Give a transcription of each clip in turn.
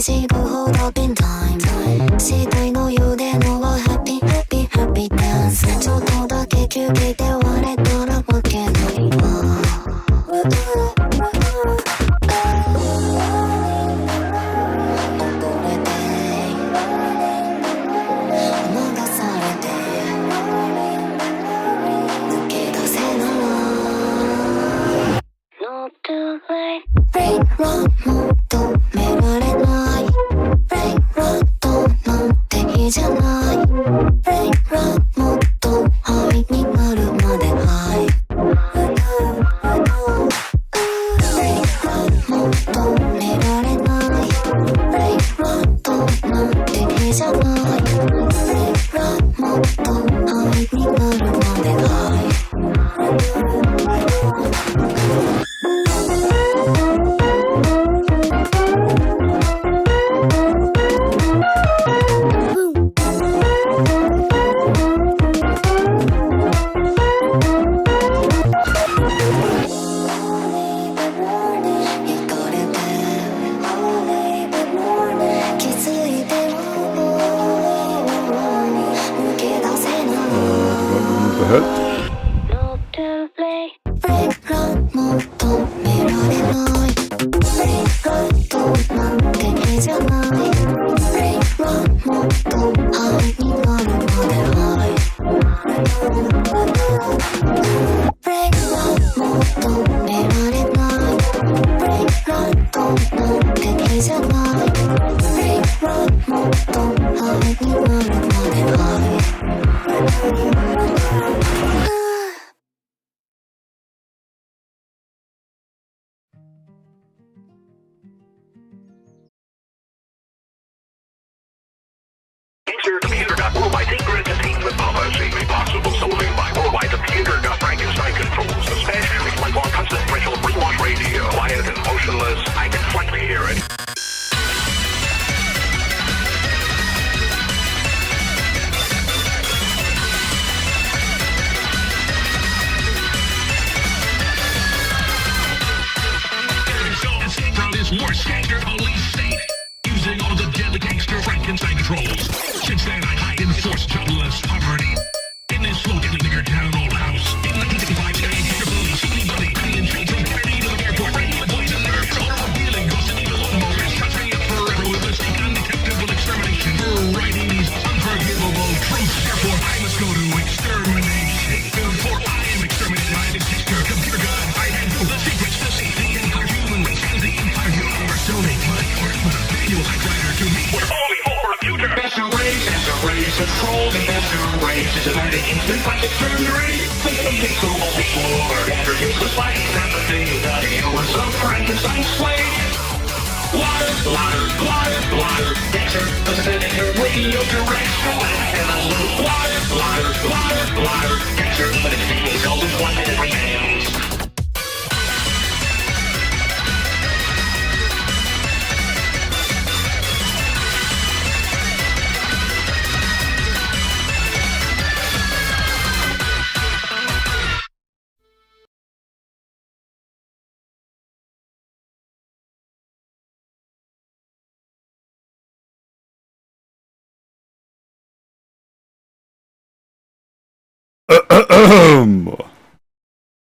しぐほどピンタイムしたいのよでのはハッピーハッピーハッピーダンスちょっとだけ休憩で割れたら負けないわ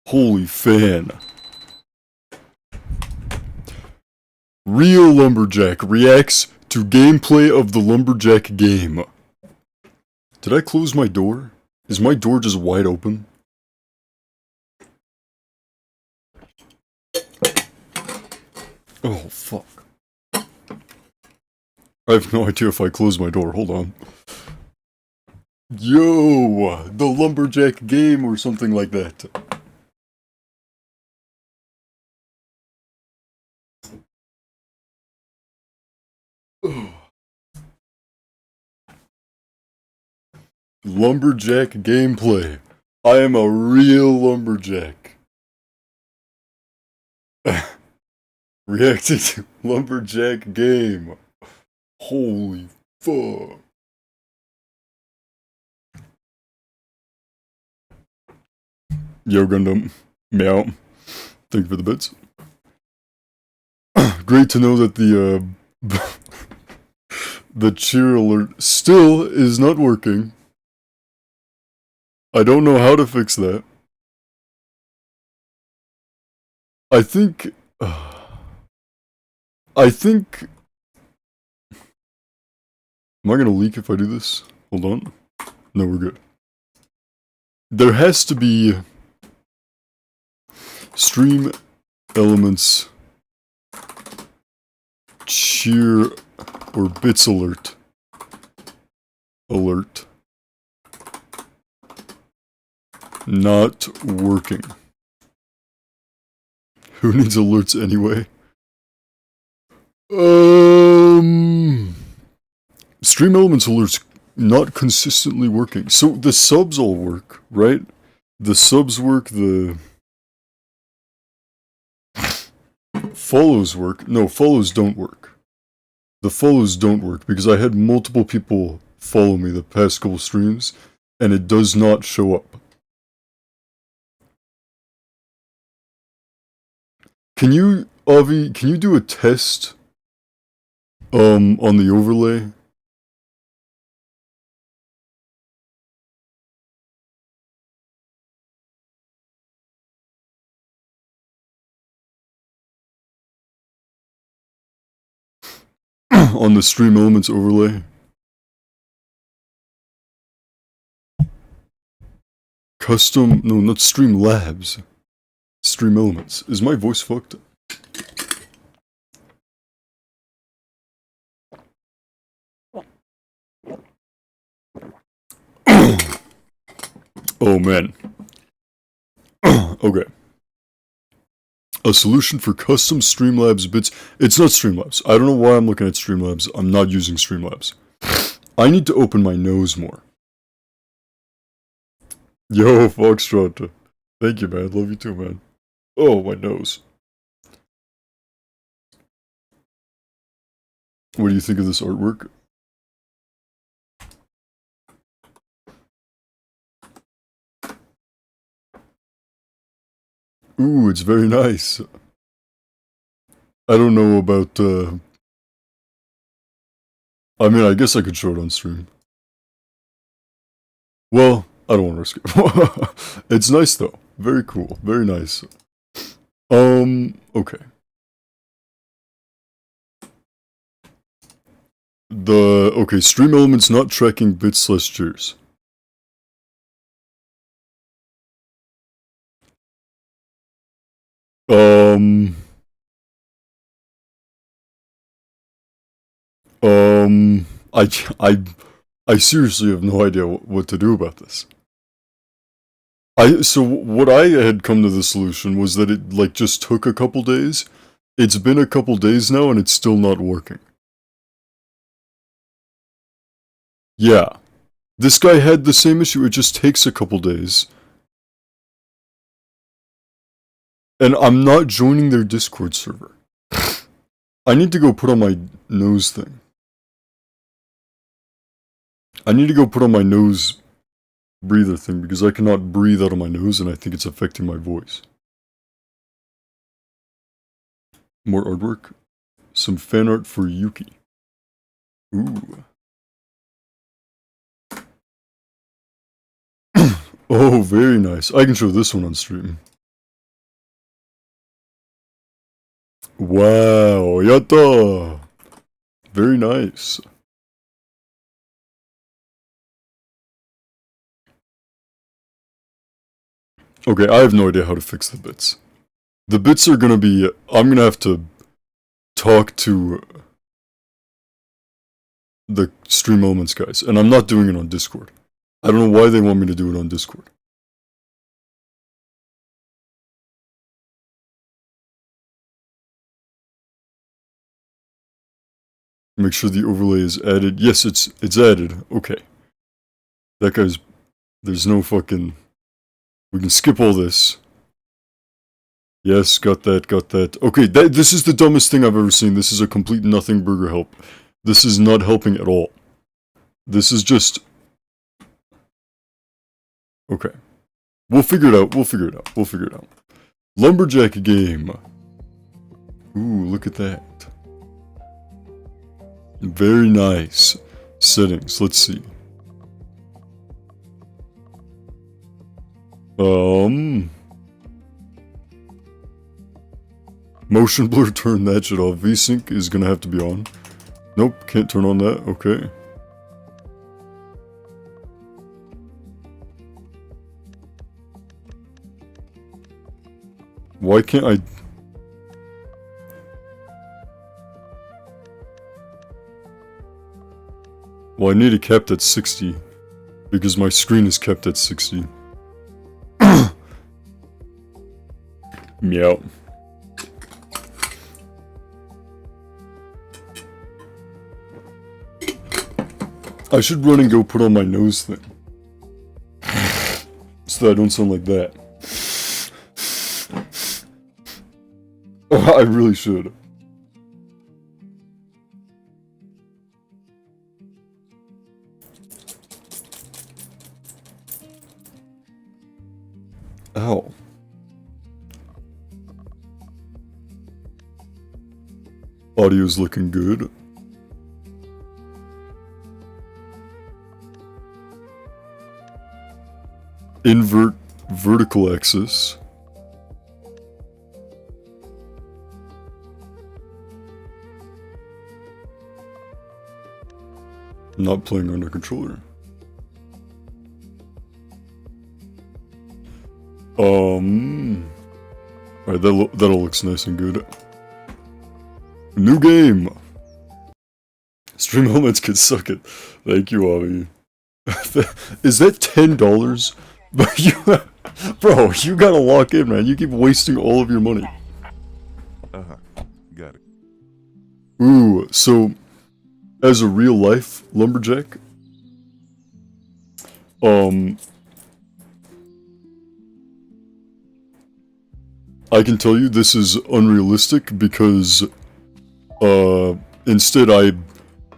Holy fan. Real Lumberjack reacts to gameplay of the Lumberjack game. Did I close my door? Is my door just wide open? Oh, fuck. I have no idea if I closed my door. Hold on. Yo! The Lumberjack game or something like that. Lumberjack gameplay. I am a real lumberjack. Reacting to Lumberjack game. Holy fuck. Yo Gundam. Meow. Thank you for the bits. Great to know that the The cheer alert still is not working. I don't know how to fix that. I think... I think... Am I gonna leak if I do this? Hold on. No, we're good. There has to be... Stream elements... Cheer... Or bits alert. Alert. Not working. Who needs alerts anyway? Stream elements alerts not consistently working. So the subs all work, right? The subs work, the follows work. No, follows don't work. The follows don't work because I had multiple people follow me the past couple streams and it does not show up. Can you, Avi, can you do a test on the overlay? On the stream elements overlay? Custom, no, not stream labs. Stream elements. Is my voice fucked? Oh man. Okay. A solution for custom Streamlabs bits. It's not Streamlabs. I don't know why I'm looking at Streamlabs. I'm not using Streamlabs. I need to open my nose more. Yo, Foxtrot. Thank you, man. Love you too, man. Oh, my nose. What do you think of this artwork? Ooh, it's very nice. I don't know about, I mean, I guess I could show it on stream. Well, I don't want to risk it. It's nice, though. Very cool. Very nice. Okay. Okay, stream elements not tracking bits/cheers. I seriously have no idea what to do about this. So what I had come to the solution was that it, like, just took a couple days. It's been a couple days now and it's still not working. Yeah. This guy had the same issue, it just takes a couple days. And I'm not joining their Discord server. I need to go put on my nose thing. I need to go put on my nose breather thing because I cannot breathe out of my nose and I think it's affecting my voice. More artwork. Some fan art for Yuki. Ooh. Oh, very nice. I can show this one on stream. Wow, yatta! Very nice. Okay, I have no idea how to fix the bits. The bits are gonna be... I'm gonna have to talk to the Stream Elements guys, and I'm not doing it on Discord. I don't know why they want me to do it on Discord. Make sure the overlay is added. Yes, it's added. Okay. That guy's... There's no fucking... We can skip all this. Yes, got that, got that. Okay, this is the dumbest thing I've ever seen. This is a complete nothing burger help. This is not helping at all. This is just... Okay. We'll figure it out, we'll figure it out, we'll figure it out. Lumberjack game. Ooh, look at that. Very nice. Settings, let's see. Motion blur, turn that shit off. VSync is gonna have to be on. Nope, can't turn on that, okay. Why can't I... Well, I need it kept at 60. Because my screen is kept at 60. Meow. I should run and go put on my nose thing. So that I don't sound like that. Oh, I really should. Ow. Audio's looking good. Invert vertical axis. Not playing on a controller. Alright, that all looks nice and good. New game! Stream elements can suck it. Thank you, Avi. Is that $10? But you, bro, you gotta lock in, man. You keep wasting all of your money. Got it. Ooh, so as a real life lumberjack, I can tell you this is unrealistic because instead I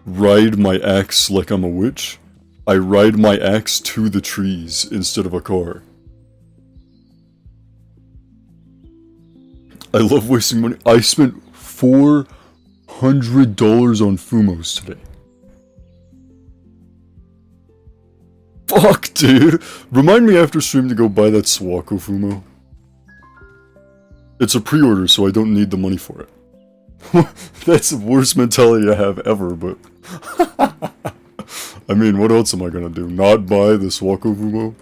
ride my axe like I'm a witch. I ride my axe to the trees instead of a car. I love wasting money. I spent $400 on Fumos today. Fuck, dude. Remind me after stream to go buy that Swako Fumo. It's a pre-order, so I don't need the money for it. That's the worst mentality I have ever, but... I mean, what else am I gonna do? Not buy the Swako Fumo?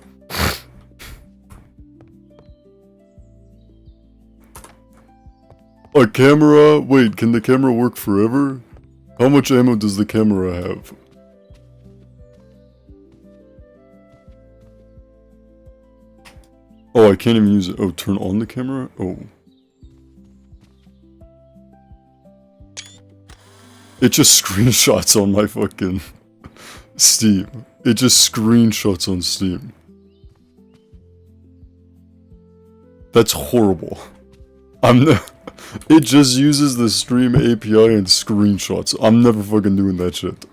A camera? Wait, can the camera work forever? How much ammo does the camera have? Oh, I can't even use it. Oh, turn on the camera? Oh. It just screenshots on my fucking Steam. It just screenshots on Steam. That's horrible. It just uses the Stream API and screenshots. I'm never fucking doing that shit.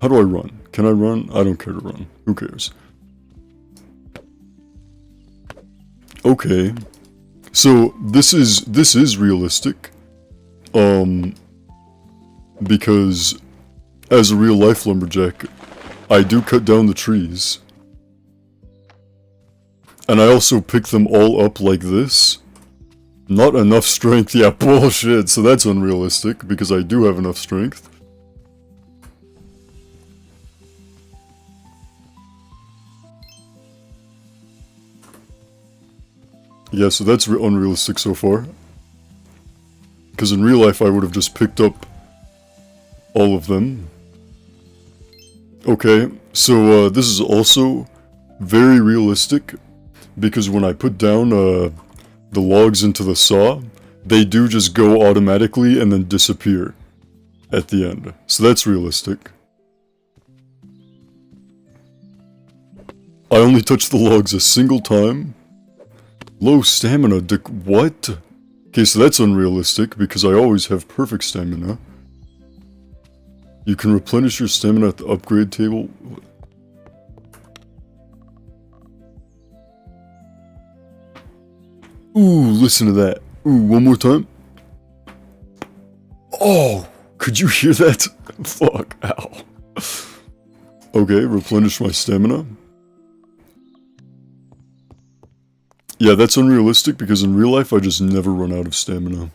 How do I run? Can I run? I don't care to run. Who cares? Okay. So this is realistic. Because as a real life lumberjack, I do cut down the trees. And I also pick them all up like this. Not enough strength, yeah, bullshit, so that's unrealistic, because I do have enough strength. Yeah, so that's unrealistic so far. Because in real life I would have just picked up all of them. Okay, so this is also very realistic, because when I put down the logs into the saw, they do just go automatically and then disappear at the end. So that's realistic. I only touched the logs a single time. Low stamina, what? Okay, so that's unrealistic, because I always have perfect stamina. You can replenish your stamina at the upgrade table. Ooh, listen to that. Ooh, one more time. Oh, Could you hear that? Fuck, ow. Okay, replenish my stamina. Yeah, that's unrealistic because in real life I just never run out of stamina.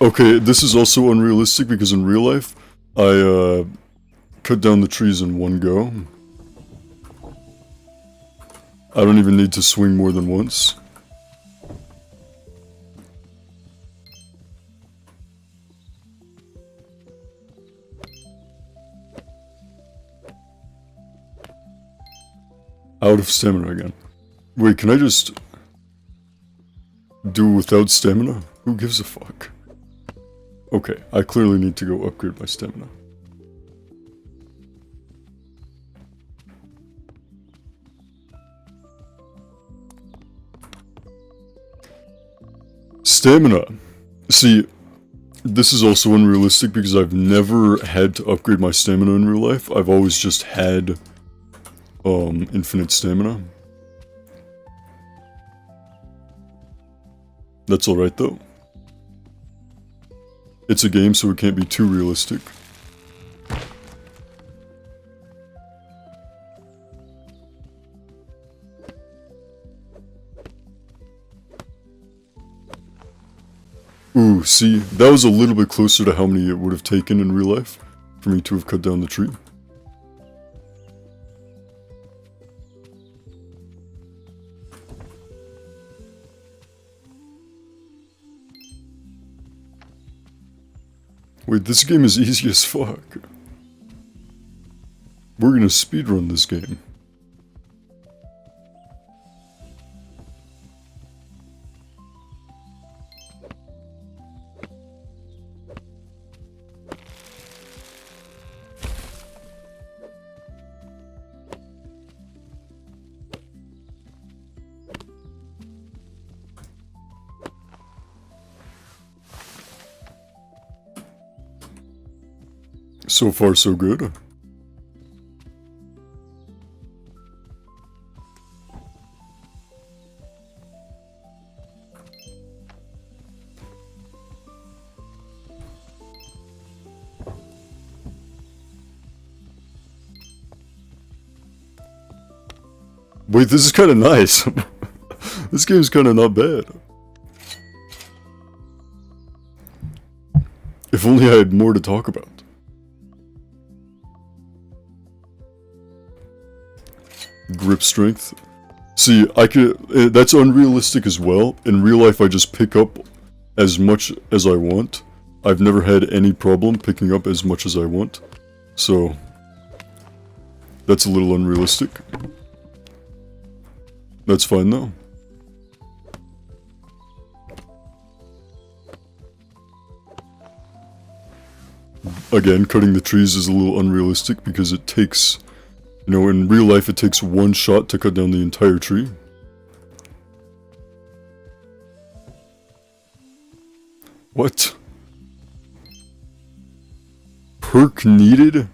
Okay, this is also unrealistic because in real life, I cut down the trees in one go. I don't even need to swing more than once. Out of stamina again. Wait, can I just do without stamina? Who gives a fuck? Okay, I clearly need to go upgrade my stamina. Stamina. See, this is also unrealistic because I've never had to upgrade my stamina in real life. I've always just had infinite stamina. That's alright though. It's a game, so it can't be too realistic. Ooh, see, that was a little bit closer to how many it would have taken in real life for me to have cut down the tree. Wait, this game is easy as fuck. We're gonna speedrun this game. So far, so good. Wait, this is kind of nice. This game's kind of not bad. If only I had more to talk about. Grip strength. See, I could. That's unrealistic as well. In real life, I just pick up as much as I want. I've never had any problem picking up as much as I want. So, that's a little unrealistic. That's fine though. Again, cutting the trees is a little unrealistic because it takes, you know, in real life it takes one shot to cut down the entire tree. What? Perk needed?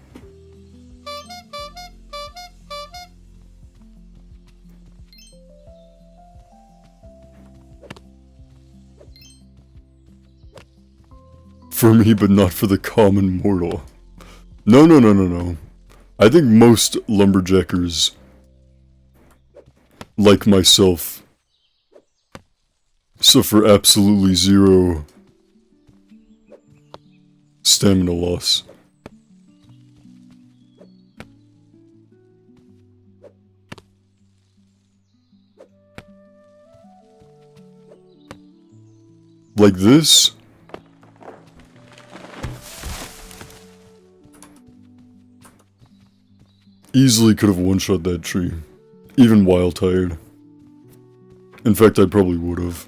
For me, but not for the common mortal. No, no, no, no, no. I think most lumberjackers, like myself, suffer absolutely zero stamina loss. Like this? Easily could have one-shot that tree, even while tired. In fact, I probably would have.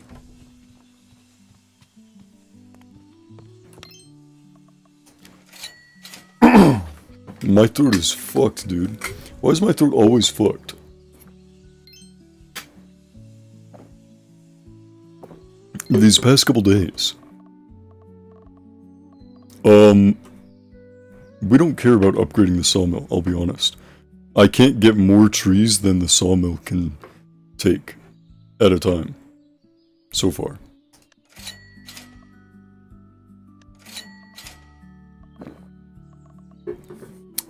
My throat is fucked, dude. Why is my throat always fucked? These past couple days. we don't care about upgrading the sawmill, I'll be honest. I can't get more trees than the sawmill can take at a time, so far.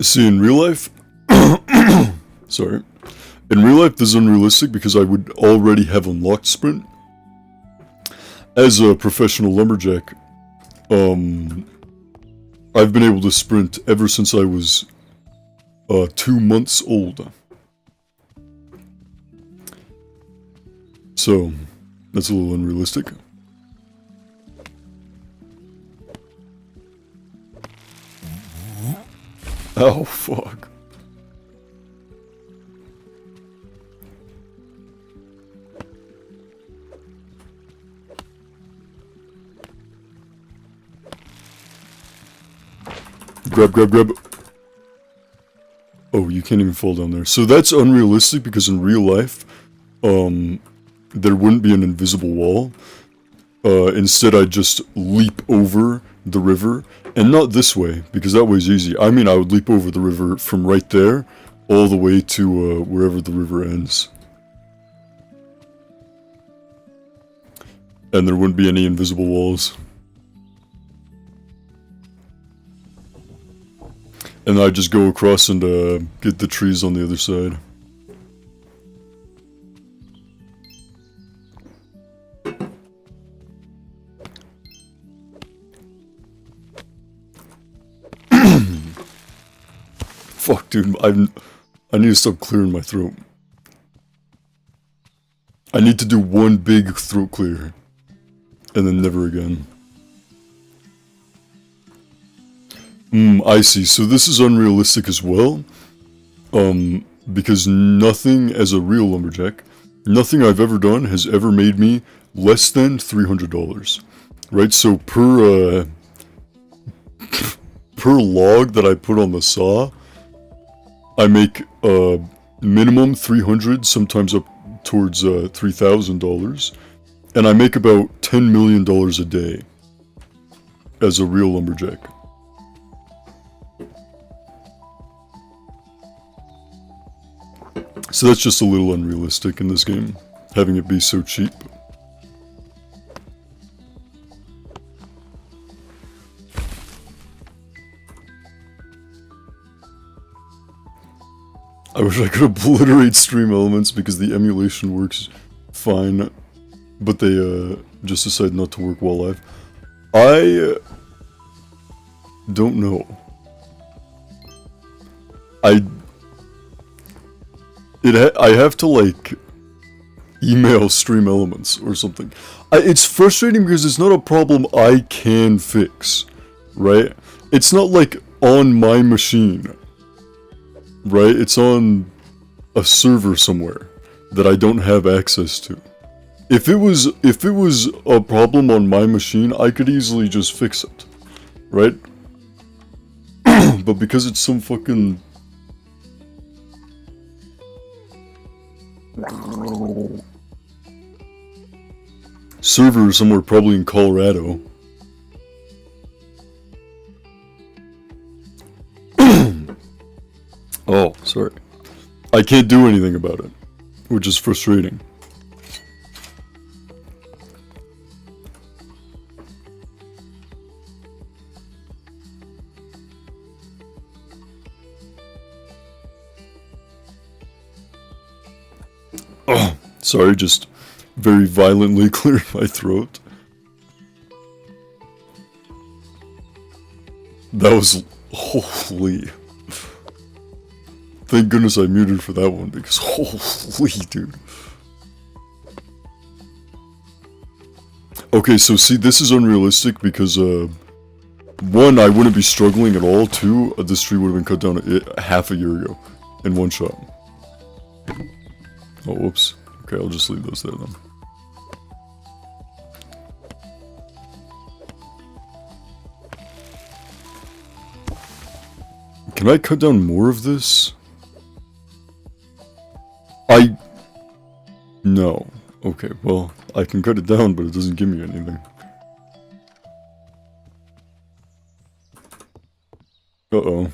See, in real life, sorry, in real life this is unrealistic because I would already have unlocked sprint. As a professional lumberjack, I've been able to sprint ever since I was 2 months old. So, that's a little unrealistic. Oh, fuck. Grab. Oh, you can't even fall down there. So that's unrealistic because in real life, there wouldn't be an invisible wall. Instead, I'd just leap over the river. And not this way, because that way's easy. I mean, I would leap over the river from right there, all the way to wherever the river ends. And there wouldn't be any invisible walls. And I'd just go across and get the trees on the other side. Fuck, dude, I need to stop clearing my throat. I need to do one big throat clear. And then never again. I see. So this is unrealistic as well. Because nothing as a real lumberjack, nothing I've ever done has ever made me less than $300. Right? So per log that I put on the saw, I make minimum 300, sometimes up towards $3,000, and I make about $10 million a day as a real lumberjack. So that's just a little unrealistic in this game, having it be so cheap. I wish I could obliterate stream elements because the emulation works fine, but they just decide not to work while live. I don't know. I have to like email stream elements or something. It's frustrating because it's not a problem I can fix, right? It's not like on my machine. Right? It's on a server somewhere that I don't have access to. If it was a problem on my machine, I could easily just fix it. Right? But because it's some fucking server somewhere probably in Colorado. Oh, sorry. I can't do anything about it, which is frustrating. Oh, sorry, just very violently cleared my throat. That was holy. Thank goodness I muted for that one, because holy dude. Okay, so see, this is unrealistic because, one, I wouldn't be struggling at all, two, this tree would have been cut down half a year ago, in one shot. Oh, whoops. Okay, I'll just leave those there then. Can I cut down more of this? No. Okay, well, I can cut it down, but it doesn't give me anything. Uh-oh.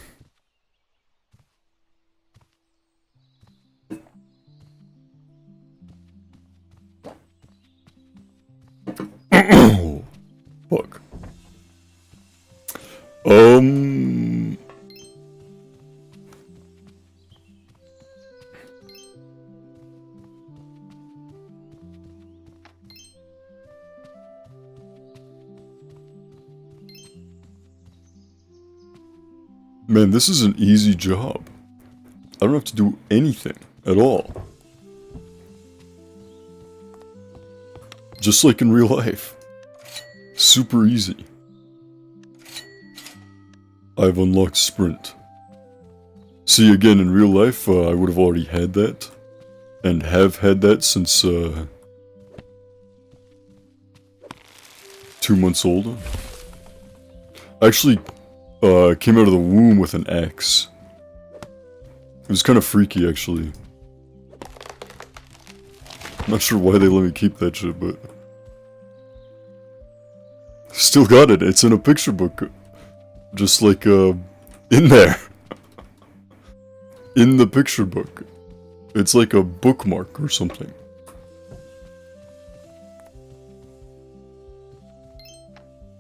Fuck. Man, this is an easy job. I don't have to do anything at all. Just like in real life. Super easy. I've unlocked Sprint. See, again, in real life, I would have already had that. And have had that since, 2 months old. Actually, came out of the womb with an axe. It was kind of freaky, actually. I'm not sure why they let me keep that shit, but... Still got it, it's in a picture book. Just like, in there. In the picture book. It's like a bookmark or something.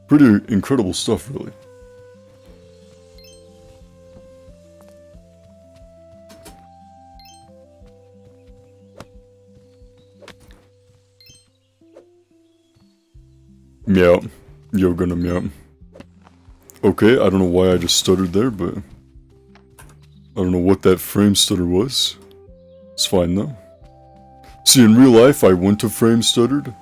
Pretty incredible stuff, really. Meow. You're gonna meow. Okay, I don't know why I just stuttered there, but... I don't know what that frame stutter was. It's fine though. See, in real life, I wouldn't have frame stuttered.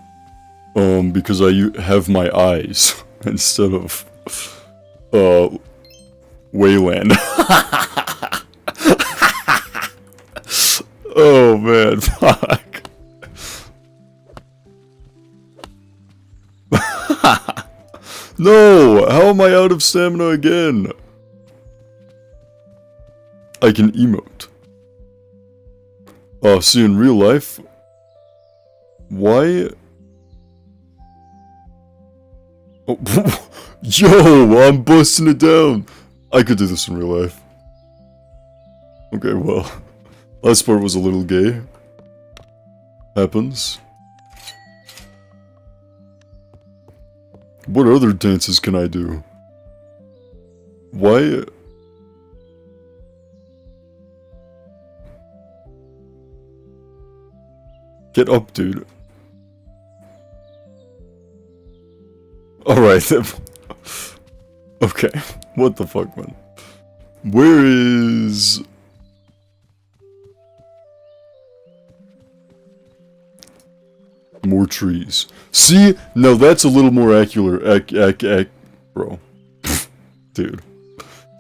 Because I have my eyes instead of... Wayland. Oh man, fuck. No! How am I out of stamina again? I can emote. See, in real life... Why... Oh, yo, I'm busting it down! I could do this in real life. Okay, well... Last part was a little gay. Happens. What other dances can I do? Why? Get up, dude. Alright. Okay. What the fuck, man? Where is... More trees. See? No, that's a little more accurate. Bro. Dude.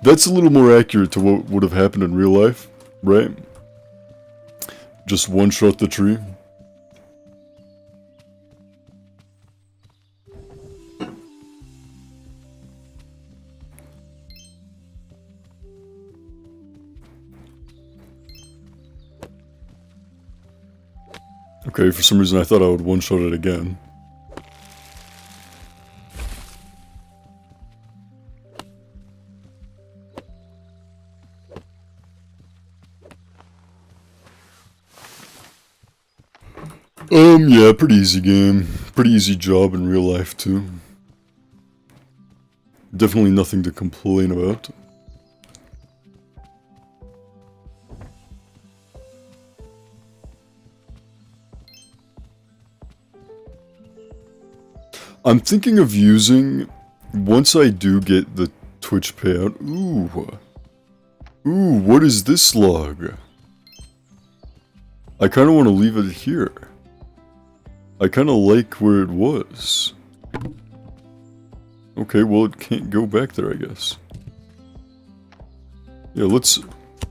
That's a little more accurate to what would have happened in real life, right? Just one-shot the tree. Okay, for some reason I thought I would one-shot it again. Yeah, pretty easy game. Pretty easy job in real life, too. Definitely nothing to complain about. I'm thinking of using, once I do get the Twitch payout, ooh, what is this log? I kind of want to leave it here. I kind of like where it was. Okay, well it can't go back there, I guess. Yeah, let's,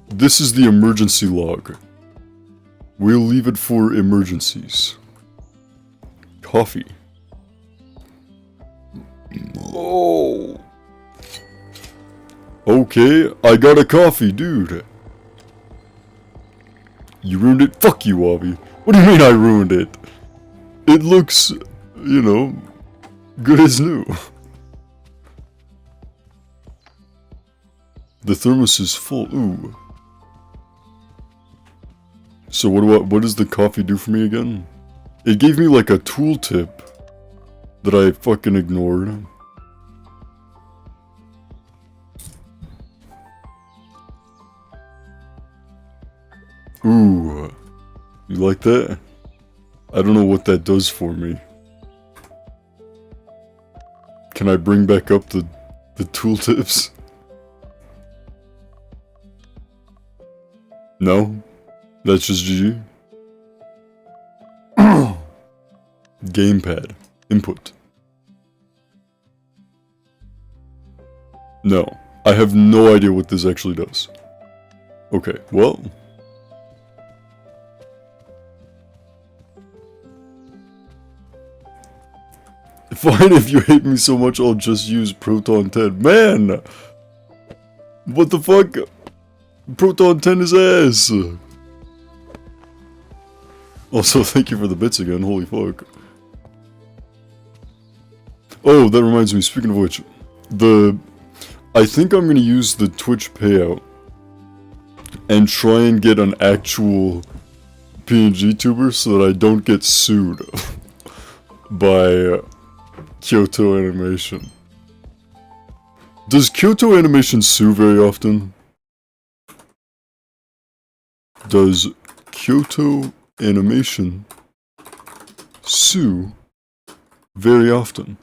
this is the emergency log. We'll leave it for emergencies. Coffee. Oh. Okay, I got a coffee, dude. You ruined it? Fuck you, Wobby. What do you mean I ruined it? It looks, you know, good as new. The thermos is full. Ooh. So what does the coffee do for me again? It gave me like a tooltip that I fucking ignored. Ooh. You like that? I don't know what that does for me. Can I bring back up the tooltips? No? That's just GG? Gamepad. Input. No. I have no idea what this actually does. Okay, well. Fine, if you hate me so much, I'll just use Proton 10. Man! What the fuck? Proton 10 is ass! Also, thank you for the bits again, holy fuck. Oh, that reminds me, speaking of which, I think I'm gonna use the Twitch payout and try and get an actual PNG tuber so that I don't get sued by Kyoto Animation. Does Kyoto Animation sue very often? Does Kyoto Animation sue very often?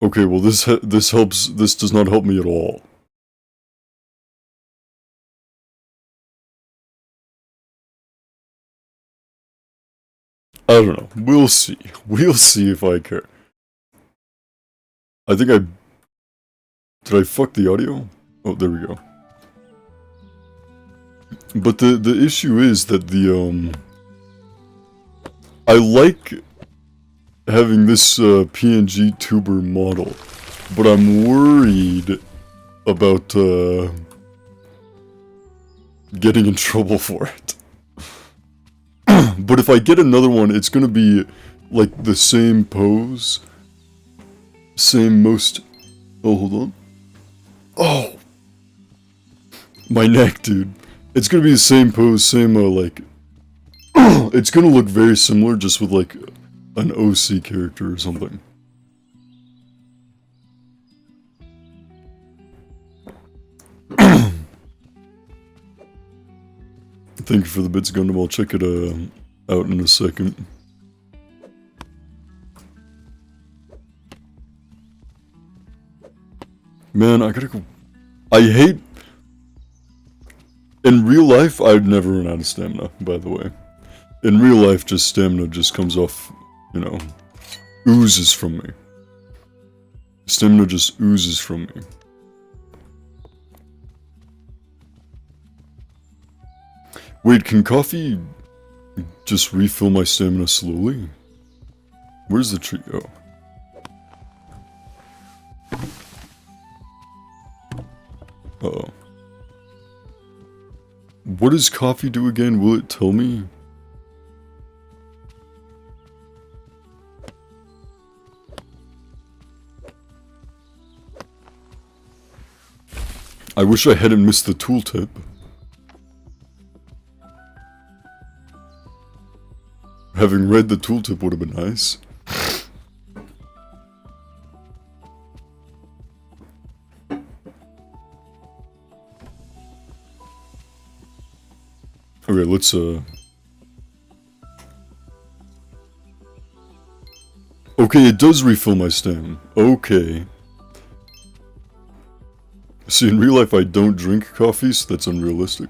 Okay, well this does not help me at all. I don't know. We'll see. We'll see if I care. I think did I fuck the audio? Oh, there we go. But the issue is that I like having this PNG tuber model, but I'm worried about getting in trouble for it. But if I get another one, it's gonna be like the same pose, same most. Oh, hold on. Oh, my neck, dude. It's gonna be the same pose, same like. It's gonna look very similar, just with like an OC character or something. Thank you for the bits, Gundam. I'll check it out in a second. Man, I gotta go. I hate. In real life, I'd never run out of stamina, by the way. In real life, just stamina just comes off, you know, oozes from me. Stamina just oozes from me. Wait, can coffee just refill my stamina slowly? Where's the tree? Oh. Uh-oh. What does coffee do again? Will it tell me? I wish I hadn't missed the tooltip. Having read the tooltip would have been nice. Okay, let's okay, it does refill my stam. Okay. See, in real life I don't drink coffee, so that's unrealistic.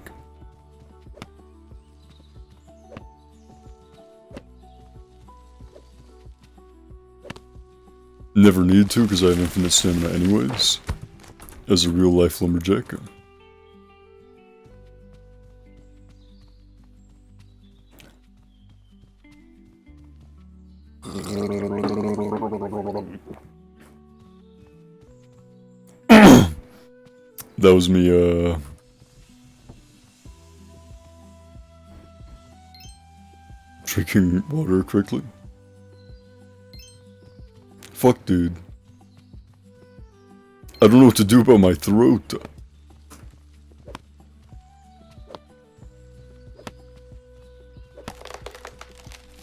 Never needed to, because I have infinite stamina anyways. As a real life lumberjack. That was me, drinking water quickly. Fuck, dude. I don't know what to do about my throat.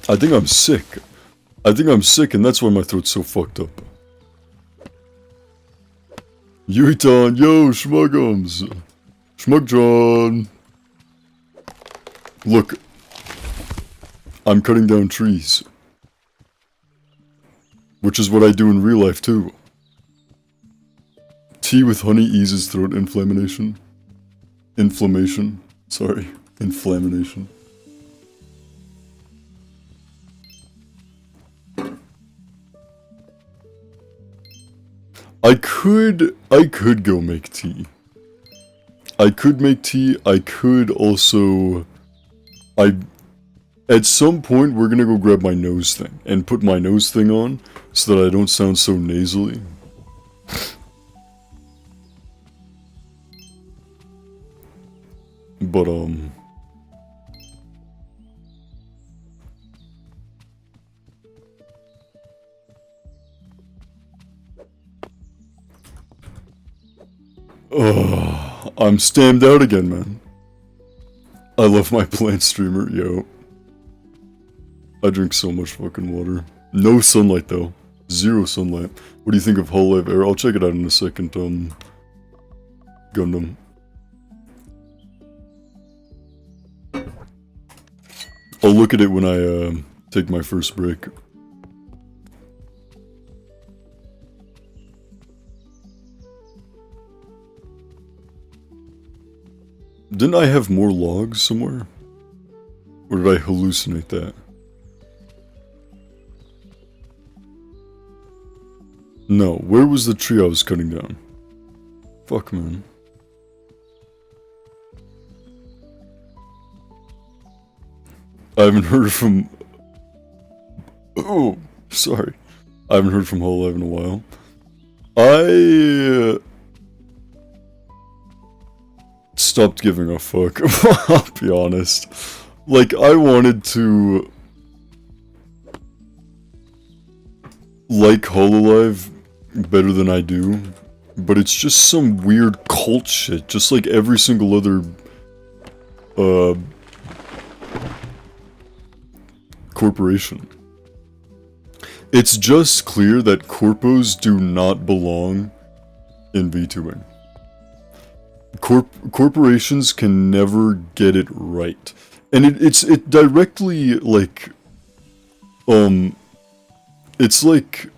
I think I'm sick. I think I'm sick and that's why my throat's so fucked up. Yuiton, yo, Schmuggums. Schmugjon. Look. I'm cutting down trees. Which is what I do in real life too. Tea with honey eases throat inflammation. Inflammation. Sorry. Inflammation. I could go make tea. I could make tea. I could also... At some point, we're gonna go grab my nose thing and put my nose thing on so that I don't sound so nasally. But, I'm stammed out again, man. I love my plant streamer, yo. I drink so much fucking water. No sunlight, though. Zero sunlight. What do you think of Hololive Air? I'll check it out in a second, Gundam. I'll look at it when I, take my first break. Didn't I have more logs somewhere? Or did I hallucinate that? No, where was the tree I was cutting down? Fuck, man. I haven't heard from... Oh, sorry. I haven't heard from Hololive in a while. I... stopped giving a fuck, I'll be honest. Like, I wanted to... like Hololive better than I do, but it's just some weird cult shit, just like every single other, corporation. It's just clear that corpos do not belong in VTubing. Corporations can never get it right. And it directly, like, it's like,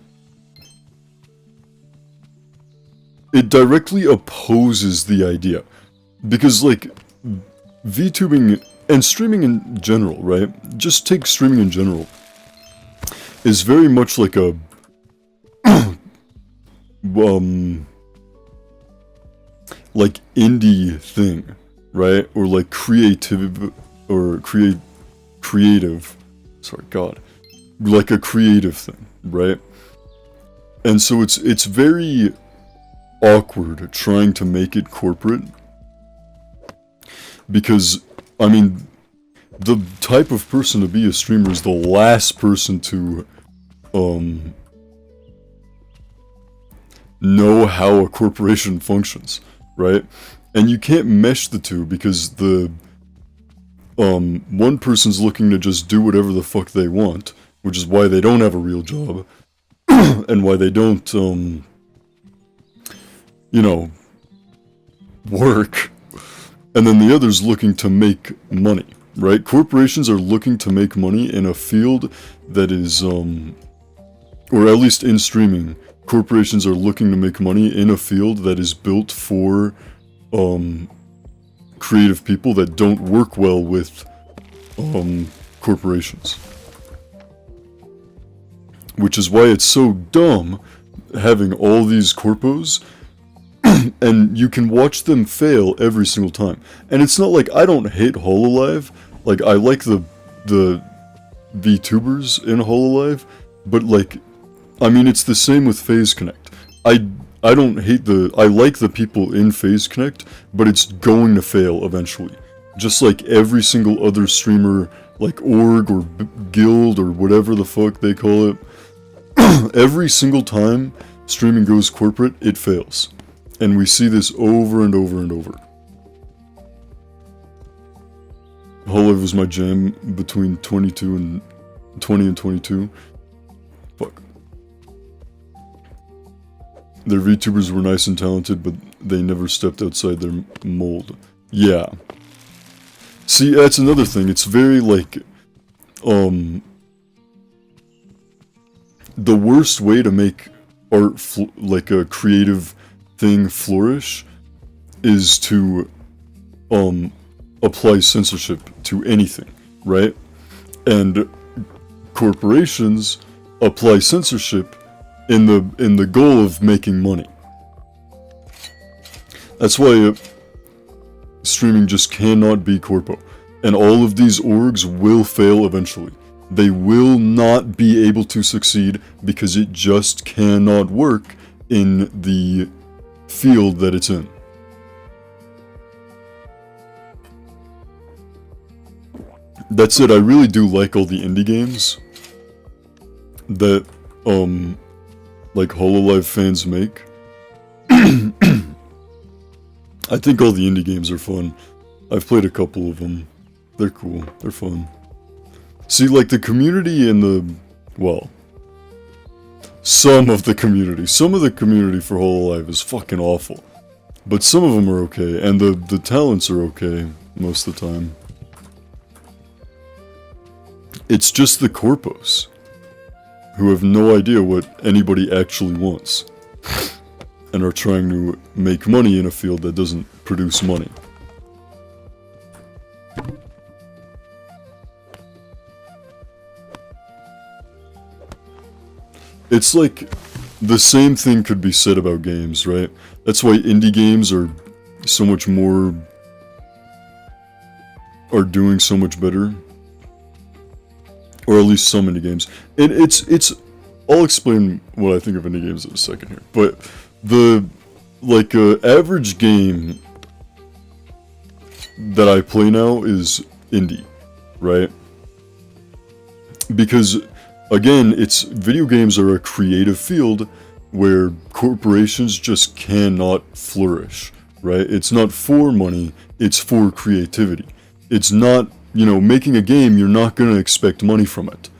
it directly opposes the idea. Because, like, VTubing and streaming in general, right? Just take streaming in general. Is very much like a, like indie thing, right? Or like creative, sorry, God. Like a creative thing, right? And so it's very awkward trying to make it corporate. Because, I mean, the type of person to be a streamer is the last person to, know how a corporation functions, right? And you can't mesh the two because the, one person's looking to just do whatever the fuck they want, which is why they don't have a real job, and why they don't, you know, work. And then the other's looking to make money, right? Corporations are looking to make money in a field that is, or at least in streaming, corporations are looking to make money in a field that is built for, creative people that don't work well with, corporations. Which is why it's so dumb having all these corpos, and you can watch them fail every single time. And it's not like I don't hate Hololive, like I like the VTubers in Hololive, but like, I mean, it's the same with FaZe Connect. I don't hate I like the people in FaZe Connect, but it's going to fail eventually. Just like every single other streamer, like org or guild or whatever the fuck they call it, every single time streaming goes corporate, it fails. And we see this over and over and over. Hololive was my jam between 20 and 22. Fuck. Their VTubers were nice and talented, but they never stepped outside their mold. Yeah. See, that's another thing. It's very like, the worst way to make art, like a creative thing, flourish is to, apply censorship to anything, right? And corporations apply censorship in the goal of making money. That's why streaming just cannot be corpo. And all of these orgs will fail eventually. They will not be able to succeed because it just cannot work in the field that it's in. That said, I really do like all the indie games that, like Hololive fans make. I think all the indie games are fun. I've played a couple of them. They're cool. They're fun. See, like the community and well, some of the community for Hololive is fucking awful. But some of them are okay, and the talents are okay most of the time. It's just the corpos who have no idea what anybody actually wants and are trying to make money in a field that doesn't produce money. It's like the same thing could be said about games, right? That's why indie games are so much more, are doing so much better. Or at least some indie games. And it's I'll explain what I think of indie games in a second here. But the average game that I play now is indie, right? Because again, video games are a creative field where corporations just cannot flourish, right? It's not for money, it's for creativity. It's not, making a game, you're not going to expect money from it.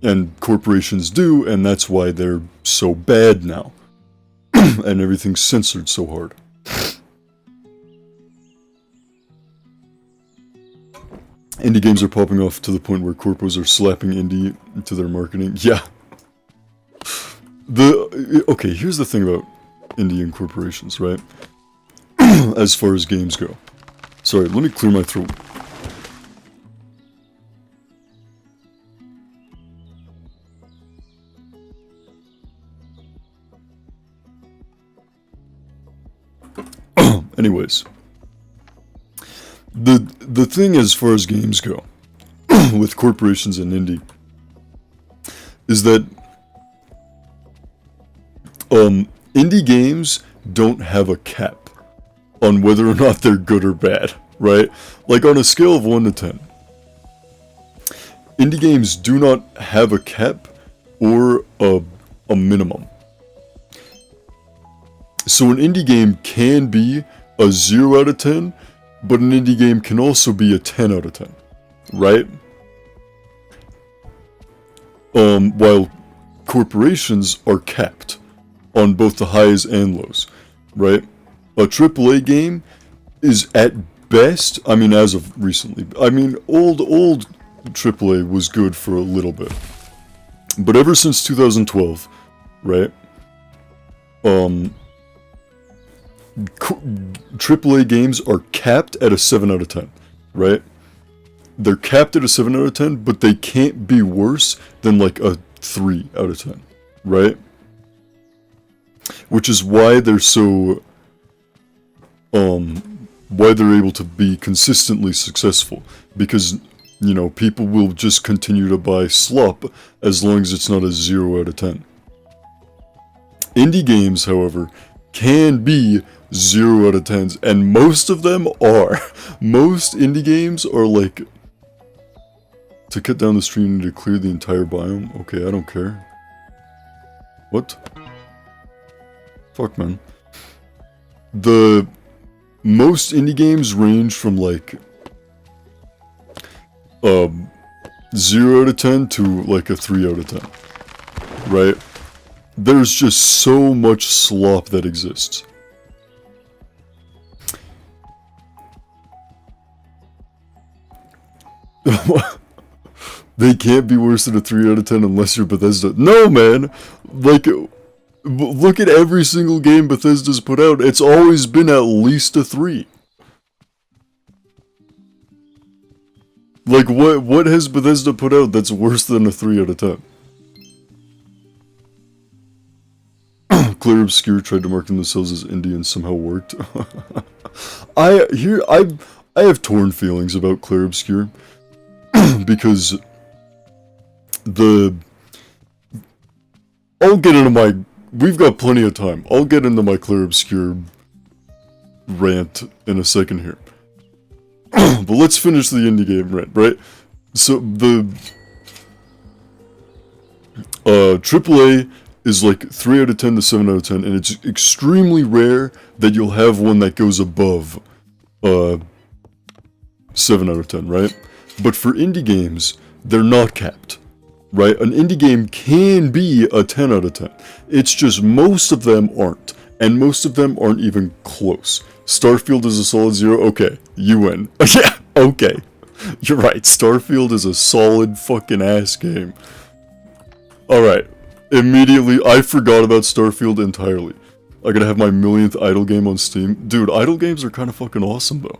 And corporations do, and that's why they're so bad now. And everything's censored so hard. Indie games are popping off to the point where corpos are slapping indie into their marketing. Yeah. Okay, here's the thing about indie and corporations, right? As far as games go. Sorry, let me clear my throat. Anyways. The thing as far as games go, with corporations and indie, is that indie games don't have a cap on whether or not they're good or bad, right? Like on a scale of 1 to 10. Indie games do not have a cap or a minimum. So an indie game can be a 0 out of 10, but an indie game can also be a 10 out of 10, right? While corporations are capped on both the highs and lows, right? A AAA game is at best, as of recently, old AAA was good for a little bit. But ever since 2012, right? AAA games are capped at a 7 out of 10, right? They're capped at a 7 out of 10, but they can't be worse than like a 3 out of 10, right? Which is why they're so, why they're able to be consistently successful. Because, people will just continue to buy slop as long as it's not a 0 out of 10. Indie games, however, can be 0 out of 10s, and most of them are. Most indie games are like, to cut down the stream to clear the entire biome. Okay, I don't care. What? Fuck, man. The most indie games range from like 0 out of 10 to like a 3 out of 10. Right? There's just so much slop that exists. They can't be worse than a 3 out of 10 unless you're Bethesda. No, man! Like, look at every single game Bethesda's put out. It's always been at least a 3. Like, what has Bethesda put out that's worse than a 3 out of 10? Clear Obscure tried to market themselves as indie and somehow worked. I have torn feelings about Clear Obscure because I'll get into my, we've got plenty of time. I'll get into my Clear Obscure rant in a second here. But let's finish the indie game rant, right? So the AAA is like 3 out of 10 to 7 out of 10, and it's extremely rare that you'll have one that goes above 7 out of 10, right? But for indie games, they're not capped, right? An indie game can be a 10 out of 10. It's just most of them aren't, and most of them aren't even close. Starfield is a solid 0, okay, you win. Yeah, okay. You're right, Starfield is a solid fucking ass game. Alright. Immediately, I forgot about Starfield entirely. I gotta have my millionth idle game on Steam. Dude, idle games are kind of fucking awesome, though.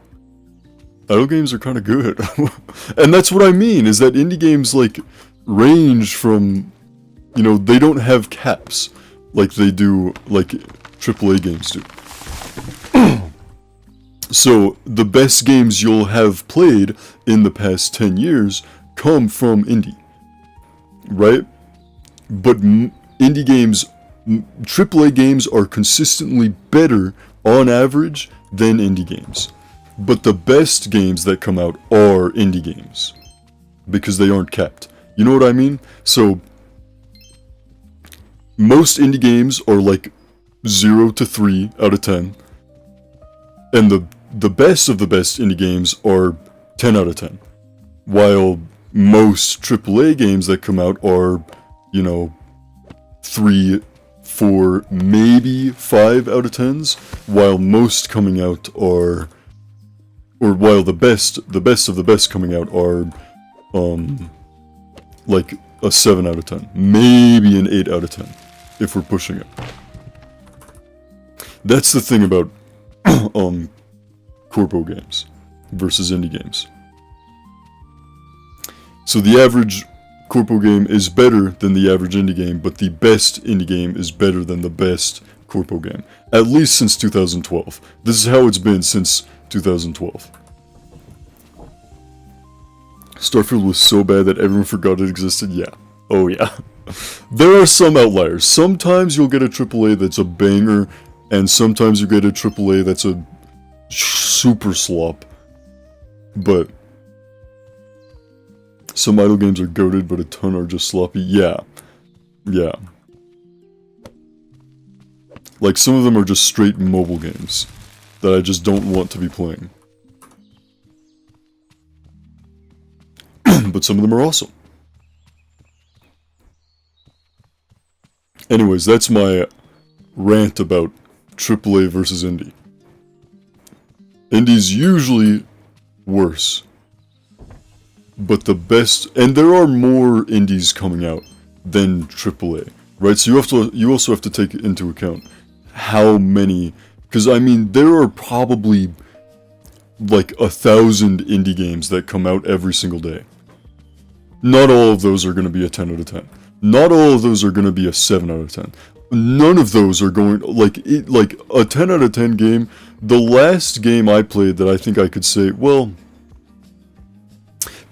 Idle games are kind of good. And that's what I mean, is that indie games, like, range from, you know, they don't have caps like they do, like AAA games do. So, the best games you'll have played in the past 10 years come from indie. Right? But indie games, AAA games are consistently better on average than indie games. But the best games that come out are indie games. Because they aren't capped. You know what I mean? So, most indie games are like 0 to 3 out of 10. And the best of the best indie games are 10 out of 10. While most AAA games that come out are, you know, 3, 4, maybe 5 out of 10s, while most coming out are, or while the best of the best coming out are, like a 7 out of 10, maybe an 8 out of 10, if we're pushing it. That's the thing about, corpo games versus indie games. So the average corpo game is better than the average indie game, but the best indie game is better than the best corpo game. At least since 2012. This is how it's been since 2012. Starfield was so bad that everyone forgot it existed? Yeah. Oh yeah. There are some outliers. Sometimes you'll get a AAA that's a banger, and sometimes you get a AAA that's a super slop. But some idle games are goated, but a ton are just sloppy. Yeah. Yeah. Like, some of them are just straight mobile games that I just don't want to be playing. But some of them are awesome. Anyways, that's my rant about AAA versus indie. Indie's usually worse. But the best, and there are more indies coming out than AAA, right? So you also have to take into account how many, because I mean, there are probably like 1,000 indie games that come out every single day. Not all of those are going to be a 10 out of 10. Not all of those are going to be a 7 out of 10. None of those are going, like a 10 out of 10 game. The last game I played that I think I could say, well,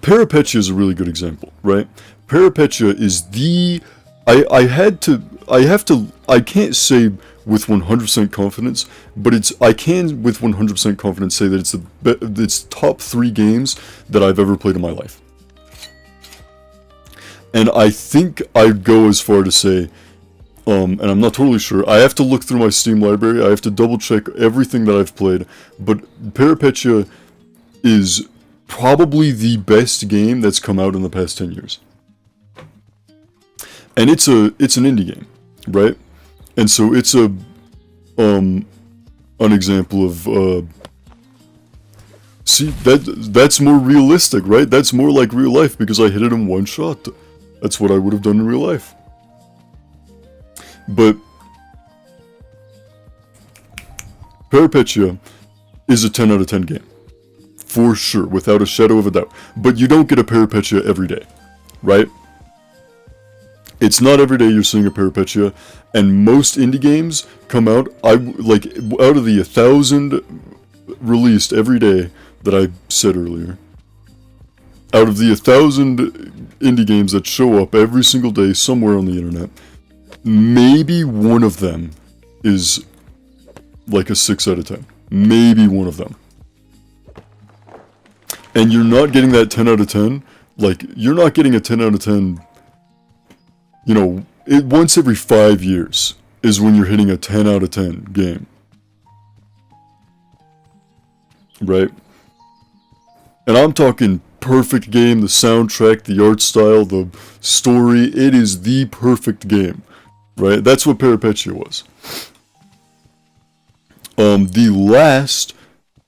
Parapecia is a really good example, right? Parapecia is the, I had to, I can't say with 100% confidence, but I can with 100% confidence say that it's top 3 games that I've ever played in my life. And I think I'd go as far to say, and I'm not totally sure, I have to look through my Steam library, I have to double check everything that I've played, but Peripetia is probably the best game that's come out in the past 10 years. And it's an indie game, right? And so it's an example of, see, that's more realistic, right? That's more like real life, because I hit it in one shot. That's what I would have done in real life. But Peripetia is a 10 out of 10 game. For sure, without a shadow of a doubt. But you don't get a Peripetia every day, right? It's not every day you're seeing a Peripetia, and most indie games come out, out of the 1,000 released every day that I said earlier, out of the 1,000 indie games that show up every single day somewhere on the internet, maybe one of them is like a 6 out of 10. Maybe one of them. And you're not getting that 10 out of 10, like, you're not getting a 10 out of 10, you know, once every 5 years is when you're hitting a 10 out of 10 game. Right? And I'm talking perfect game, the soundtrack, the art style, the story, it is the perfect game. Right? That's what Peripetia was. The last,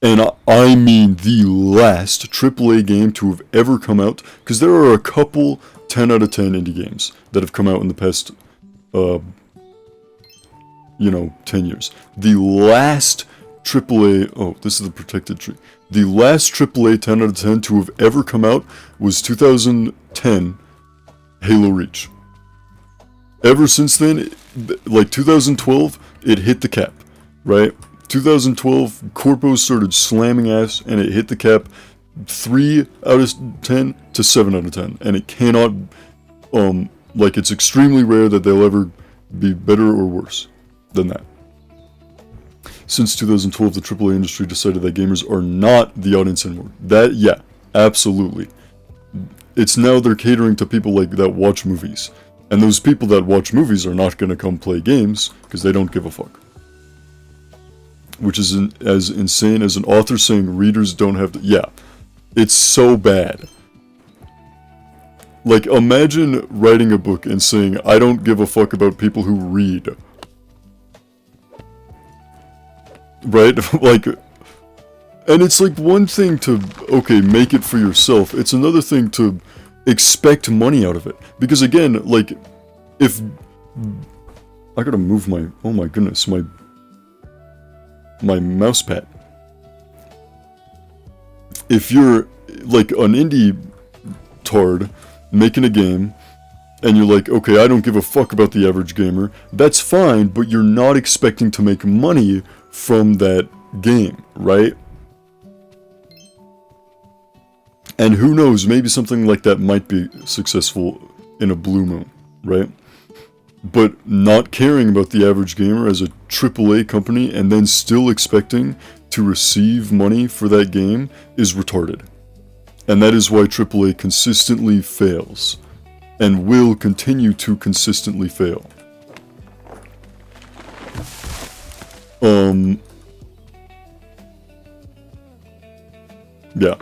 and I mean the last, AAA game to have ever come out, because there are a couple 10 out of 10 indie games that have come out in the past, 10 years. The last AAA, oh, this is the protected tree. The last AAA 10 out of 10 to have ever come out was 2010 Halo Reach. Ever since then, like 2012, it hit the cap, right? 2012, Corpo started slamming ass, and it hit the cap 3 out of 10 to 7 out of 10. And it cannot, it's extremely rare that they'll ever be better or worse than that. Since 2012, the AAA industry decided that gamers are not the audience anymore. That, yeah, absolutely. It's now they're catering to people that watch movies. And those people that watch movies are not going to come play games because they don't give a fuck. Which is as insane as an author saying readers don't have to... Yeah, it's so bad. Like, imagine writing a book and saying, I don't give a fuck about people who read. Right? And it's like one thing to, okay, make it for yourself. It's another thing to expect money out of it. Because again, if... I gotta move my... Oh my goodness, my mouse pad. If you're, an indie tard making a game, and you're like, okay, I don't give a fuck about the average gamer, that's fine, but you're not expecting to make money from that game, right? And who knows, maybe something like that might be successful in a blue moon, right? But not caring about the average gamer as a AAA company and then still expecting to receive money for that game is retarded. And that is why AAA consistently fails. And will continue to consistently fail. Yeah.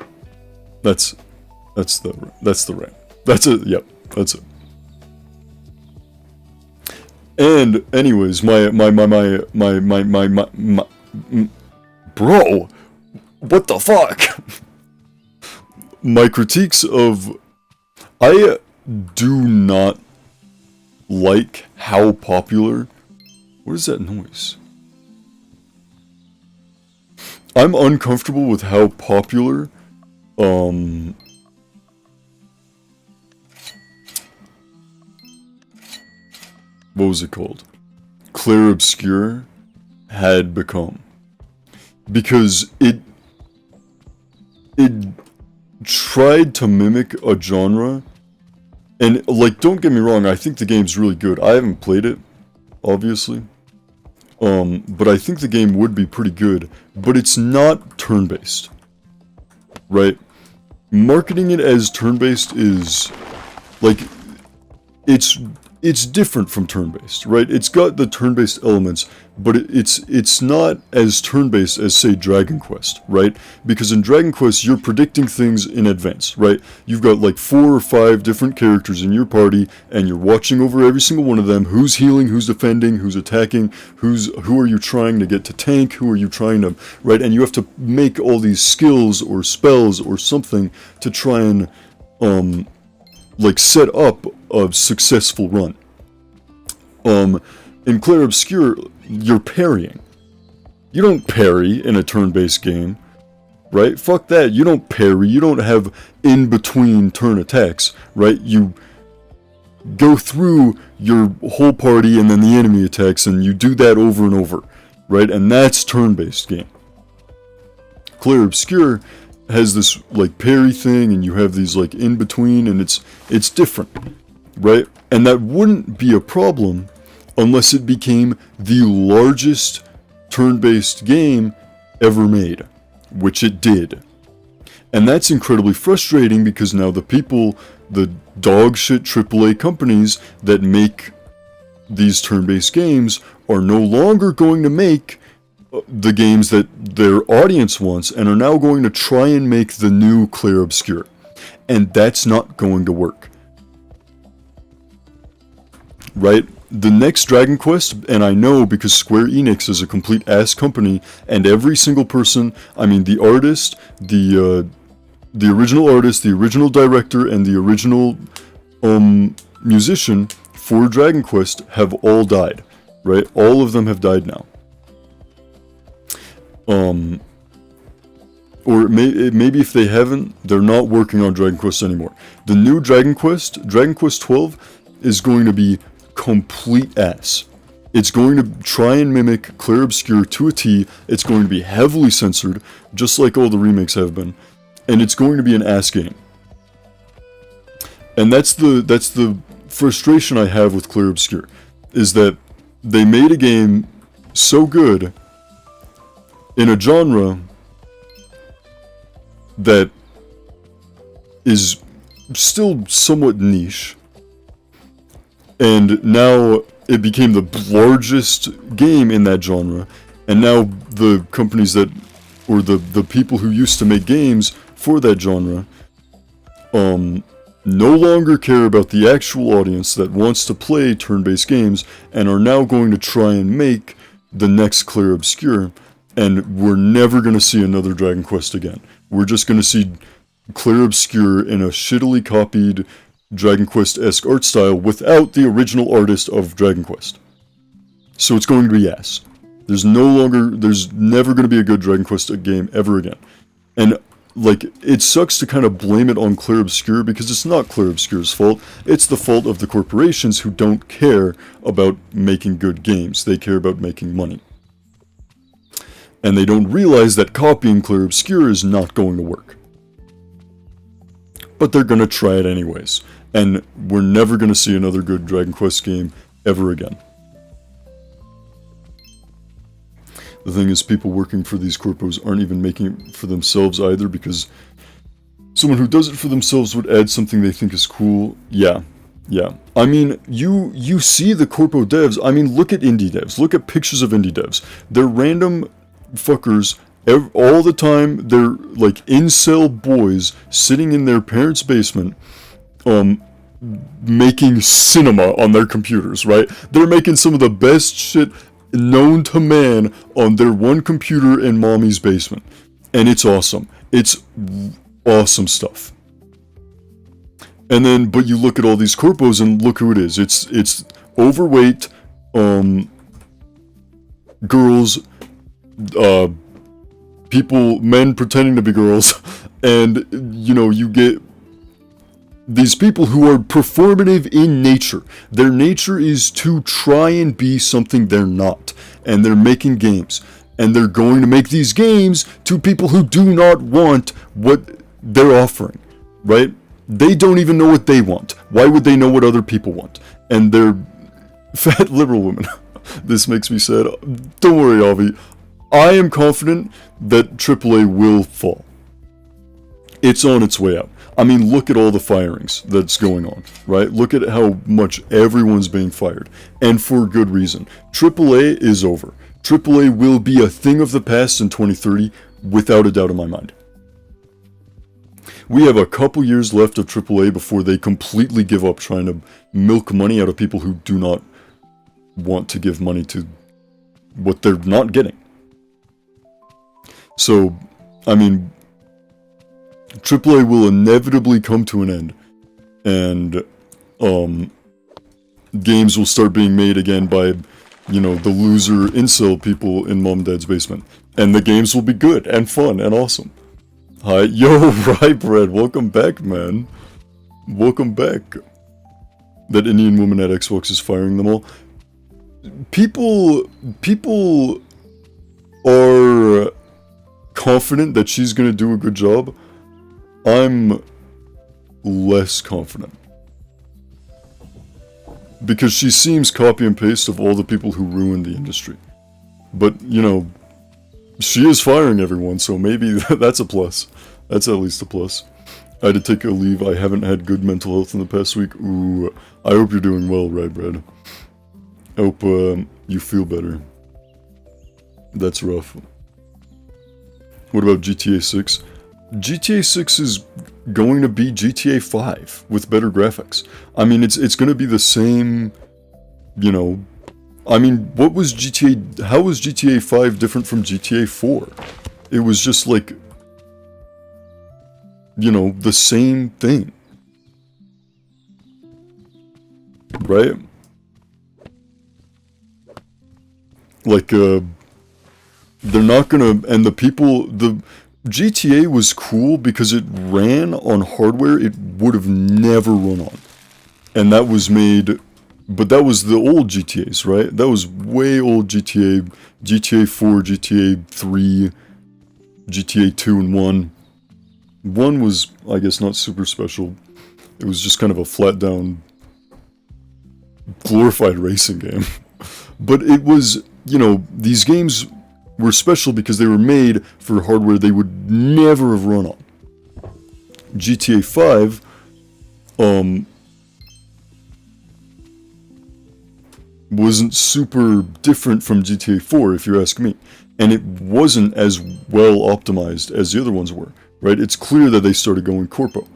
That's the rant. That's it, yep, that's it. And anyways, bro, what the fuck? My critiques of, I do not like how popular, what is that noise? I'm uncomfortable with how popular, what was it called? Clair Obscur had become. Because it tried to mimic a genre, and don't get me wrong, I think the game's really good. I haven't played it, obviously. But I think the game would be pretty good, but it's not turn-based, right? Marketing it as turn-based is, like, it's different from turn-based, right? It's got the turn-based elements, but it's not as turn-based as, say, Dragon Quest, right? Because in Dragon Quest, you're predicting things in advance, right? You've got like 4 or 5 different characters in your party, and you're watching over every single one of them. Who's healing, who's defending, who's attacking, who are you trying to get to tank, who are you trying to, right? And you have to make all these skills or spells or something to try and, like, set up a successful run. In Clair Obscur, you're parrying. You don't parry in a turn-based game, right? Fuck that, you don't parry, you don't have in-between turn attacks, right? You go through your whole party and then the enemy attacks, and you do that over and over, right? And that's turn-based game. Clair Obscur has this, like, parry thing, and you have these, like, in-between, and it's different, right? And that wouldn't be a problem unless it became the largest turn-based game ever made, which it did. And that's incredibly frustrating because now the dog shit AAA companies that make these turn-based games are no longer going to make the games that their audience wants, and are now going to try and make the new Clair Obscur. And that's not going to work. Right? The next Dragon Quest, and I know because Square Enix is a complete ass company, and every single person, I mean the artist, the original artist, the original director, and the original musician for Dragon Quest have all died. Right? All of them have died now. Or maybe if they haven't, they're not working on Dragon Quest anymore. The new Dragon Quest 12, is going to be complete ass. It's going to try and mimic Clair Obscur to a T. It's going to be heavily censored, just like all the remakes have been. And it's going to be an ass game. And that's the frustration I have with Clair Obscur, is that they made a game so good in a genre that is still somewhat niche, and now it became the largest game in that genre, and now the companies that, or the people who used to make games for that genre, no longer care about the actual audience that wants to play turn-based games, and are now going to try and make the next Clair Obscur. And we're never going to see another Dragon Quest again. We're just going to see Clair Obscur in a shittily copied Dragon Quest-esque art style without the original artist of Dragon Quest. So it's going to be ass. There's never going to be a good Dragon Quest game ever again. And, like, it sucks to kind of blame it on Clair Obscur because it's not Clair Obscur's fault. It's the fault of the corporations who don't care about making good games. They care about making money. And they don't realize that copying Clair Obscur is not going to work. But they're going to try it anyways. And we're never going to see another good Dragon Quest game ever again. The thing is, people working for these corpos aren't even making it for themselves either, because someone who does it for themselves would add something they think is cool. Yeah. I mean, you see the corpo devs. I mean, look at indie devs. Look at pictures of indie devs. They're random fuckers all the time. They're like incel boys sitting in their parents' basement, making cinema on their computers, right? They're making some of the best shit known to man on their one computer in mommy's basement. And it's awesome. It's awesome stuff. And then, but you look at all these corpos and look who it is. It's overweight, girls, men pretending to be girls, and, you know, you get these people who are performative in nature. Their nature is to try and be something they're not, and they're making games, and they're going to make these games to people who do not want what they're offering, right? They don't even know what they want. Why would they know what other people want? And they're fat liberal women. This makes me sad. Don't worry, Avi. I am confident that AAA will fall. It's on its way out. I mean, look at all the firings that's going on, right? Look at how much everyone's being fired, and for good reason. AAA is over. AAA will be a thing of the past in 2030, without a doubt in my mind. We have a couple years left of AAA before they completely give up trying to milk money out of people who do not want to give money to what they're not getting. So, I mean, AAA will inevitably come to an end, and games will start being made again by, you know, the loser incel people in mom and dad's basement, and the games will be good and fun and awesome. Hi, yo, Rye Bread, welcome back, man. Welcome back. That Indian woman at Xbox is firing them all. People are confident that she's gonna do a good job. I'm less confident. Because she seems copy and paste of all the people who ruined the industry. But, you know, she is firing everyone, so maybe that's a plus. That's at least a plus. I had to take a leave. I haven't had good mental health in the past week. Ooh, I hope you're doing well, Rye Bread. I hope you feel better. That's rough. What about GTA 6? GTA 6 is going to be GTA 5 with better graphics. I mean, it's going to be the same, you know. I mean, how was GTA 5 different from GTA 4? It was just like, you know, the same thing. Right? Like, they're not gonna, and the GTA was cool because it ran on hardware it would have never run on. And that was made, but that was the old GTAs, right? That was way old GTA, GTA 4, GTA 3, GTA 2 and 1. 1 was, I guess, not super special. It was just kind of a flat down, glorified racing game. But it was, you know, these games were special because they were made for hardware they would never have run on. GTA 5, wasn't super different from GTA 4, if you ask me. And it wasn't as well optimized as the other ones were, right? It's clear that they started going corpo.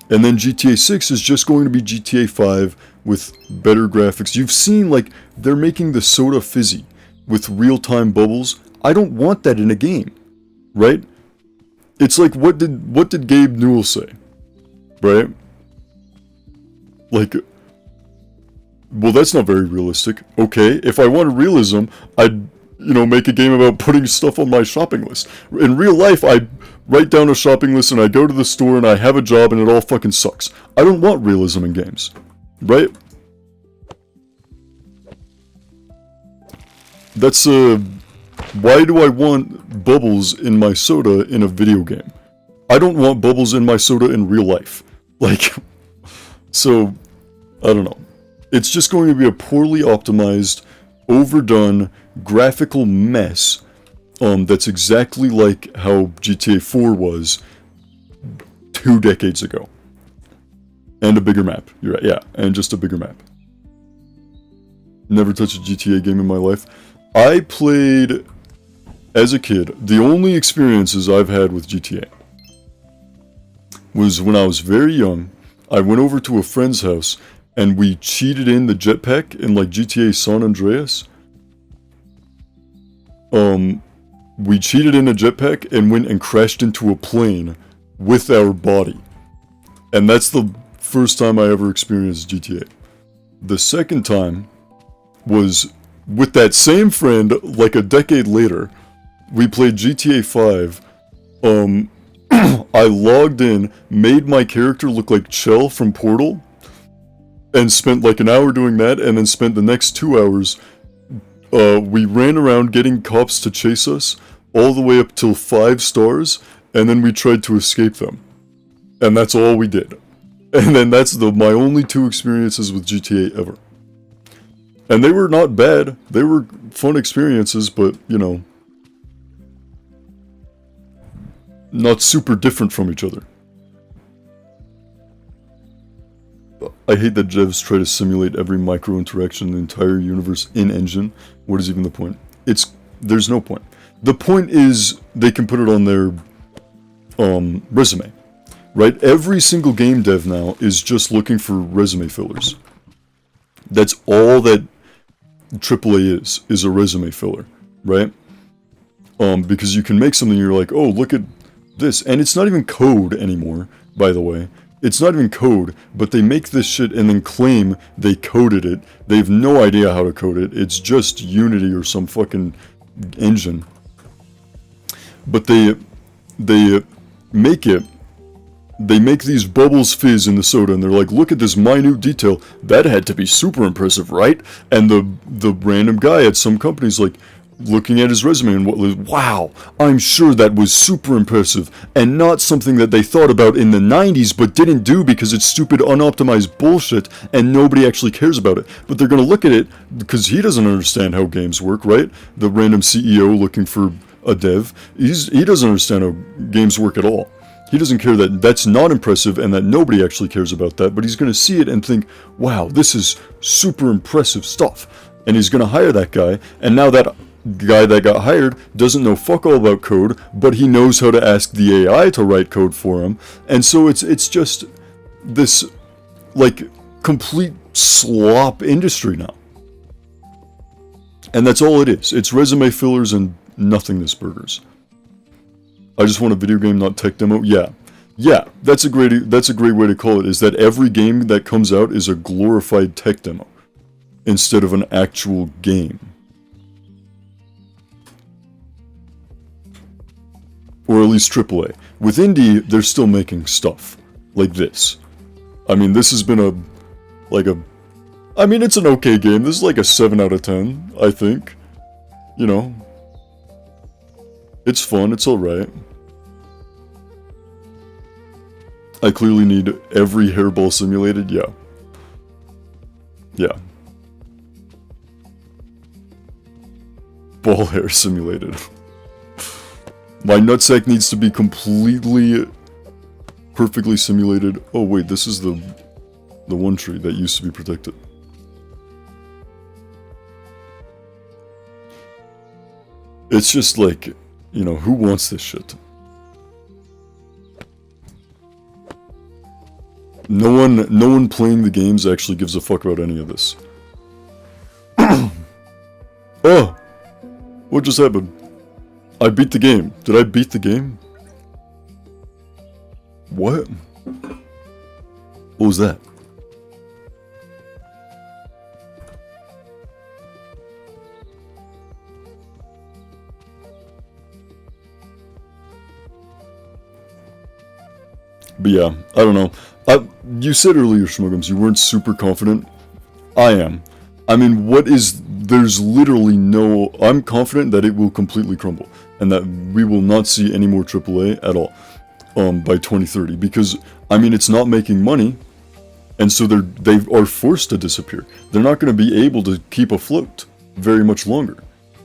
And then GTA 6 is just going to be GTA 5 with better graphics. You've seen, like, they're making the soda fizzy with real-time bubbles. I don't want that in a game, right? It's like, what did Gabe Newell say, right? Like, well, that's not very realistic. Okay, if I wanted realism, I'd, you know, make a game about putting stuff on my shopping list. In real life, I write down a shopping list and I go to the store and I have a job and it all fucking sucks. I don't want realism in games, right? That's why do I want bubbles in my soda in a video game? I don't want bubbles in my soda in real life. Like, so, I don't know. It's just going to be a poorly optimized, overdone, graphical mess, that's exactly like how GTA 4 was 2 decades ago. And a bigger map. You're right, yeah, and just a bigger map. Never touched a GTA game in my life. I played, as a kid, the only experiences I've had with GTA was when I was very young. I went over to a friend's house and we cheated in the jetpack in, like, GTA San Andreas. We cheated in a jetpack and went and crashed into a plane with our body. And that's the first time I ever experienced GTA. The second time was with that same friend, like a decade later. We played GTA 5. I logged in, made my character look like Chell from Portal, and spent like an hour doing that, and then spent the next 2 hours, we ran around getting cops to chase us, all the way up till 5 stars, and then we tried to escape them. And that's all we did. And then that's my only 2 experiences with GTA ever. And they were not bad. They were fun experiences, but, you know, not super different from each other. I hate that devs try to simulate every micro interaction in the entire universe in engine. What is even the point? There's no point. The point is they can put it on their resume, right? Every single game dev now is just looking for resume fillers. That's all that AAA is a resume filler, right? Because you can make something, you're like, oh, look at this, and it's not even code anymore, by the way. It's not even code, but they make this shit and then claim they coded it. They have no idea how to code it. It's just Unity or some fucking engine. But they make it. They make these bubbles fizz in the soda, and they're like, look at this minute detail. That had to be super impressive, right? And the random guy at some company's like, looking at his resume and wow, I'm sure that was super impressive, and not something that they thought about in the 90s but didn't do because it's stupid unoptimized bullshit and nobody actually cares about it. But they're gonna look at it because he doesn't understand how games work, right? The random CEO looking for a dev, he doesn't understand how games work at all. He doesn't care that that's not impressive and that nobody actually cares about that, but he's gonna see it and think, wow, this is super impressive stuff. And he's gonna hire that guy, and now that guy that got hired doesn't know fuck all about code, but he knows how to ask the AI to write code for him, and so it's just this, like, complete slop industry now. And that's all it is. It's resume fillers and nothingness burgers. I just want a video game, not tech demo. Yeah, that's a great way to call it, is that every game that comes out is a glorified tech demo instead of an actual game. Or at least AAA. With indie, they're still making stuff like this. I mean, this has been I mean, it's an okay game. This is like a 7 out of 10, I think. You know. It's fun, it's alright. I clearly need every hairball simulated, yeah. Yeah. Ball hair simulated. My nutsack needs to be completely, perfectly simulated. Oh wait, this is the one tree that used to be protected. It's just like, you know, who wants this shit? No one playing the games actually gives a fuck about any of this. Oh! What just happened? I beat the game. Did I beat the game? What? What was that? But yeah, I don't know. You said earlier, Schmuggums, you weren't super confident. I am. I mean, there's literally no... I'm confident that it will completely crumble, and that we will not see any more AAA at all by 2030, because, I mean, it's not making money, and so they are forced to disappear. They're not going to be able to keep afloat very much longer.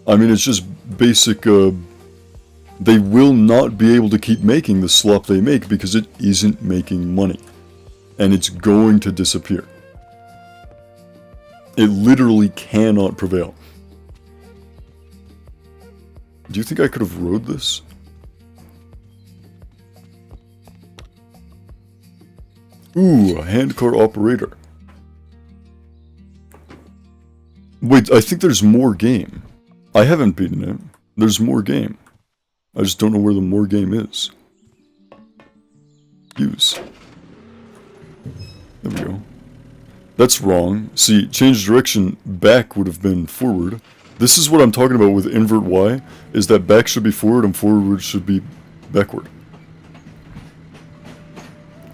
I mean, it's just basic... they will not be able to keep making the slop they make because it isn't making money, and it's going to disappear. It literally cannot prevail. Do you think I could have rode this? Ooh, a handcar operator. Wait, I think there's more game. I haven't beaten it. There's more game. I just don't know where the more game is. Use. There we go. That's wrong. See, change direction back would have been forward. This is what I'm talking about with invert Y, is that back should be forward and forward should be backward.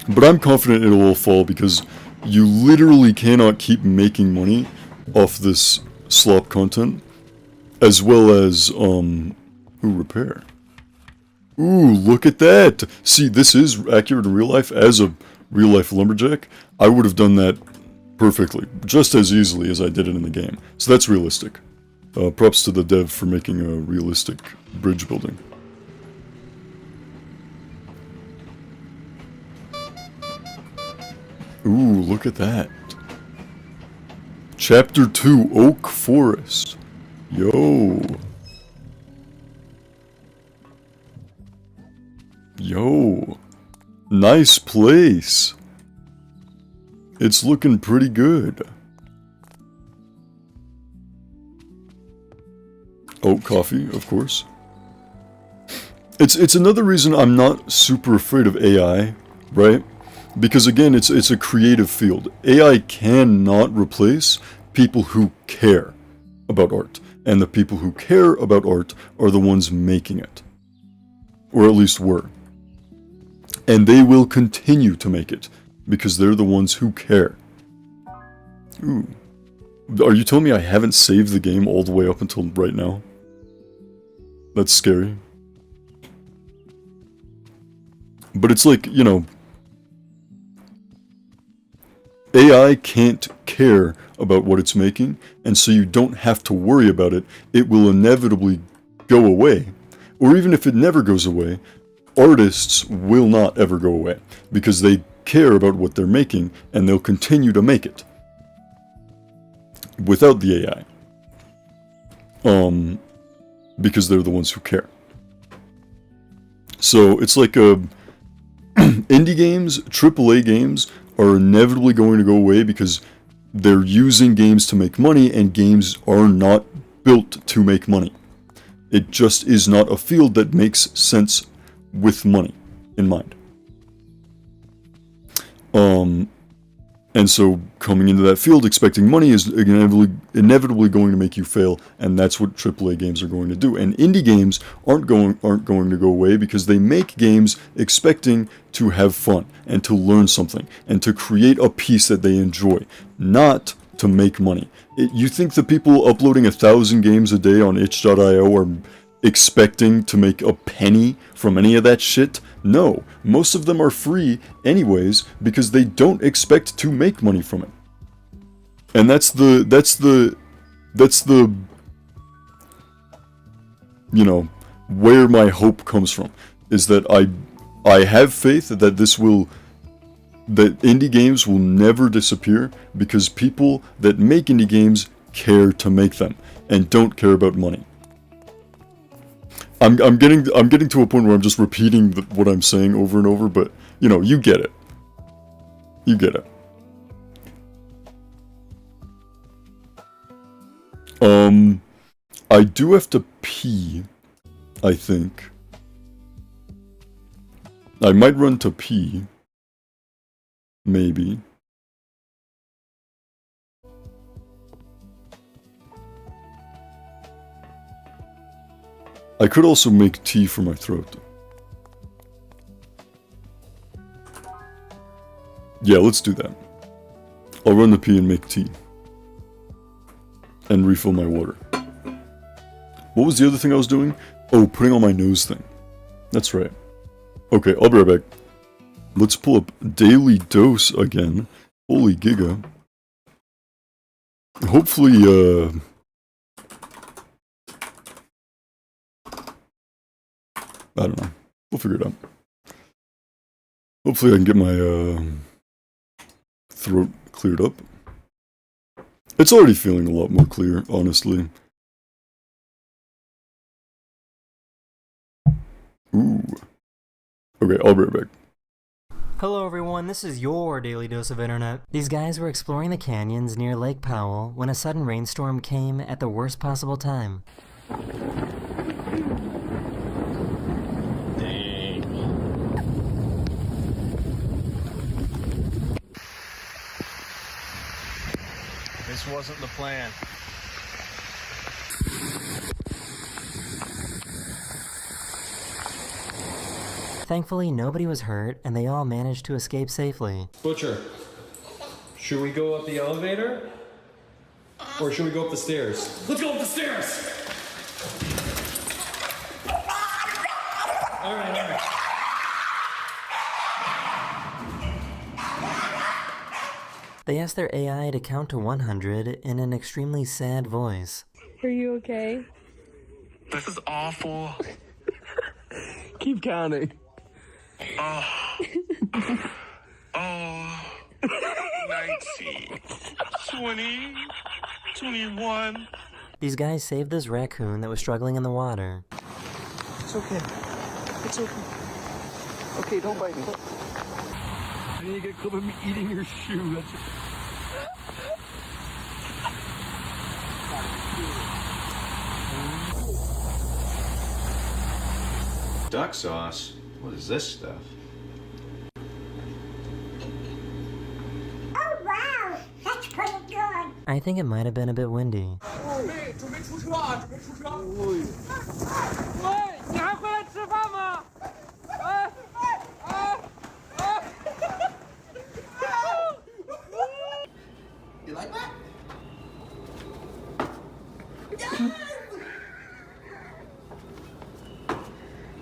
But I'm confident it'll all fall because you literally cannot keep making money off this slop content, as well as, repair. Ooh, look at that! See, this is accurate in real life. As a real life lumberjack, I would have done that perfectly, just as easily as I did it in the game. So that's realistic. Props to the dev for making a realistic bridge building. Ooh, look at that. Chapter 2, Oak Forest. Yo. Yo. Nice place. It's looking pretty good. Oat coffee, of course. It's another reason I'm not super afraid of AI, right? Because again, it's a creative field. AI cannot replace people who care about art. And the people who care about art are the ones making it. Or at least were. And they will continue to make it. Because they're the ones who care. Ooh. Are you telling me I haven't saved the game all the way up until right now? That's scary. But it's like, you know, AI can't care about what it's making, and so you don't have to worry about it. It will inevitably go away. Or even if it never goes away, artists will not ever go away, because they care about what they're making, and they'll continue to make it. Without the AI. Because they're the ones who care. So, it's like indie games, AAA games, are inevitably going to go away because they're using games to make money, and games are not built to make money. It just is not a field that makes sense with money in mind. And so coming into that field expecting money is inevitably going to make you fail, and that's what AAA games are going to do. And indie games aren't going to go away because they make games expecting to have fun and to learn something and to create a piece that they enjoy, not to make money. You think the people uploading 1,000 games a day on itch.io are expecting to make a penny from any of that shit? No, most of them are free anyways because they don't expect to make money from it. And that's the you know, where my hope comes from, is that I have faith that that indie games will never disappear because people that make indie games care to make them and don't care about money. I'm getting to a point where I'm just repeating what I'm saying over and over, but you know, you get it. You get it. I do have to pee, I think. I might run to pee. Maybe. I could also make tea for my throat. Yeah, let's do that. I'll run the pee and make tea. And refill my water. What was the other thing I was doing? Oh, putting on my nose thing. That's right. Okay, I'll be right back. Let's pull up Daily Dose again. Holy giga. Hopefully, I don't know. We'll figure it out. Hopefully I can get my throat cleared up. It's already feeling a lot more clear, honestly. Ooh. Okay, I'll be right back. Hello everyone, this is your Daily Dose of Internet. These guys were exploring the canyons near Lake Powell when a sudden rainstorm came at the worst possible time. This wasn't the plan. Thankfully, nobody was hurt, and they all managed to escape safely. Butcher, should we go up the elevator? Or should we go up the stairs? Let's go up the stairs! All right. They asked their AI to count to 100 in an extremely sad voice. Are you okay? This is awful. Keep counting. Oh. 19, 20, 21. These guys saved this raccoon that was struggling in the water. It's okay. It's okay. Okay, don't bite me. I need to get a clip of me eating your shoe. That's Duck sauce? What is this stuff? Oh wow, that's pretty good. I think it might have been a bit windy. You like that?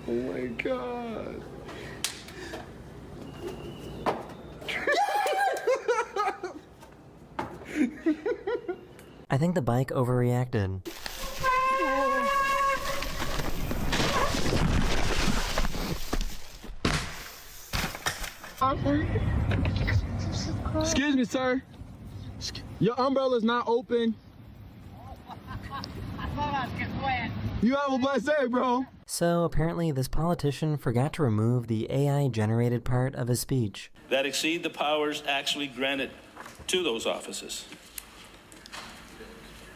oh my god. I think the bike overreacted. Excuse me, sir. Your umbrella's not open. You have a blessed day, bro. So apparently this politician forgot to remove the AI-generated part of his speech. That exceed the powers actually granted to those offices.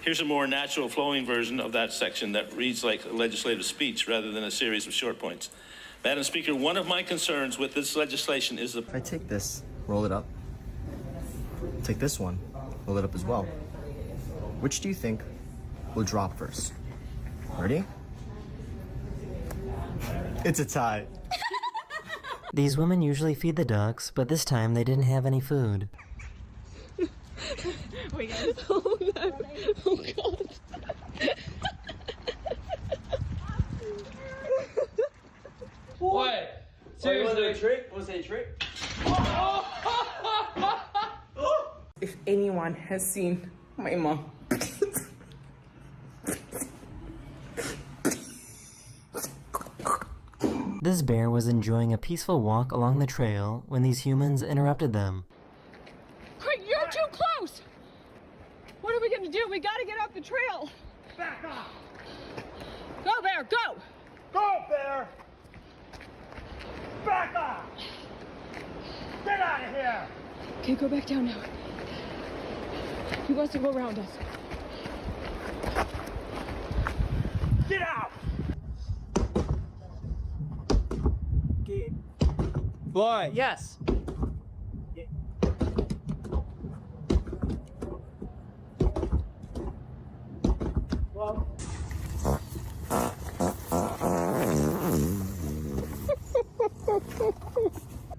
Here's a more natural flowing version of that section that reads like a legislative speech rather than a series of short points. Madam Speaker, one of my concerns with this legislation is the... If I take this, roll it up, take this one, roll it up as well. Which do you think will drop first? Ready? It's a tie. These women usually feed the ducks, but this time they didn't have any food. Wait, guys. Oh, no. Oh, God. What? Seriously? Want to say a trick? Want to say a trick? If anyone has seen my mom. This bear was enjoying a peaceful walk along the trail when these humans interrupted them. Quick, you're too close! What are we gonna do? We gotta get off the trail! Back off! Go, Bear, go! Go, Bear! Back off! Get out of here! Okay, go back down now. He wants to go around us. Get out! Boy. Yes.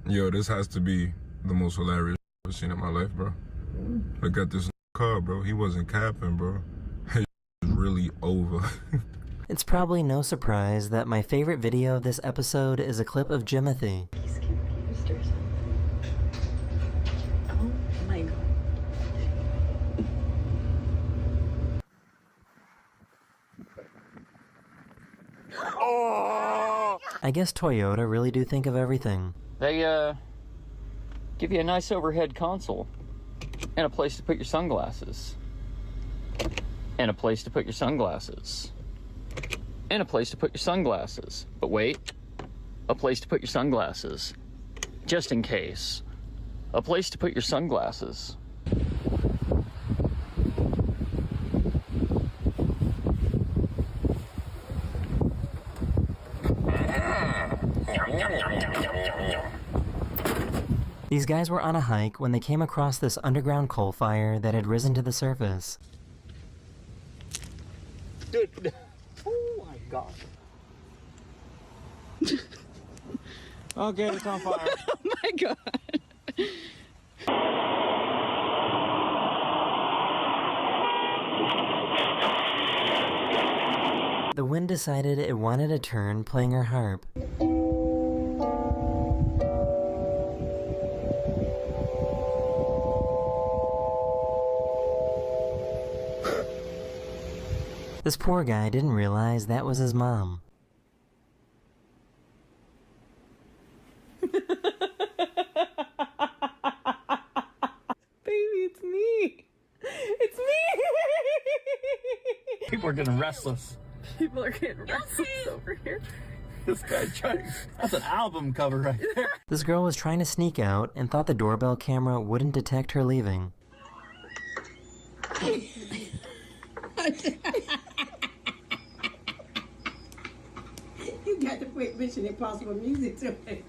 Yo, this has to be the most hilarious I've seen in my life, bro. Look at this car, bro. He wasn't capping, bro. He was really over. It's probably no surprise that my favorite video of this episode is a clip of Jimothy. Oh my God. I guess Toyota really do think of everything. They, give you a nice overhead console. And a place to put your sunglasses. And a place to put your sunglasses. And a place to put your sunglasses. But wait, a place to put your sunglasses. Just in case. A place to put your sunglasses. These guys were on a hike when they came across this underground coal fire that had risen to the surface. Dude. Oh my God. Okay, it's on fire. Oh my God. The wind decided it wanted a turn playing her harp. This poor guy didn't realize that was his mom. Baby, it's me. It's me. People are getting restless. People are getting restless over here. This guy trying. That's an album cover right there. This girl was trying to sneak out and thought the doorbell camera wouldn't detect her leaving. You got to put Mission Impossible music to it.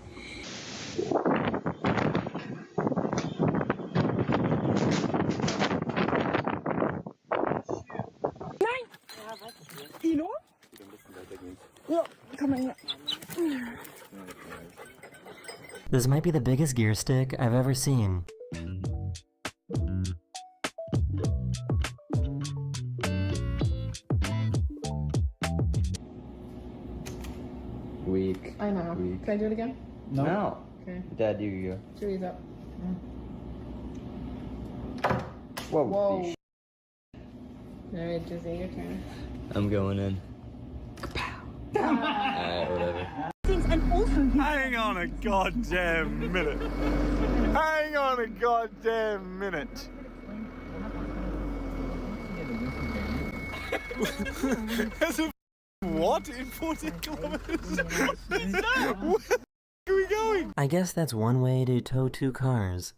You know? Yeah, come on. This might be the biggest gear stick I've ever seen. Weak. I know. Weak. Can I do it again? No. Okay. Dad, you. Two these up. Whoa. Whoa. Alright, Jizzy, your turn. I'm going in. Alright, whatever. Hang on a goddamn minute. Hang on a goddamn minute. There's a what in 14 kilometers? Where are we going? I guess that's one way to tow two cars.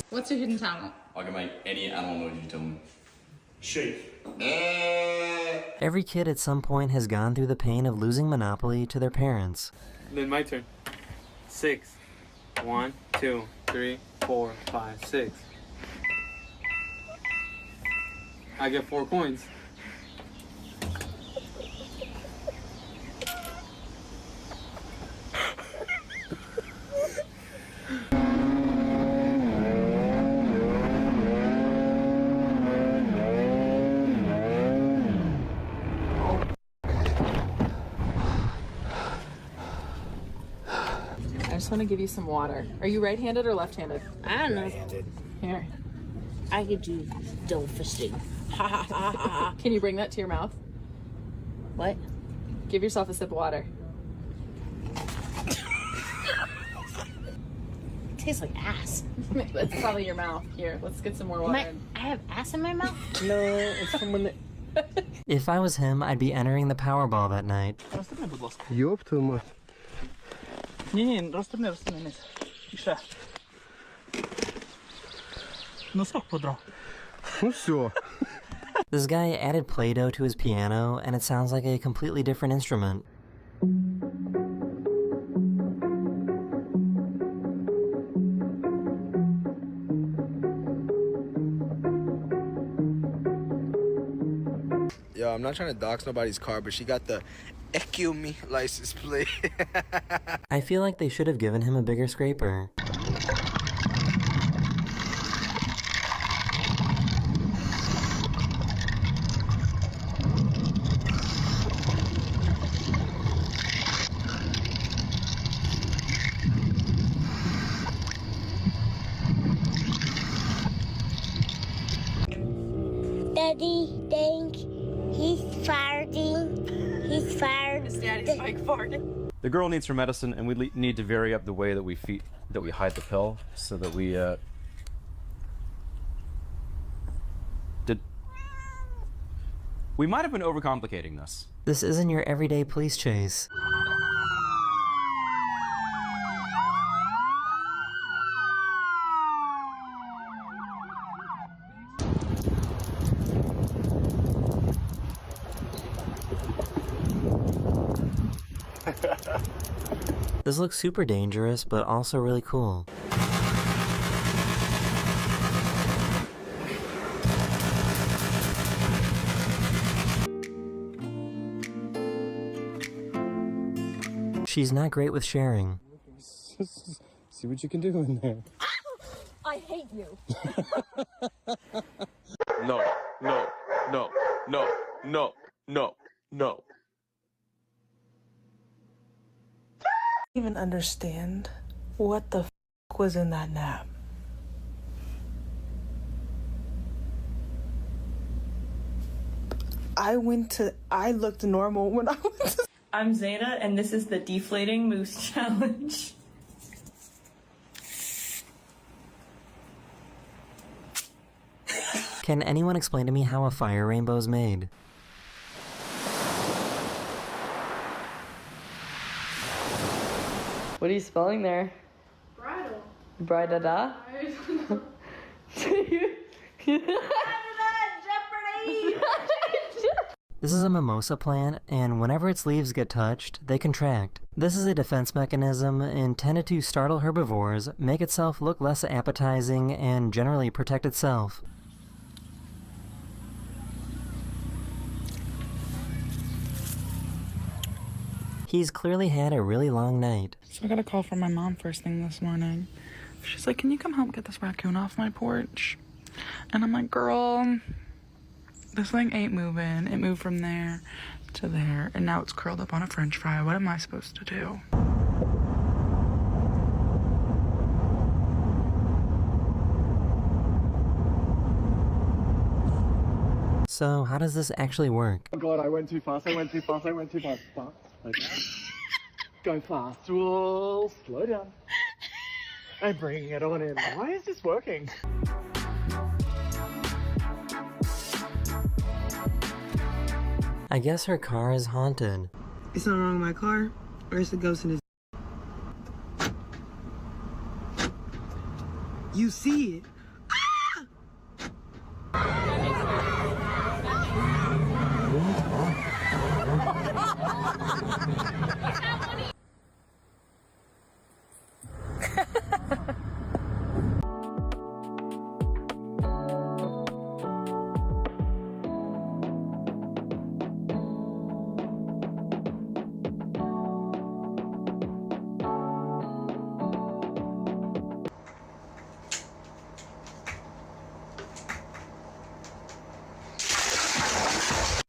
What's your hidden talent? I can make any animal noise you tell me. Sheep. Every kid at some point has gone through the pain of losing Monopoly to their parents. Then my turn. 6. 1, 2, 3, 4, 5, 6. I get 4 coins. I just want to give you some water. Are you right-handed or left-handed? I don't know. Right-handed. Here. I could do dough fisting. Ha ha ha ha ha. Can you bring that to your mouth? What? Give yourself a sip of water. Tastes like ass. That's probably your mouth. Here, let's get some more water. I have ass in my mouth? No, it's from when If I was him, I'd be entering the Powerball that night. Ёб твою мать. Не, розтрни, низ. І ще. Носок подрав. Ну все. This guy added Play-Doh to his piano, and it sounds like a completely different instrument. Yo, I'm not trying to dox nobody's car, but she got the EQME license plate. I feel like they should have given him a bigger scraper. Daddy, think he's farting. He's farting. His daddy's like farting. The girl needs her medicine, and we need to vary up the way that we hide the pill, so that we we might have been overcomplicating this. This isn't your everyday police chase. This looks super dangerous, but also really cool. She's not great with sharing. See what you can do in there. I hate you. No, no, no, no, no, no, no. Even understand what the was in that nap. I looked normal when I went to. I'm Zeta, and this is the Deflating Moose Challenge. Can anyone explain to me how a fire rainbow is made? What are you spelling there? Bridal. Bridada? This is a mimosa plant, and whenever its leaves get touched, they contract. This is a defense mechanism intended to startle herbivores, make itself look less appetizing, and generally protect itself. He's clearly had a really long night. So I got a call from my mom first thing this morning. She's like, "Can you come help get this raccoon off my porch?" And I'm like, "Girl, this thing ain't moving. It moved from there to there, and now it's curled up on a french fry. What am I supposed to do?" So how does this actually work? Oh god, I went too fast, I went too fast. Stop. Okay. Go fast. Whoa, slow down. I'm bringing it on in. Why is this working? I guess her car is haunted. Is something wrong with my car? Or is the ghost in his... You see it.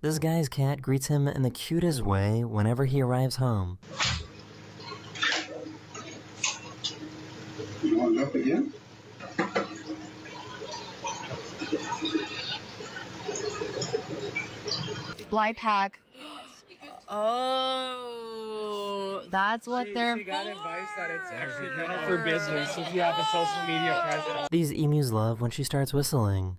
This guy's cat greets him in the cutest way whenever he arrives home. You want to jump again? Blight hack. Oh, that's what they're She got advice that it's actually kind of for business if you have a social media presence. These emus love when she starts whistling.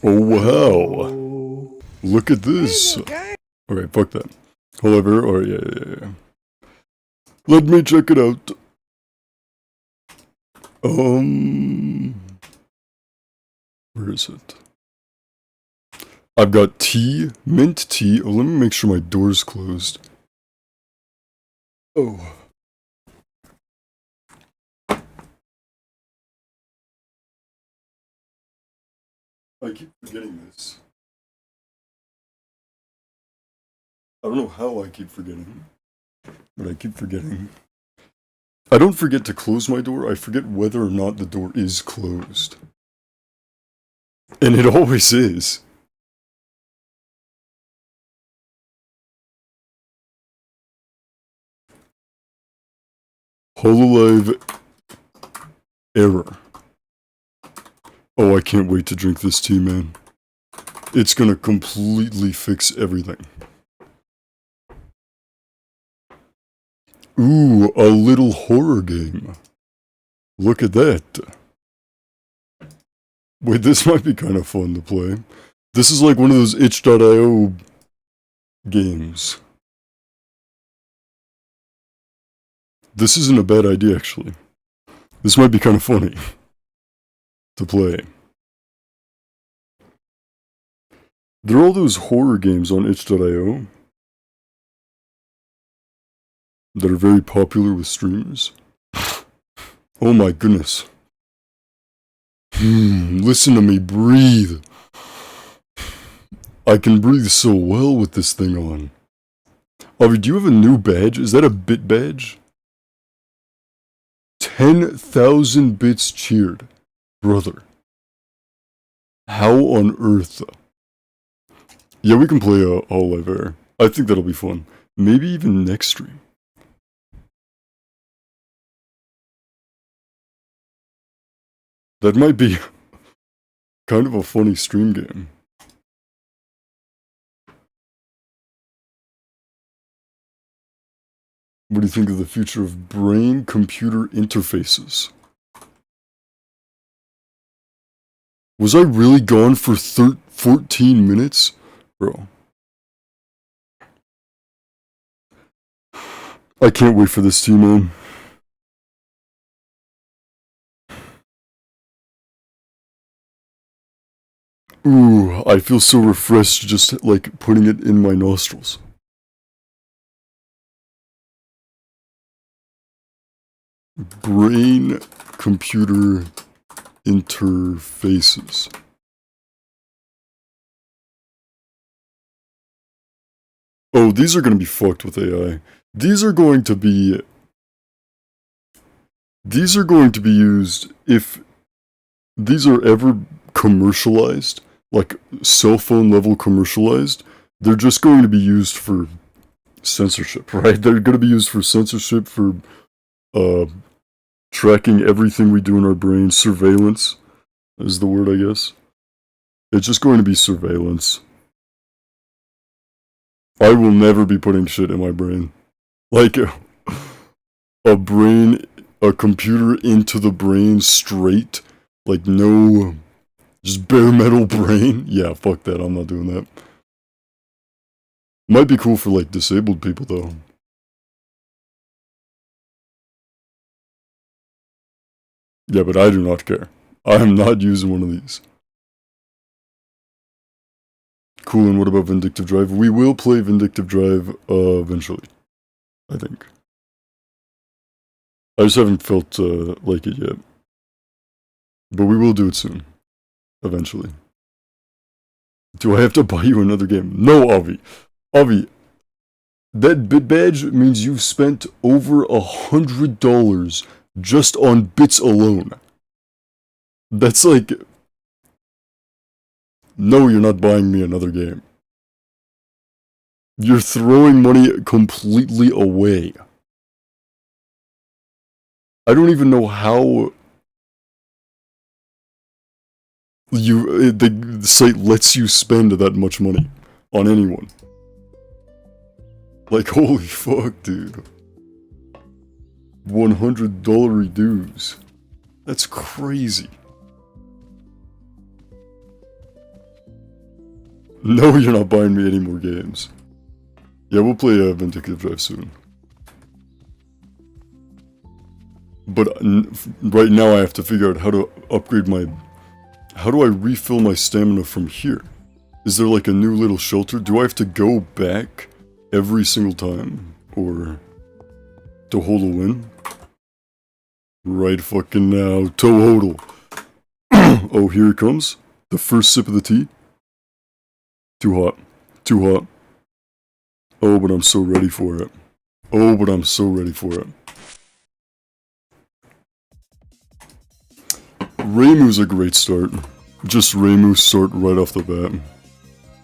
Oh wow! Look at this! Okay, fuck that. However, or yeah. Let me check it out. Where is it? I've got tea, mint tea. Oh, let me make sure my door's closed. Oh. I keep forgetting this. I don't know how I keep forgetting, but I keep forgetting. I don't forget to close my door, I forget whether or not the door is closed. And it always is. HoloLive error. Oh, I can't wait to drink this tea, man. It's gonna completely fix everything. Ooh, a little horror game. Look at that. Wait, this might be kind of fun to play. This is like one of those itch.io games. This isn't a bad idea, actually. This might be kind of funny to play. There are all those horror games on itch.io. that are very popular with streamers. Oh my goodness. Listen to me breathe. I can breathe so well with this thing on. Avi, do you have a new badge? Is that a bit badge? 10,000 bits cheered. Brother. How on earth? Yeah, we can play All Live Air. I think that'll be fun. Maybe even next stream. That might be kind of a funny stream game. What do you think of the future of brain-computer interfaces? Was I really gone for 14 minutes? Bro. I can't wait for this team, man. Ooh, I feel so refreshed just like putting it in my nostrils. Brain-computer interfaces. Oh, these are going to be fucked with AI. These are going to be used if these are ever commercialized, like cell phone level commercialized. They're just going to be used for censorship, right? They're going to be used for censorship, for tracking everything we do in our brain. Surveillance is the word, I guess. It's just going to be surveillance. I will never be putting shit in my brain. Like a computer into the brain straight. Like no, just bare metal brain. Yeah, fuck that, I'm not doing that. Might be cool for like disabled people though. Yeah, but I do not care. I am not using one of these. Cool, and what about Vindictive Drive? We will play Vindictive Drive eventually, I think. I just haven't felt like it yet. But we will do it soon. Eventually. Do I have to buy you another game? No, Avi. Avi, that bit badge means you've spent over $100 just on bits alone. That's like... No, you're not buying me another game. You're throwing money completely away. I don't even know how... the site lets you spend that much money on anyone. Like, holy fuck, dude. $100 dues. That's crazy. No, you're not buying me any more games. Yeah, we'll play Vindictive Drive soon. But right now I have to figure out how to upgrade my... How do I refill my stamina from here? Is there like a new little shelter? Do I have to go back every single time? Or... to hold a win? Right fucking now. Tohodl. Oh, here it comes. The first sip of the tea. Too hot. Too hot. Oh, but I'm so ready for it. Oh, but I'm so ready for it. Reimu's a great start. Just Reimu start right off the bat.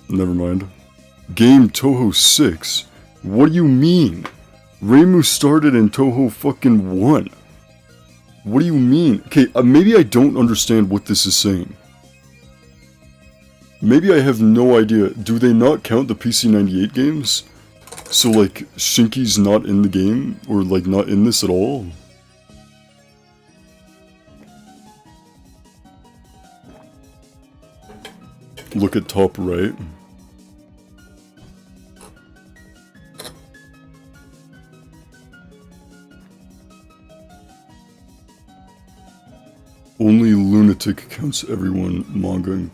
Never mind. Game Touhou 6? What do you mean? Reimu started in Touhou fucking 1. What do you mean? Okay, maybe I don't understand what this is saying. Maybe I have no idea. Do they not count the PC98 games? So like, Shinki's not in the game? Or like, not in this at all? Look at top right. Only lunatic counts everyone mangaing.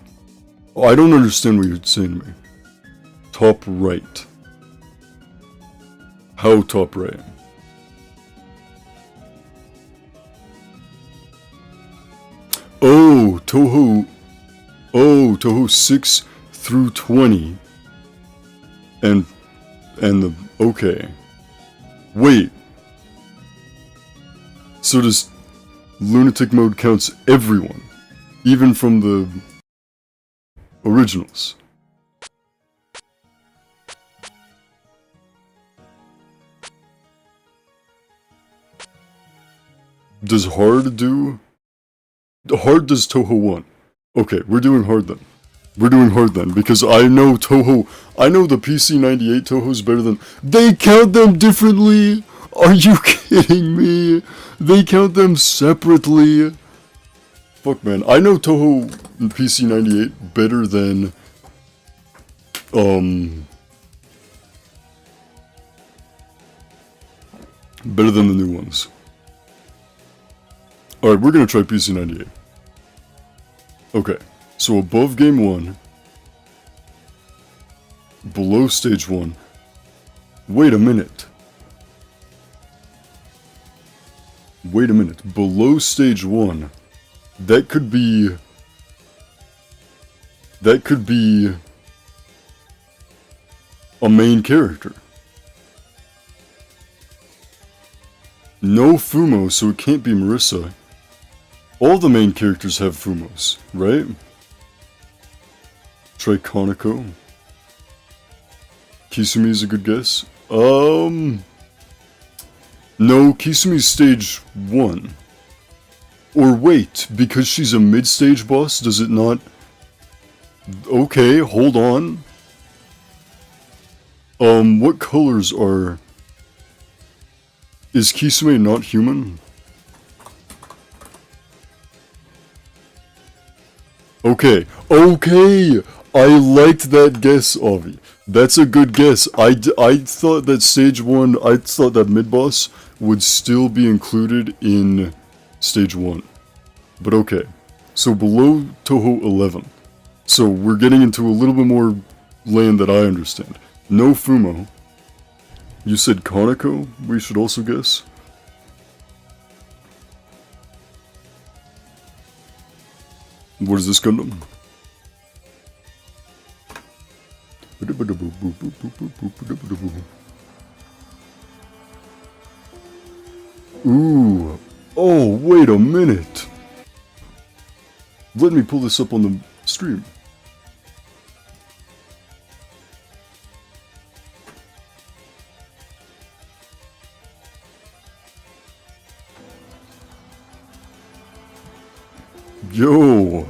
Oh, I don't understand what you're saying to me. Top right. How top right? Oh, Toho. Oh, Toho 6 through 20. And the, okay. Wait. So does lunatic mode counts everyone, even from the originals? Does hard do? Hard does Toho 1. Okay, we're doing hard then. We're doing hard then, because I know Toho, I know the PC98 Toho's better than, they count them differently! Are you kidding me? They count them separately! Fuck man, I know Toho PC98 better than, better than the new ones. Alright, we're gonna try PC98. Okay. So above game 1, below stage 1. Wait a minute. Wait a minute. Below stage 1, that could be a main character. No Fumo, so it can't be Marissa. All the main characters have Fumos, right? Try Konako. Kisumi is a good guess. No, Kisumi's stage 1. Or wait, because she's a mid-stage boss, does it not? Okay, hold on. What colors are... Is Kisume not human? Okay, okay! I liked that guess, Avi. That's a good guess. I thought that stage 1, I thought that mid-boss would still be included in stage 1. But okay. So below Toho 11. So we're getting into a little bit more land that I understand. No Fumo. You said Konako, we should also guess. What is this Gundam? Ooh. Oh, wait a minute. Let me pull this up on the stream. Yo.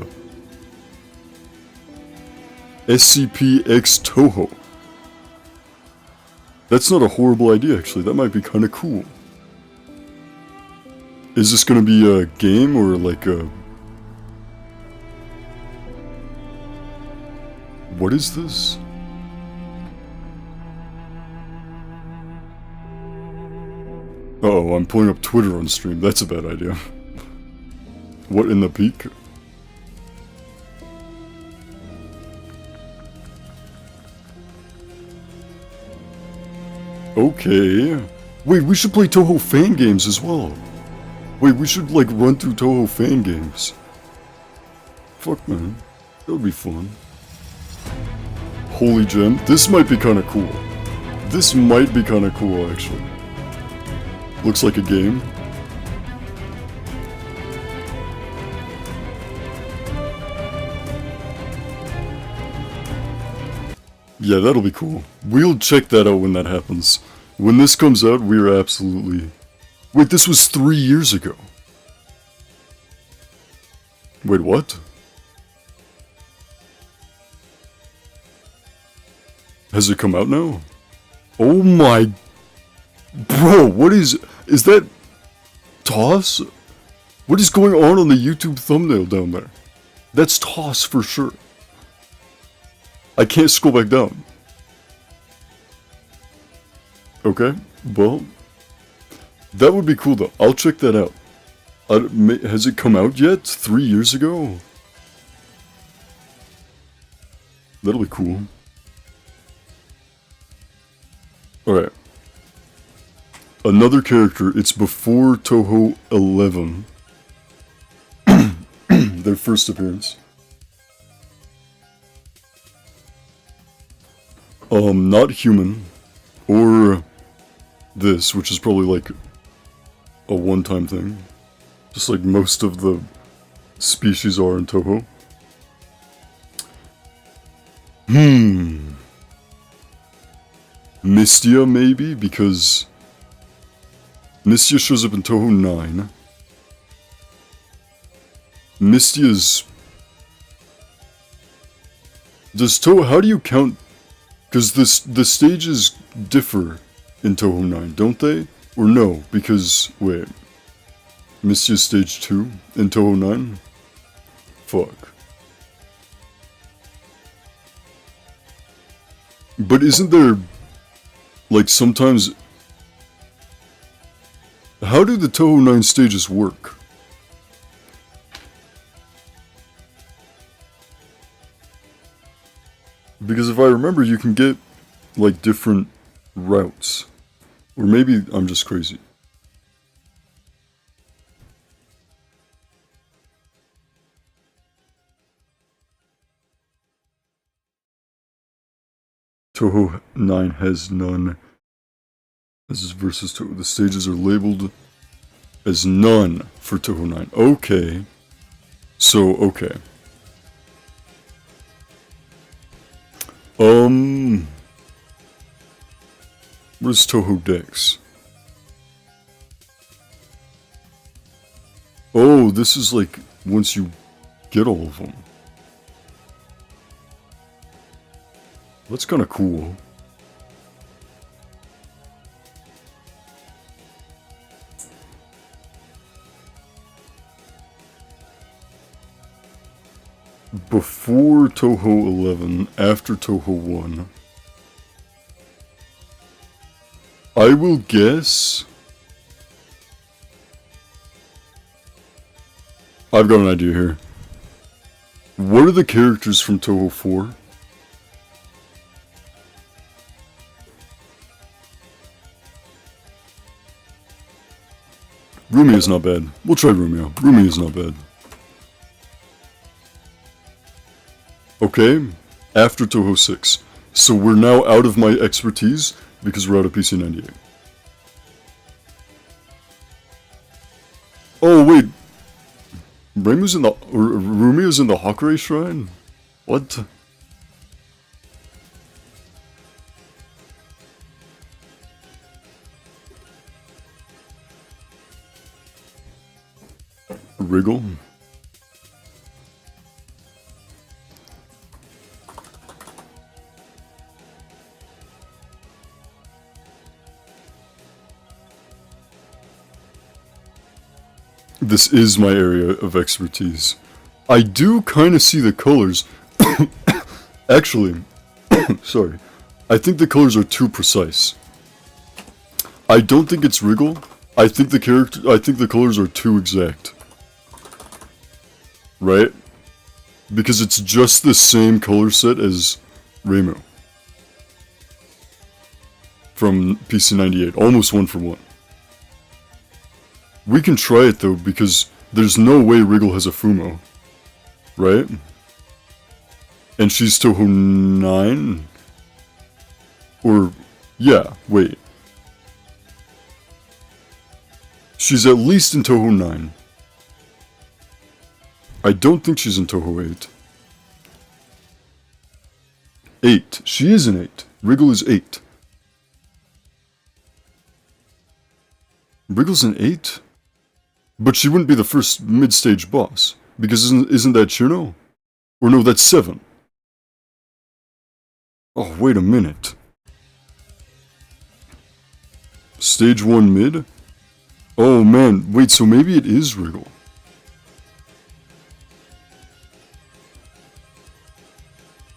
SCP-X Toho. That's not a horrible idea, actually. That might be kind of cool. Is this gonna be a game or like a... What is this? Uh-oh, I'm pulling up Twitter on stream. That's a bad idea. What in the peak? Okay. Wait, we should play Toho fan games as well. Wait, we should like run through Toho fan games. Fuck man. That would be fun. Holy gem. This might be kind of cool. This might be kind of cool actually. Looks like a game. Yeah, that'll be cool. We'll check that out when that happens. When this comes out, we're absolutely... Wait, this was 3 years ago. Wait, what? Has it come out now? Oh my... Bro, what is... Is that... Toss? What is going on the YouTube thumbnail down there? That's Toss for sure. I can't scroll back down. Okay, well, that would be cool though. I'll check that out. Has it come out yet? 3 years ago? That'll be cool. Alright. Another character, it's before Toho 11. their first appearance. Not human, or this, which is probably like a one-time thing, just like most of the species are in Toho. Mystia, maybe, because Mystia shows up in Toho 9. Mystia's... Does Toho... How do you count... Because the stages differ in Toho 9, don't they? Or no, because... Wait. Mystia's stage 2 in Toho 9? Fuck. But isn't there... Like, sometimes... How do the Toho 9 stages work? Because if I remember, you can get, like, different routes. Or maybe I'm just crazy. Toho 9 has none. This is versus Toho. The stages are labeled as none for Toho 9. Okay. So, okay. Where's Toho Dex? Oh, this is like once you get all of them. That's kind of cool. Before Toho 11, after Toho 1. I will guess... I've got an idea here. What are the characters from Toho 4? Rumi is not bad. We'll try Rumio. Rumi is not bad. Okay, after Toho 6. So we're now out of my expertise because we're out of PC 98. Oh wait, Reimu's in the Rumio's in the Hakurei Shrine? What? Wriggle? This is my area of expertise. I do kind of see the colors. Actually, sorry. I think the colors are too precise. I don't think it's Wriggle. I think the colors are too exact. Right? Because it's just the same color set as Reimu. From PC 98. Almost one for one. We can try it though, because there's no way Wriggle has a Fumo. Right? And she's Toho 9? Or, yeah, wait. She's at least in Toho 9. I don't think she's in Toho 8. 8. She is an 8. Wriggle is 8. Wriggle's an 8? But she wouldn't be the first mid-stage boss. Because isn't that Churno? Or no, that's 7. Oh, wait a minute. Stage 1 mid? Oh man, wait, so maybe it is Wriggle.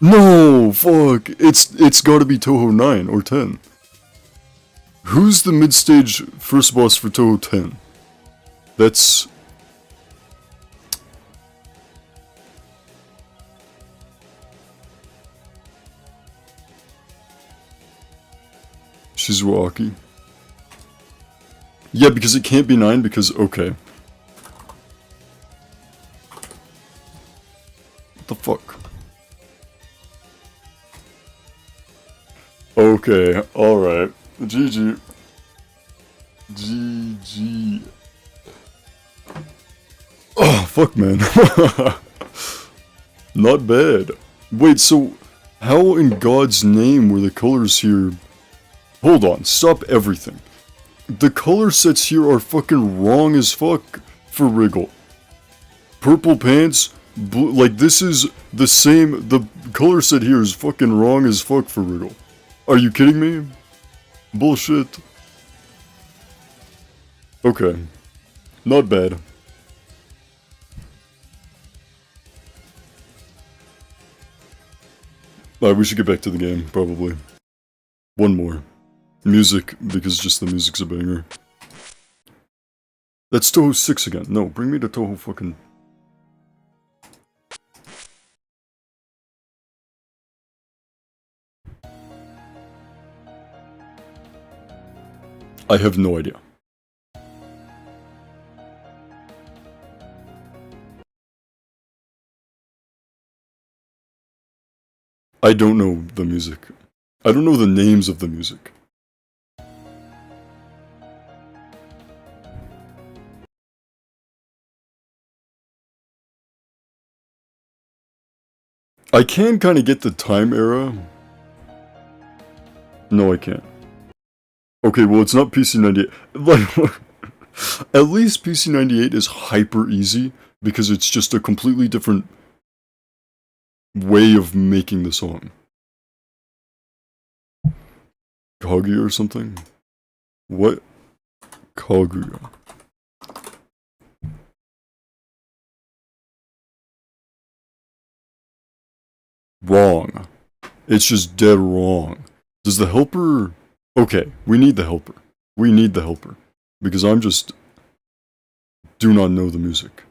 No, fuck. It's gotta be Toho 9 or 10. Who's the mid-stage first boss for Toho 10? That's... Shizuaki. Yeah, because it can't be 9 because... Okay. Okay, alright. GG. GG. Oh, fuck, man. Not bad. Wait, so how in God's name were the colors here? Hold on, stop everything. The color sets here are fucking wrong as fuck for Wriggle. Purple pants, blue, like this is the same, the color set here is fucking wrong as fuck for Wriggle. Are you kidding me? Bullshit. Okay. Not bad. Alright, we should get back to the game, probably. One more. Music, because just the music's a banger. That's Toho 6 again. No, bring me to Toho fucking... I have no idea. I don't know the music. I don't know the names of the music. I can kind of get the time era. No, I can't. Okay, well, it's not PC98. Like, at least PC98 is hyper easy because it's just a completely different way of making the song. Kaguya or something? What? Kaguya. Wrong. It's just dead wrong. Does the helper... Okay, we need the helper. We need the helper. Because I'm just... do not know the music.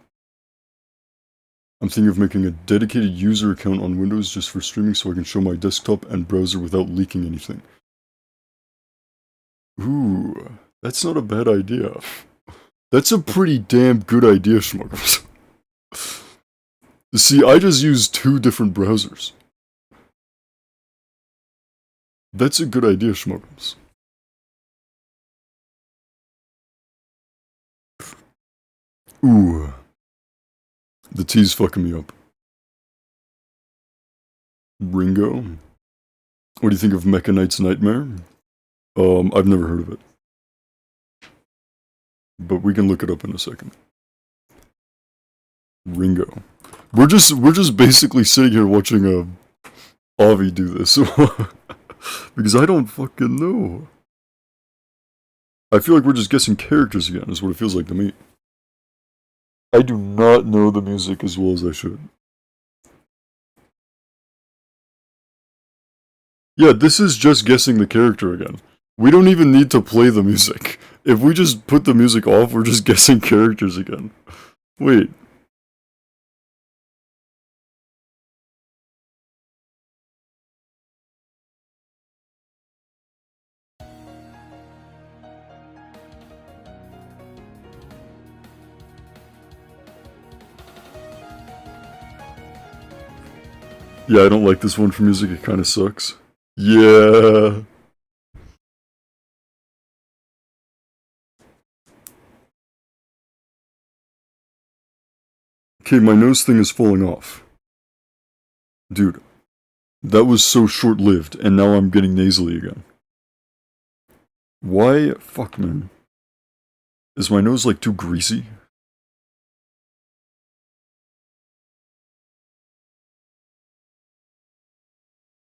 I'm thinking of making a dedicated user account on Windows just for streaming so I can show my desktop and browser without leaking anything. Ooh, that's not a bad idea. That's a pretty damn good idea, Schmuggles. See, I just used 2 different browsers. That's a good idea, Schmuggles. Ooh. The T's fucking me up. Ringo? What do you think of Mecha Knight's Nightmare? I've never heard of it. But we can look it up in a second. Ringo. We're just basically sitting here watching Avi do this. Because I don't fucking know. I feel like we're just guessing characters again, is what it feels like to me. I do not know the music as well as I should. Yeah, this is just guessing the character again. We don't even need to play the music. If we just put the music off, we're just guessing characters again. Wait. Yeah, I don't like this one for music, it kinda sucks. Yeah. Okay, my nose thing is falling off. Dude, that was so short-lived, and now I'm getting nasally again. Why? Fuck, man. Is my nose, like, too greasy?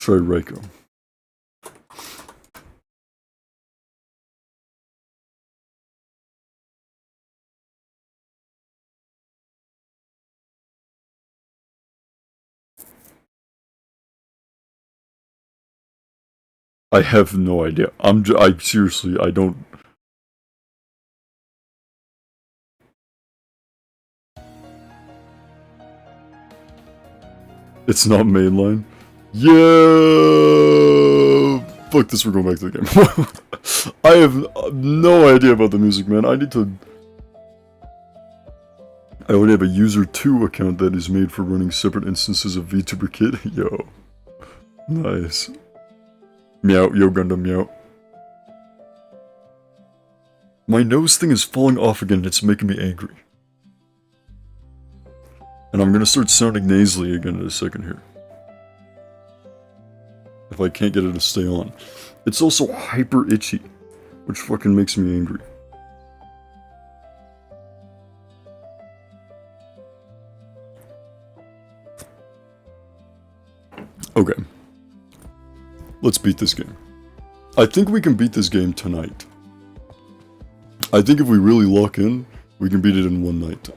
Try Reiko. I have no idea. I seriously, I don't... It's not mainline? Yeah! Fuck this, we're going back to the game. I have no idea about the music, man. I need to... I already have a user 2 account that is made for running separate instances of VTuber Kid. Yo. Nice. Meow, yo Gundam, meow. My nose thing is falling off again and it's making me angry. And I'm gonna start sounding nasally again in a second here. If I can't get it to stay on. It's also hyper itchy, which fucking makes me angry. Okay. Let's beat this game. I think we can beat this game tonight. I think if we really lock in, we can beat it in one night.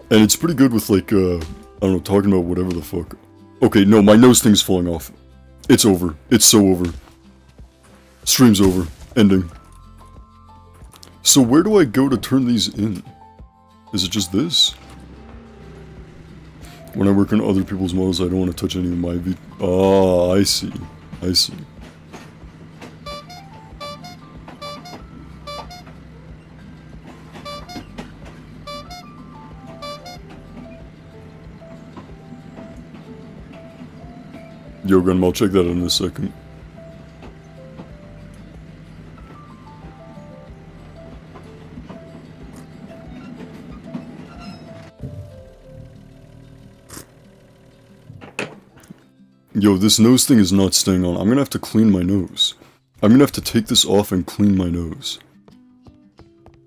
And it's pretty good with like, I don't know, talking about whatever the fuck. Okay, no, my nose thing's falling off. It's over. It's so over. Stream's over. Ending. So where do I go to turn these in? Is it just this? When I work on other people's models, I don't want to touch any of my Oh, I see. I see. Yo, Gunm, I'll check that out in a second. Yo, this nose thing is not staying on. I'm gonna have to clean my nose. I'm gonna have to take this off and clean my nose.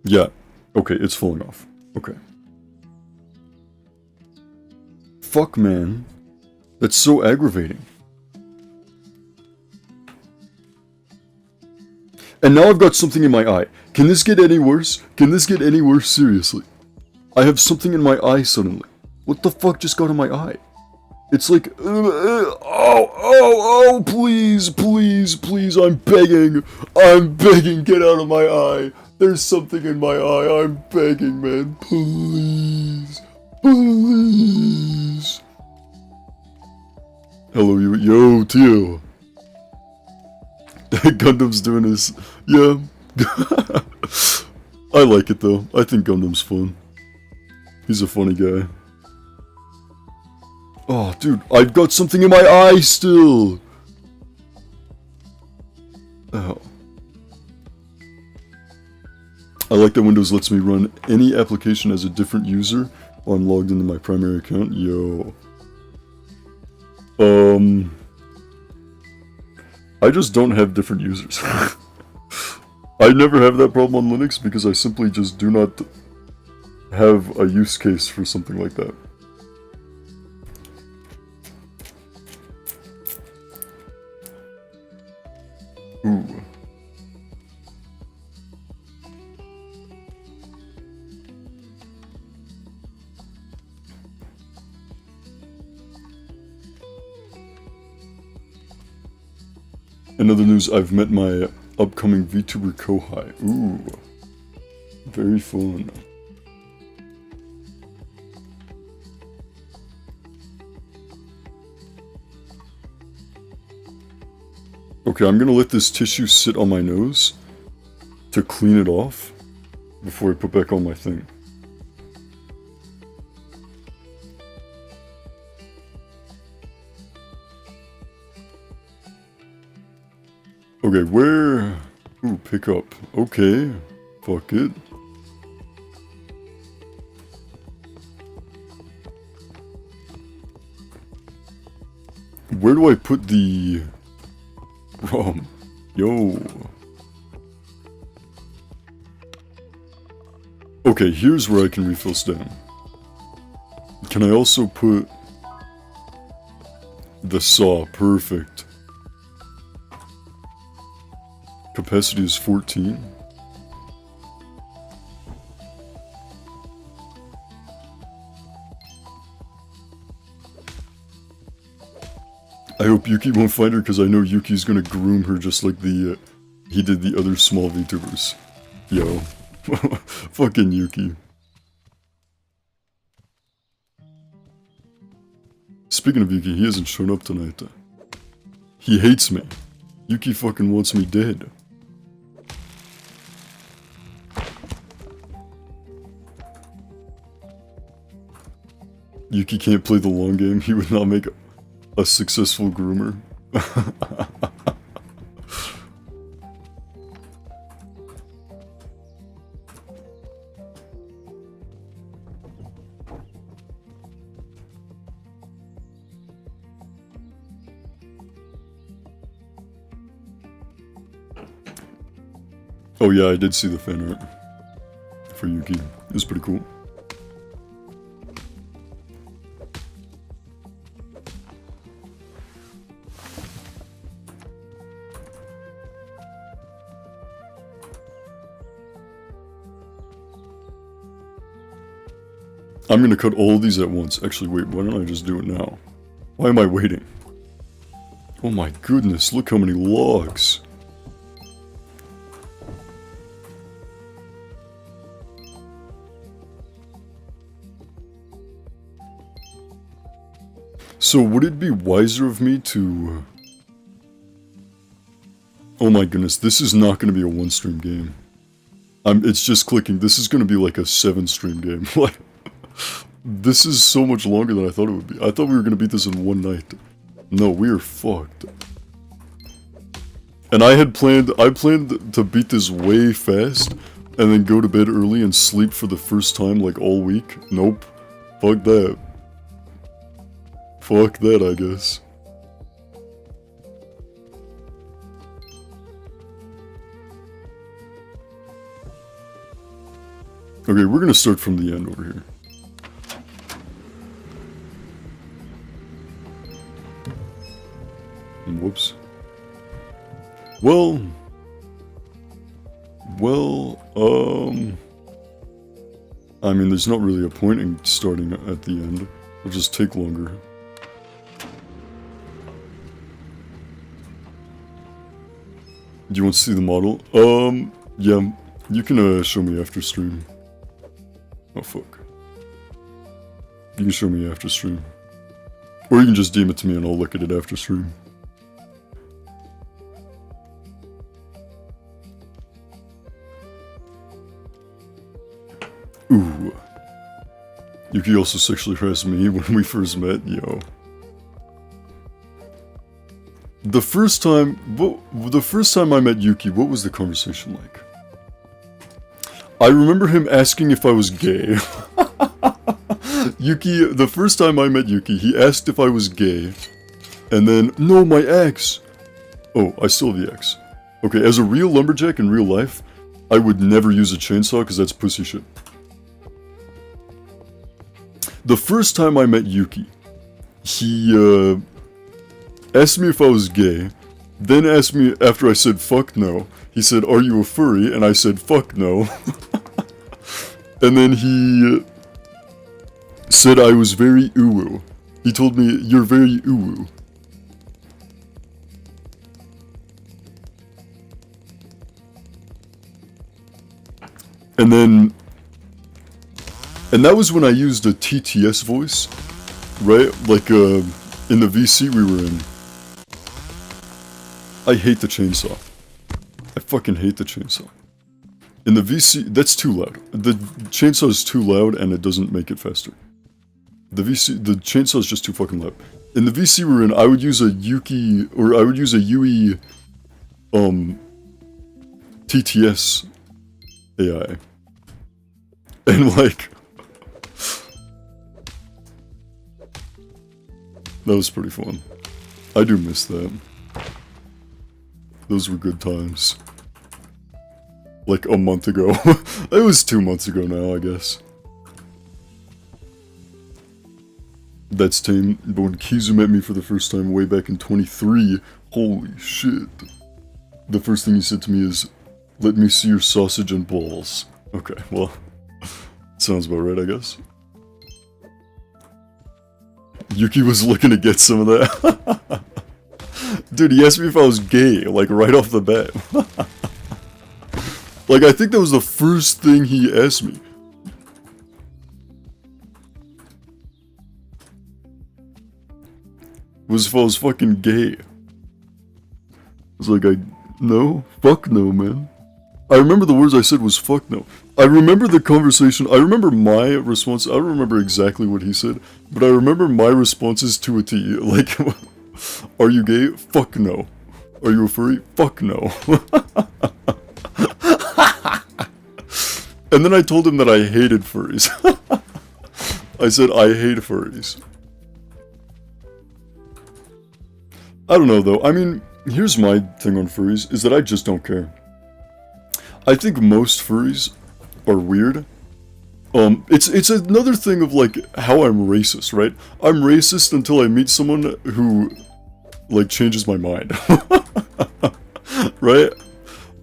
Yeah. Okay, it's falling off. Okay. Fuck, man. That's so aggravating. And now I've got something in my eye. Can this get any worse? Can this get any worse? Seriously. I have something in my eye suddenly. What the fuck just got in my eye? It's like, oh, please, please, please, I'm begging, get out of my eye. There's something in my eye, I'm begging, man, please, please. Hello, yo, Tio. Gundam's doing this, yeah. I like it though, I think Gundam's fun. He's a funny guy. Oh, dude, I've got something in my eye still! Oh. I like that Windows lets me run any application as a different user while I'm logged into my primary account. Yo. I just don't have different users. I never have that problem on Linux because I simply just do not have a use case for something like that. Ooh. In other news, I've met my upcoming VTuber Kohai. Ooh. Very fun. Okay, I'm gonna let this tissue sit on my nose to clean it off before I put back on my thing. Okay, where? Ooh, pick up. Okay, fuck it. Where do I put the... Yo. Okay, here's where I can refill stem. Can I also put the saw? Perfect. Capacity is 14. I hope Yuki won't find her because I know Yuki's gonna groom her just like he did the other small VTubers. Yo. Fucking Yuki. Speaking of Yuki, he hasn't shown up tonight. He hates me. Yuki fucking wants me dead. Yuki can't play the long game. He would not make a successful groomer. Oh yeah, I did see the fan art for Yuki. It was pretty cool. I'm gonna cut all these at once. Actually, wait, why don't I just do it now? Why am I waiting? Oh my goodness, look how many logs. So would it be wiser of me to... Oh my goodness, this is not going to be a one-stream game. It's just clicking. This is going to be like a 7-stream game. Like, this is so much longer than I thought it would be. I thought we were going to beat this in one night. No, we are fucked. And I planned to beat this way fast, and then go to bed early and sleep for the first time like all week. Nope. Fuck that. Fuck that, I guess. Okay, we're gonna start from the end over here. Whoops. Well, I mean, there's not really a point in starting at the end. It'll just take longer. Do you want to see the model? Yeah, you can show me after stream. Oh fuck. You can show me after stream. Or you can just DM it to me and I'll look at it after stream. Ooh. Yuki also sexually harassed me when we first met, yo. The first time I met Yuki, what was the conversation like? I remember him asking if I was gay. Yuki, the first time I met Yuki, he asked if I was gay. And then, no, my ex. Oh, I still have the ex. Okay, as a real lumberjack in real life, I would never use a chainsaw because that's pussy shit. The first time I met Yuki, he, asked me if I was gay, then asked me after I said fuck no, he said, are you a furry? And I said fuck no. And then he said I was very uwu. He told me, you're very uwu. And that was when I used a TTS voice, right? Like, in the VC we were in. I hate the chainsaw. I fucking hate the chainsaw. In the VC, that's too loud. The chainsaw is too loud and it doesn't make it faster. The chainsaw is just too fucking loud. In the VC we were in, I would use a Yuki, or I would use a Yui, TTS AI. And like... that was pretty fun. I do miss that. Those were good times. Like a month ago. It was 2 months ago now, I guess. That's tame. But when Kizu met me for the first time way back in 23, holy shit. The first thing he said to me is, let me see your sausage and balls. Okay, well, sounds about right, I guess. Yuki was looking to get some of that. Dude, he asked me if I was gay, like, right off the bat. Like, I think that was the first thing he asked me. Was if I was fucking gay. I was like, no? Fuck no, man. I remember the words I said was fuck no. I remember the conversation, I remember my response, I don't remember exactly what he said, but I remember my responses to a T. Like, Are you gay? Fuck no. Are you a furry? Fuck no. And then I told him that I hated furries. I said, I hate furries. I don't know though. I mean, here's my thing on furries, is that I just don't care. I think most furries are weird. It's another thing of like how I'm racist, right? I'm racist until I meet someone who like changes my mind. Right?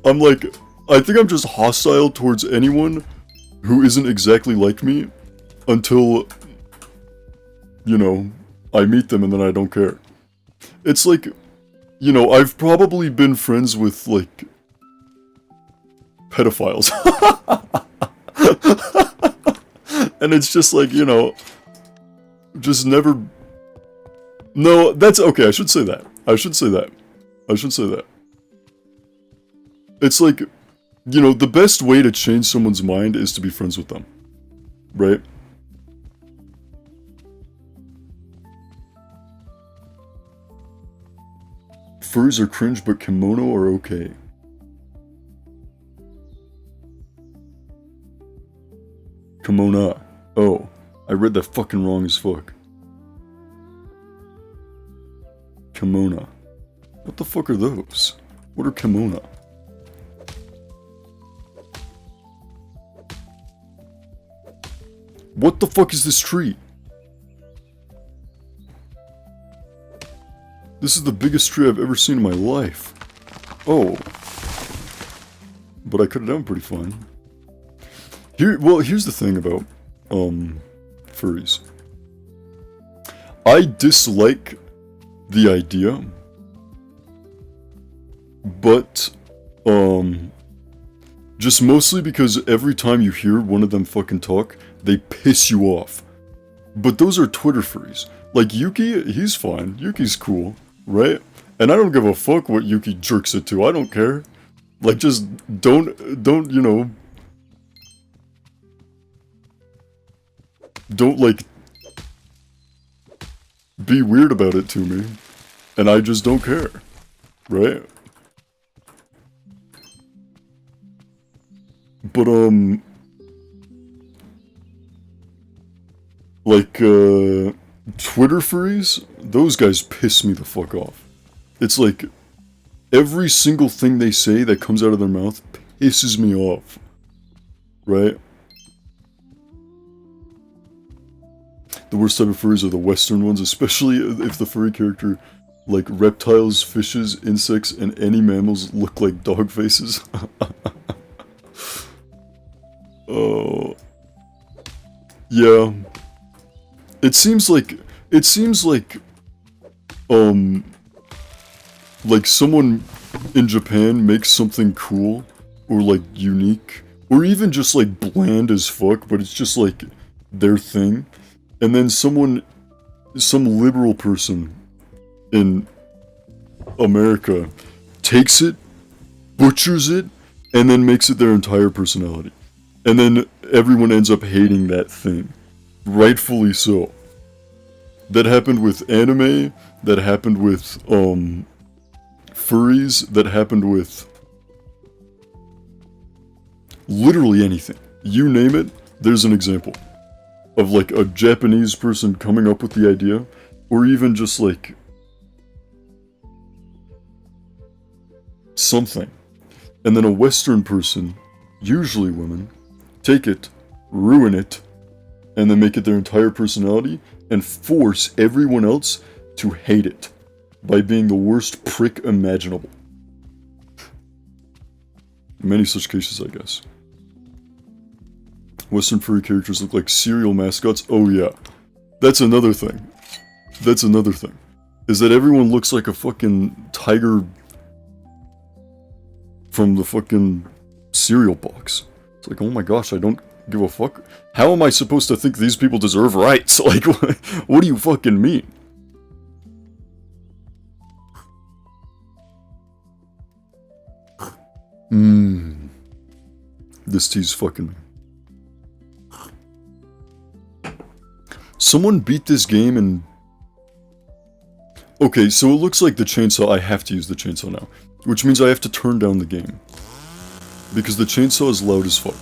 I'm like, I think I'm just hostile towards anyone who isn't exactly like me until, you know, I meet them and then I don't care. It's like, you know, I've probably been friends with like pedophiles. And it's just like, you know, just never... No, that's... Okay, I should say that. I should say that. It's like, you know, the best way to change someone's mind is to be friends with them. Right? Furs are cringe, but kimono are okay. Kimona. Oh, I read that fucking wrong as fuck. Kimona. What the fuck are those? What are kimono? What the fuck is this tree? This is the biggest tree I've ever seen in my life. Oh. But I cut it down pretty fine. Here's the thing about, furries. I dislike the idea, but, just mostly because every time you hear one of them fucking talk, they piss you off. But those are Twitter furries. Like Yuki, he's fine. Yuki's cool, right? And I don't give a fuck what Yuki jerks it to. I don't care. Like, just don't, you know... Don't, like, be weird about it to me, and I just don't care, right? But, like, Twitter furries, those guys piss me the fuck off. It's like, every single thing they say that comes out of their mouth pisses me off, right? The worst type of furries are the Western ones, especially if the furry character, like reptiles, fishes, insects, and any mammals look like dog faces. Oh. Yeah. It seems like, like someone in Japan makes something cool, or like unique, or even just like bland as fuck, but it's just like their thing. And then some liberal person in America takes it, butchers it, and then makes it their entire personality. And then everyone ends up hating that thing. Rightfully so. That happened with anime, that happened with, furries, that happened with literally anything. You name it, there's an example. Of like a Japanese person coming up with the idea, or even just like something. And then a Western person, usually women, take it, ruin it, and then make it their entire personality, and force everyone else to hate it by being the worst prick imaginable. Many such cases, I guess. Western furry characters look like cereal mascots. Oh yeah. That's another thing. Is that everyone looks like a fucking tiger from the fucking cereal box. It's like, oh my gosh, I don't give a fuck. How am I supposed to think these people deserve rights? Like, what do you fucking mean? This tea's fucking... Someone beat this game in... Okay, so it looks like the chainsaw, I have to use the chainsaw now. Which means I have to turn down the game. Because the chainsaw is loud as fuck.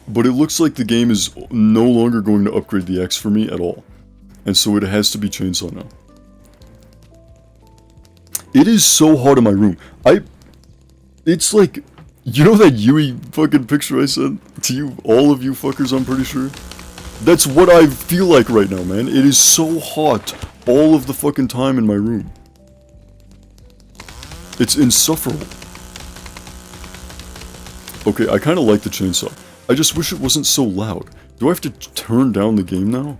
But it looks like the game is no longer going to upgrade the X for me at all. And so it has to be chainsaw now. It is so hot in my room. It's like, you know that Yui fucking picture I sent to you, all of you fuckers, I'm pretty sure? That's what I feel like right now, man. It is so hot all of the fucking time in my room. It's insufferable. Okay, I kind of like the chainsaw. I just wish it wasn't so loud. Do I have to turn down the game now?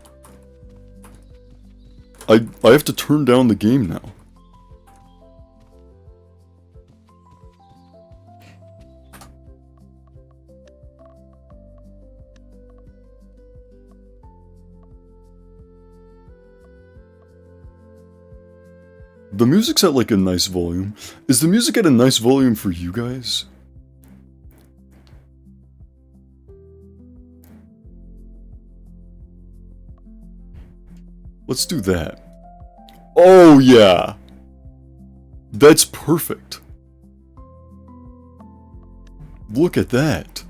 I have to turn down the game now. The music's at like a nice volume. Is the music at a nice volume for you guys? Let's do that. Oh yeah! That's perfect. Look at that.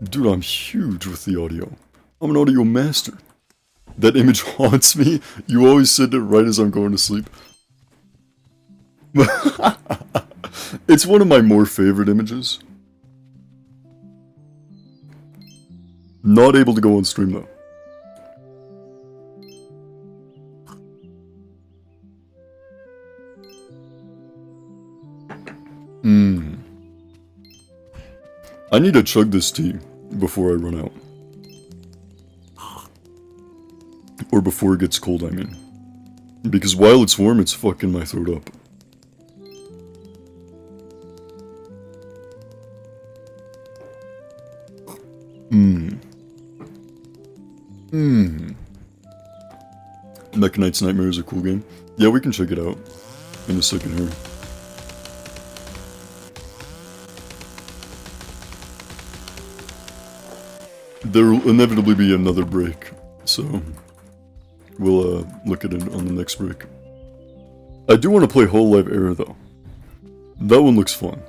Dude, I'm huge with the audio. I'm an audio master. That image haunts me. You always send it right as I'm going to sleep. It's one of my more favorite images. Not able to go on stream though. I need to chug this tea before I run out. Or before it gets cold, I mean. Because while it's warm, it's fucking my throat up. Mech Knight's Nightmare is a cool game. Yeah, we can check it out in a second here. There will inevitably be another break, so we'll look at it on the next break. I do want to play Hololive Era though. That one looks fun.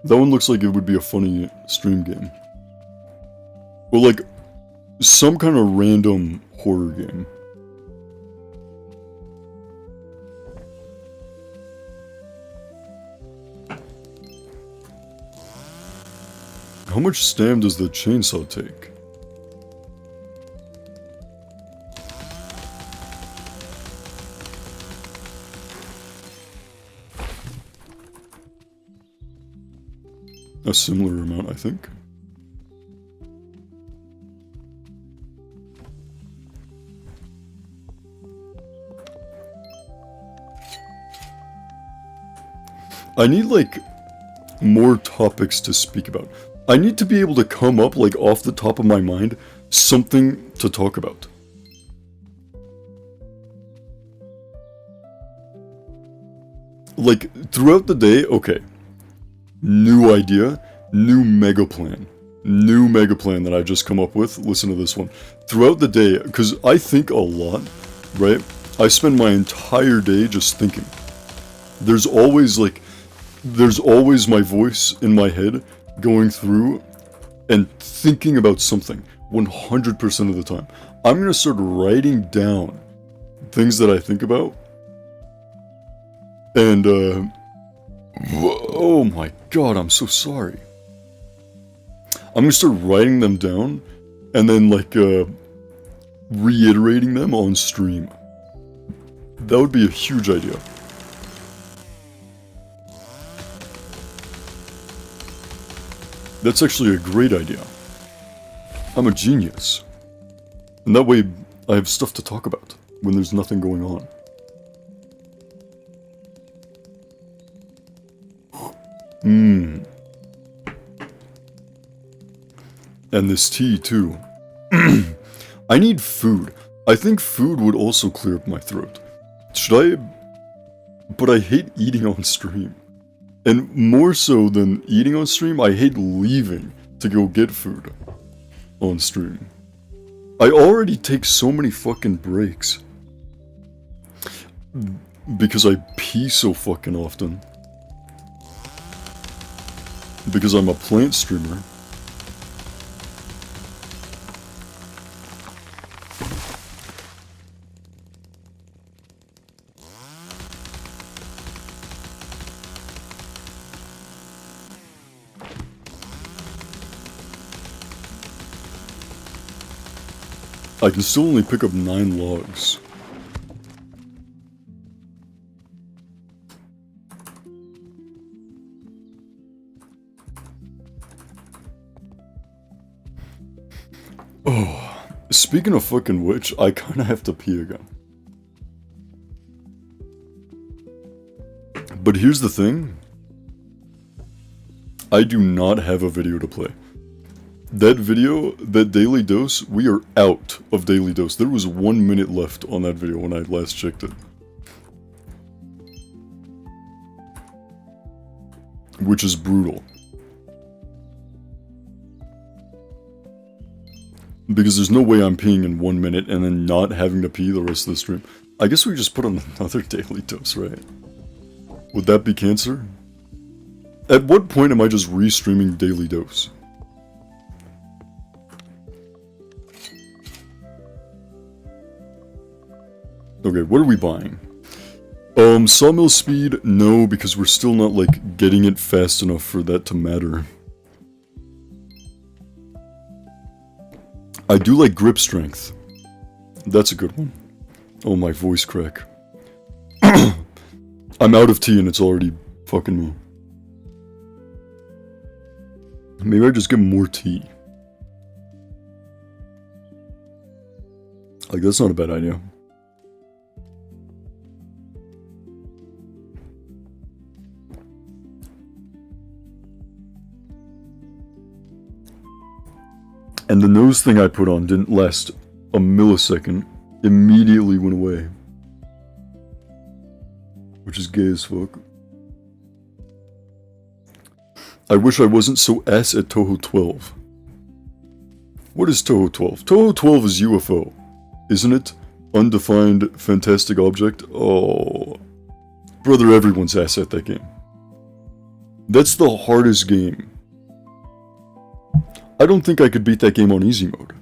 That one looks like it would be a funny stream game. Well, like, some kind of random horror game. How much stam does the chainsaw take? A similar amount, I think. I need, like, more topics to speak about. I need to be able to come up, like, off the top of my mind, something to talk about. Like, throughout the day, okay. New idea, new mega plan. New mega plan that I just come up with. Listen to this one. Throughout the day, because I think a lot, right? I spend my entire day just thinking. There's always, like, there's always my voice in my head going through and thinking about something 100% of the time. I'm going to start writing down things that I think about. And, oh my god, I'm so sorry. I'm going to start writing them down and then, like, reiterating them on stream. That would be a huge idea. That's actually a great idea. I'm a genius. And that way, I have stuff to talk about when there's nothing going on. And this tea, too. I need food. I think food would also clear up my throat. Should I... But I hate eating on stream. And more so than eating on stream, I hate leaving to go get food on stream. I already take so many fucking breaks. Because I pee so fucking often. Because I'm a plant streamer. I can still only pick up 9 logs. Oh, speaking of fucking which, I kinda have to pee again. But here's the thing. I do not have a video to play. That video, that daily dose, we are out of daily dose. There was 1 minute left on that video when I last checked it. Which is brutal. Because there's no way I'm peeing in 1 minute and then not having to pee the rest of the stream. I guess we just put on another daily dose, right? Would that be cancer? At what point am I just re-streaming daily dose? Okay, what are we buying? Sawmill speed? No, because we're still not, like, getting it fast enough for that to matter. I do like grip strength. That's a good one. Oh, my voice crack. I'm out of tea and it's already fucking me. Maybe I just get more tea. Like, that's not a bad idea. And the nose thing I put on didn't last a millisecond. Immediately went away. Which is gay as fuck. I wish I wasn't so ass at Toho 12. What is Toho 12? Toho 12 is UFO, isn't it? Undefined fantastic object? Oh. Brother, everyone's ass at that game. That's the hardest game. I don't think I could beat that game on easy mode.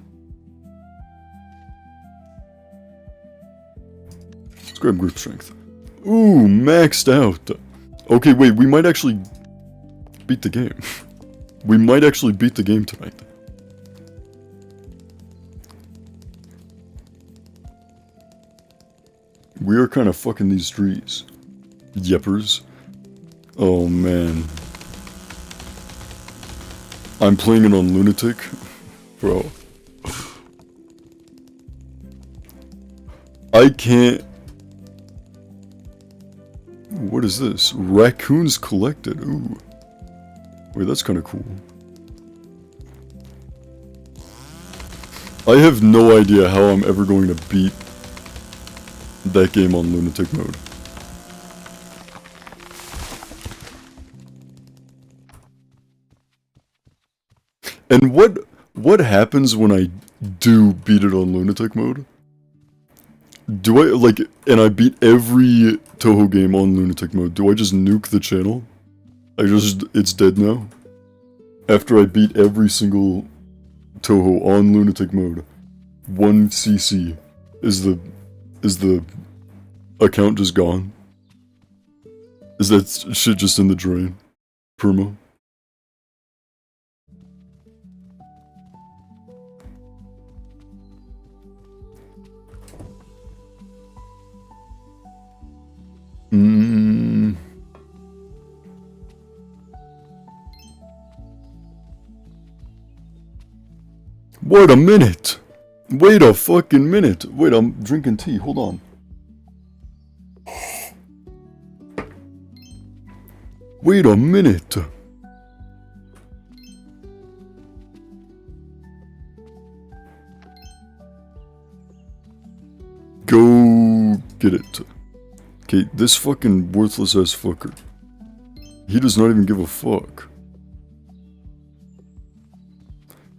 Let's grab grip strength. Ooh, maxed out. Okay, wait, we might actually beat the game. We might actually beat the game tonight. We are kind of fucking these trees. Yeppers. Oh, man. I'm playing it on Lunatic. Bro. I can't... What is this? Raccoons collected. Ooh. Wait, that's kind of cool. I have no idea how I'm ever going to beat that game on Lunatic mode. And what happens when I do beat it on Lunatic mode? Do I, like, and I beat every Toho game on Lunatic mode, do I just nuke the channel? It's dead now? After I beat every single Toho on Lunatic mode, 1 CC, is the account just gone? Is that shit just in the drain? Perma? Wait a minute! Wait a fucking minute! Wait, I'm drinking tea, hold on. Wait a minute! Go get it. Okay, this fucking worthless ass fucker. He does not even give a fuck.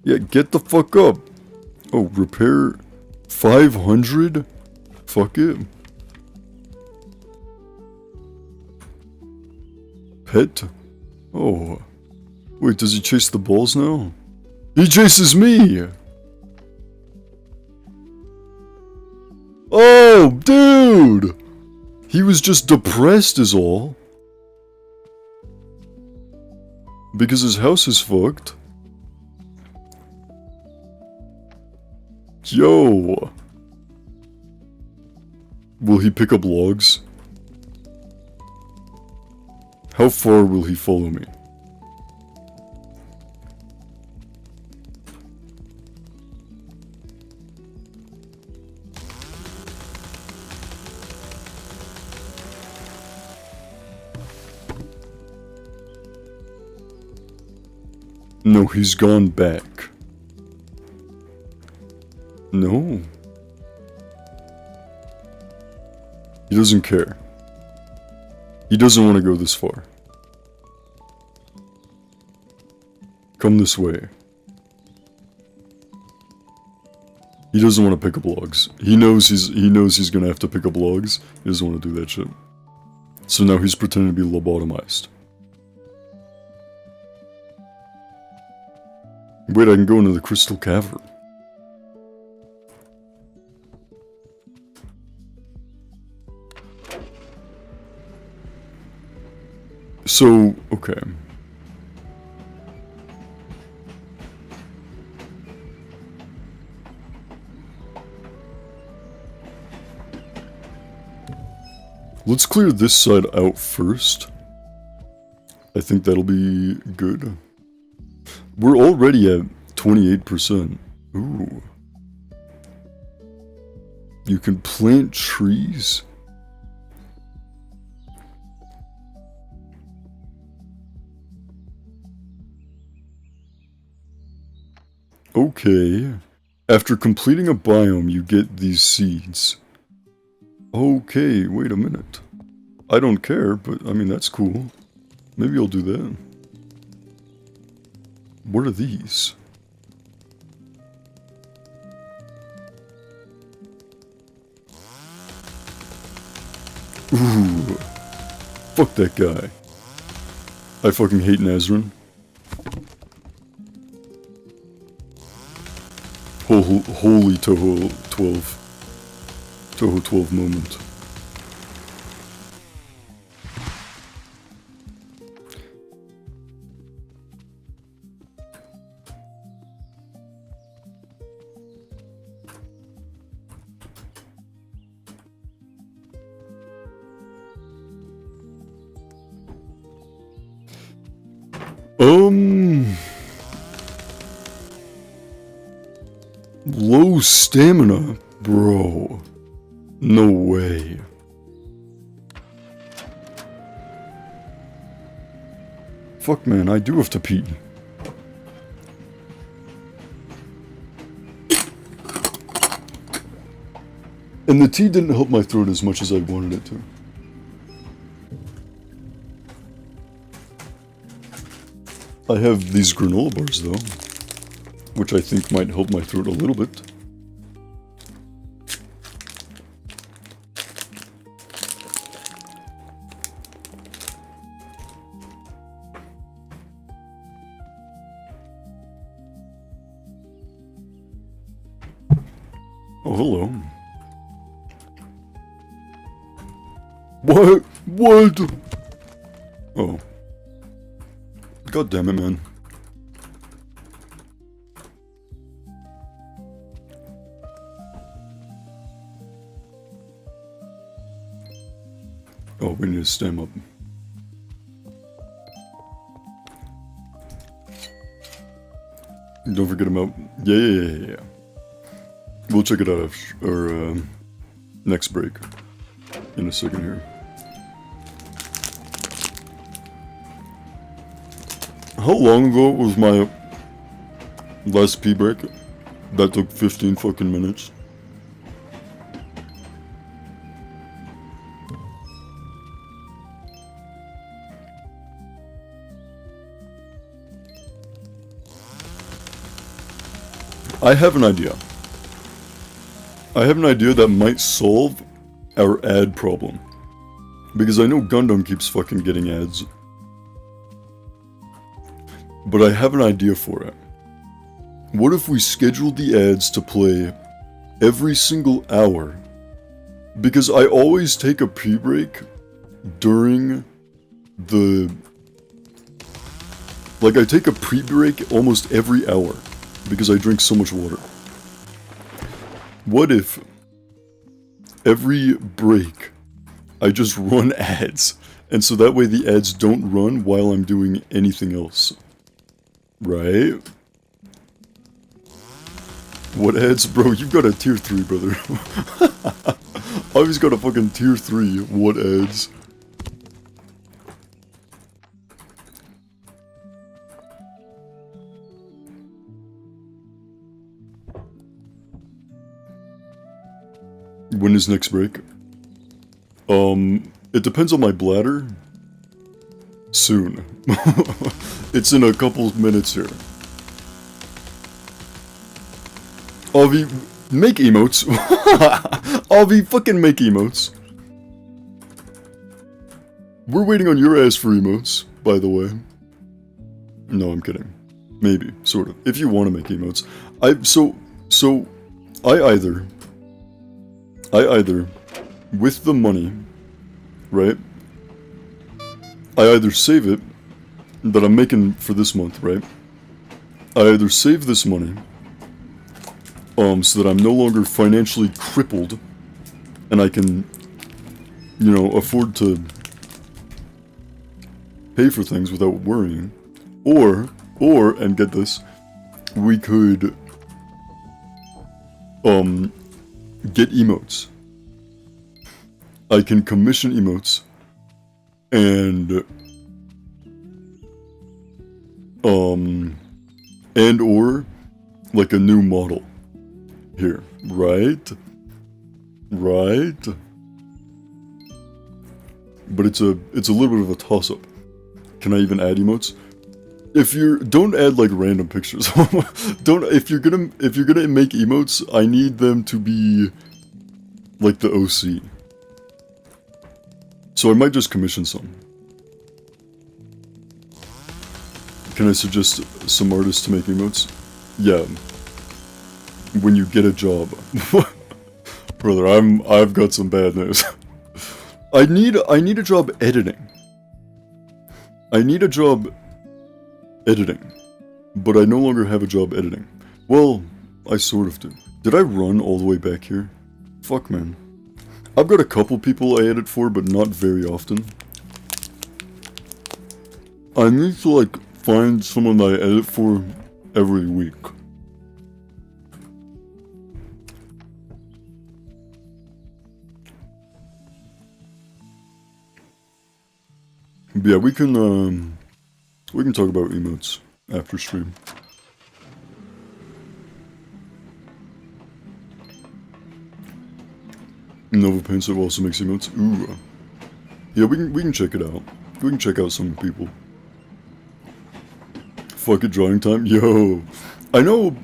Yeah, get the fuck up. Oh, repair 500? Fuck it. Pet? Oh. Wait, does he chase the balls now? He chases me! Oh, dude! He was just depressed is all. Because his house is fucked. Yo! Will he pick up logs? How far will he follow me? No, he's gone back. No. He doesn't care. He doesn't want to go this far. Come this way. He doesn't want to pick up logs. He knows he's gonna have to pick up logs. He doesn't want to do that shit. So now he's pretending to be lobotomized. Wait, I can go into the crystal cavern. So, okay. Let's clear this side out first. I think that'll be good. We're already at 28%. Ooh. You can plant trees? Okay. After completing a biome, you get these seeds. Okay, wait a minute. I don't care, but I mean, that's cool. Maybe I'll do that. What are these? Ooh. Fuck that guy. I fucking hate Nazrin. Holy Toho 12. Toho 12 moment. Low stamina, bro. No way. Fuck, man, I do have to pee. And the tea didn't help my throat as much as I wanted it to. I have these granola bars, though, which I think might help my throat a little bit. Oh, hello. What? What? Oh. God damn it, man. Oh, we need to stem up. Don't forget about... Yeah. We'll check it out after our next break. In a second here. How long ago was my last pee break? That took 15 fucking minutes. I have an idea. I have an idea that might solve our ad problem. Because I know Gundam keeps fucking getting ads. But I have an idea for it. What if we scheduled the ads to play every single hour? Because I always take a pee break during the... Like, I take a pee break almost every hour because I drink so much water. What if every break I just run ads, and so that way the ads don't run while I'm doing anything else? Right? What ads? Bro, you've got a tier 3, brother. I've just got a fucking tier 3. What ads? When is next break? It depends on my bladder. Soon. It's in a couple minutes here. Avi, make emotes. Avi, fucking make emotes. We're waiting on your ass for emotes, by the way. No, I'm kidding. Maybe, sort of. If you want to make emotes. I either, with the money, right? I either save it, that I'm making for this month, right? I either save this money, so that I'm no longer financially crippled, and I can, you know, afford to pay for things without worrying, or, and get this, we could, get emotes. I can commission emotes, and or, like a new model. Here, right? Right? But it's a little bit of a toss-up. Can I even add emotes? Don't add like random pictures. If you're gonna make emotes, I need them to be like the OC. So I might just commission some. Can I suggest some artists to make emotes? Yeah. When you get a job. Brother, I've got some bad news. I need a job editing. I need a job editing, but I no longer have a job editing. Well, I sort of do. Did I run all the way back here? Fuck, man. I've got a couple people I edit for, but not very often. I need to, like, find someone that I edit for every week. But yeah, we can talk about emotes after stream. Nova Pencil also makes emotes. Ooh. Yeah, we can check it out. We can check out some people. Fuck it, drawing time? Yo. I know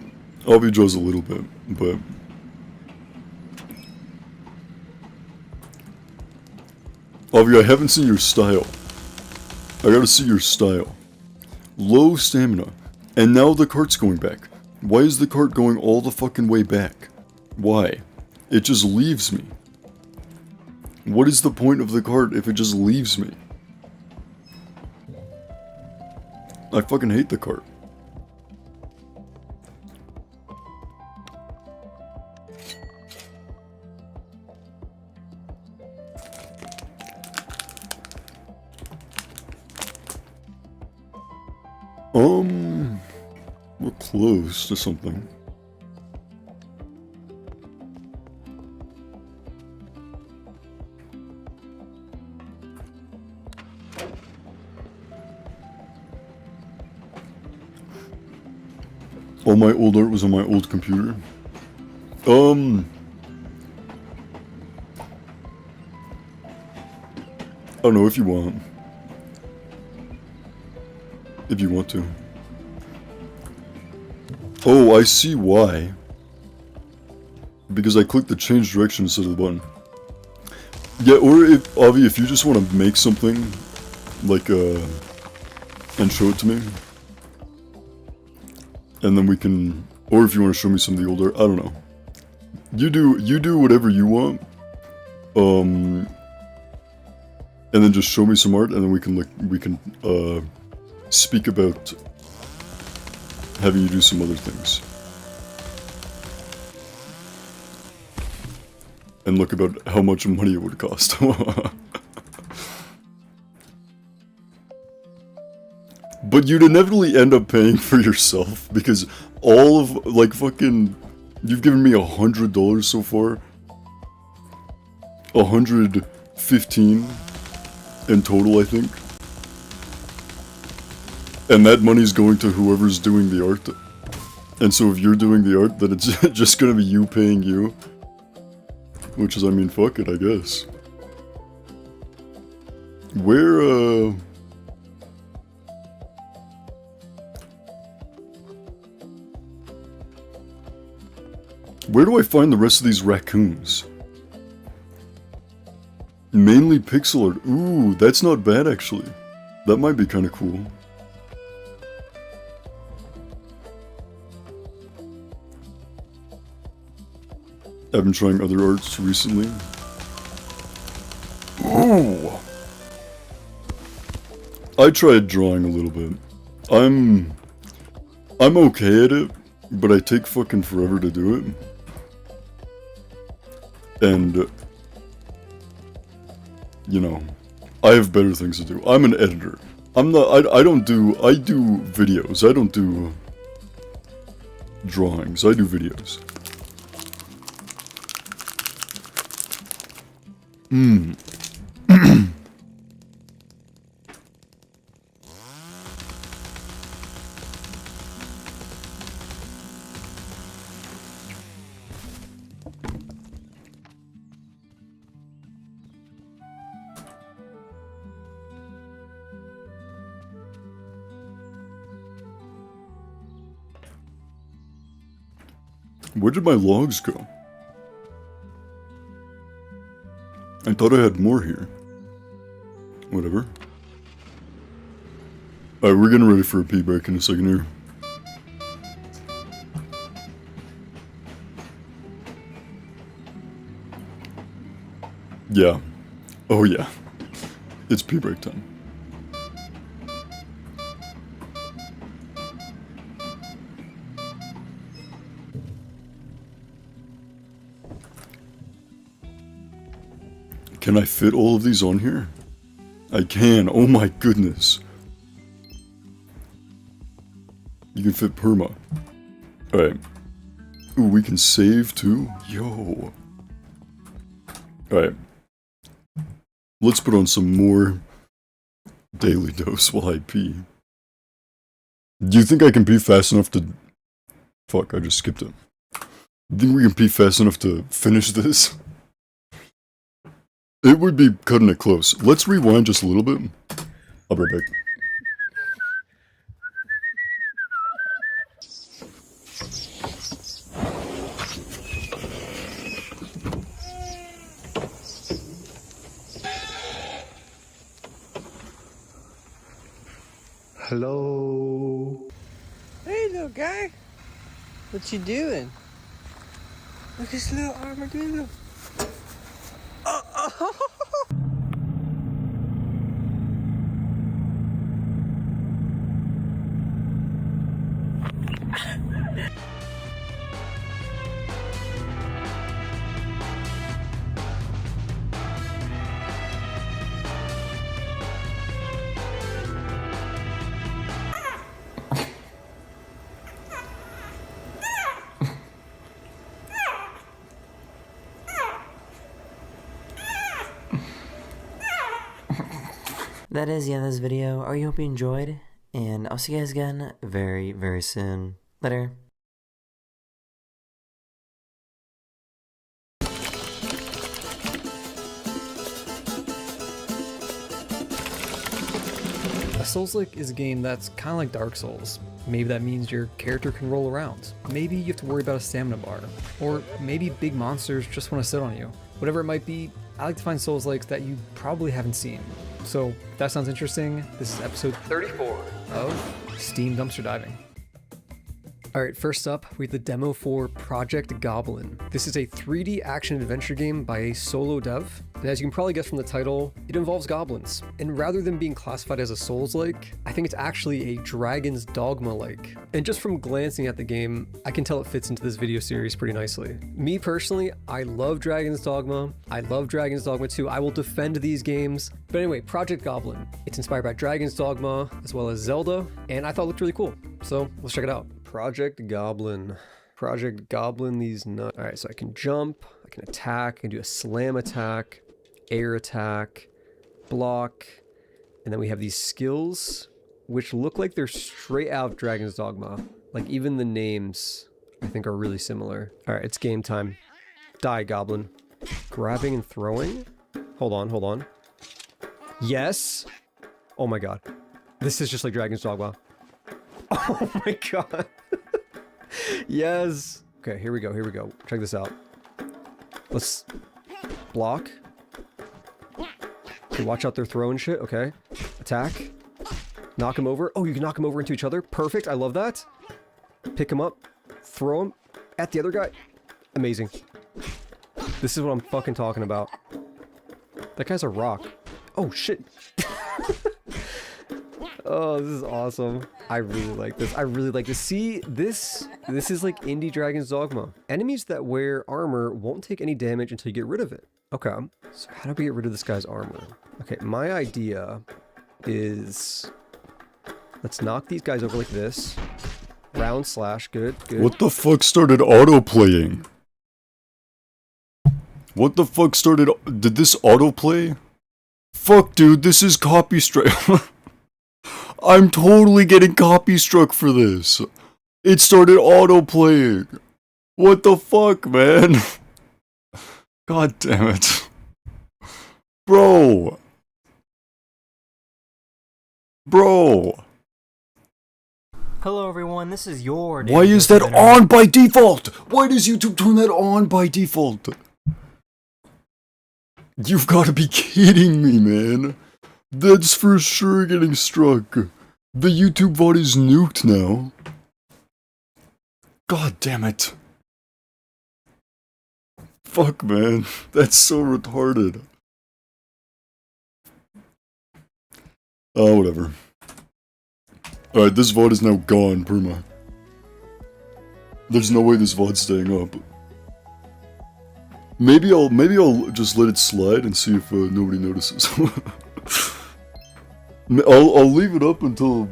Avi draws a little bit, but Avi, I haven't seen your style. I gotta see your style. Low stamina. And now the cart's going back. Why is the cart going all the fucking way back? Why? It just leaves me. What is the point of the cart if it just leaves me? I fucking hate the cart. We're close to something. All my old art was on my old computer. I don't know if you want. If you want to. Oh, I see why. because I clicked the change direction instead of the button. Yeah, or if, Avi, if you just want to make something, like, and show it to me, and then we can, or if you want to show me some of the older, I don't know. You do whatever you want, and then just show me some art, and then we can speak about having you do some other things. And look about how much money it would cost. But you'd inevitably end up paying for yourself, because all of, like, fucking, you've given me $100 so far. 115 in total, I think. And that money's going to whoever's doing the art. And so if you're doing the art, then it's just gonna be you paying you. Which is, I mean, fuck it, I guess. Where, where do I find the rest of these raccoons? Mainly pixel art. Ooh, that's not bad, actually. That might be kind of cool. I've been trying other arts recently. Ooh! I tried drawing a little bit. I'm okay at it, but I take fucking forever to do it. And, you know, I have better things to do. I'm an editor. I'm not, I do videos. I don't do drawings. I do videos. Where did my logs go? I thought I had more here. Whatever. Alright, we're getting ready for a pee break in a second here. Yeah. Oh yeah. It's pee break time. Can I fit all of these on here? I can. Oh my goodness. You can fit perma. Alright. Ooh, we can save too? Yo. Alright. Let's put on some more daily dose while I pee. Do you think I can pee fast enough to... Fuck, I just skipped it. Do you think we can pee fast enough to finish this? It would be cutting it close. Let's rewind just a little bit. I'll be right back. Hello. Hey, little guy. What you doing? Look at this little armadillo. That is the end of this video. I hope you enjoyed, and I'll see you guys again very, very soon. Later. A Souls-like is a game that's kind of like Dark Souls, Maybe that means your character can roll around. Maybe you have to worry about a stamina bar. Or maybe big monsters just want to sit on you. Whatever it might be, I like to find Souls-likes that you probably haven't seen. So, if that sounds interesting, this is episode 34 of Steam Dumpster Diving. Alright, first up, we have the demo for Project Goblin. This is a 3D action-adventure game by a solo dev, and as you can probably guess from the title, it involves goblins. And rather than being classified as a Souls-like, I think it's actually a Dragon's Dogma-like. And just from glancing at the game, I can tell it fits into this video series pretty nicely. Me personally, I love Dragon's Dogma. I love Dragon's Dogma 2. I will defend these games. But anyway, Project Goblin. It's inspired by Dragon's Dogma, as well as Zelda, and I thought it looked really cool. So, let's check it out. Project Goblin. Project Goblin, these nuts. Alright, so I can jump, I can attack, I can do a slam attack, air attack, block, and then we have these skills, which look like they're straight out of Dragon's Dogma. Like, even the names, I think, are really similar. Alright, it's game time. Die, Goblin. Grabbing and throwing? Hold on, hold on. Yes! Oh my god. This is just like Dragon's Dogma. Oh my god. Yes. Okay, here we go, here we go. Check this out. Let's block. Okay, watch out, they're throwing shit. Okay. Attack. Knock him over. Oh, you can knock him over into each other. Perfect, I love that. Pick him up. Throw him at the other guy. Amazing. This is what I'm fucking talking about. That guy's a rock. Oh, shit. Oh, this is awesome. I really like this. I really like this. See, this is like indie Dragon's Dogma. Enemies that wear armor won't take any damage until you get rid of it. Okay, so how do we get rid of this guy's armor? Okay, my idea is... let's knock these guys over like this. Round slash, good, good. What the fuck started auto-playing? What the fuck started... did this autoplay? Fuck, dude, this is copy strike. I'm totally getting copy struck for this. It started auto-playing. What the fuck, man? God damn it. Bro. Bro. Hello everyone, this is your... Why is that on by default? Why does YouTube turn that on by default? You've got to be kidding me, man. That's for sure getting struck. The YouTube VOD is nuked now. God damn it. Fuck, man. That's so retarded. Oh, whatever. Alright, this VOD is now gone, perma. There's no way this VOD's staying up. Maybe I'll just let it slide and see if nobody notices. I'll leave it up until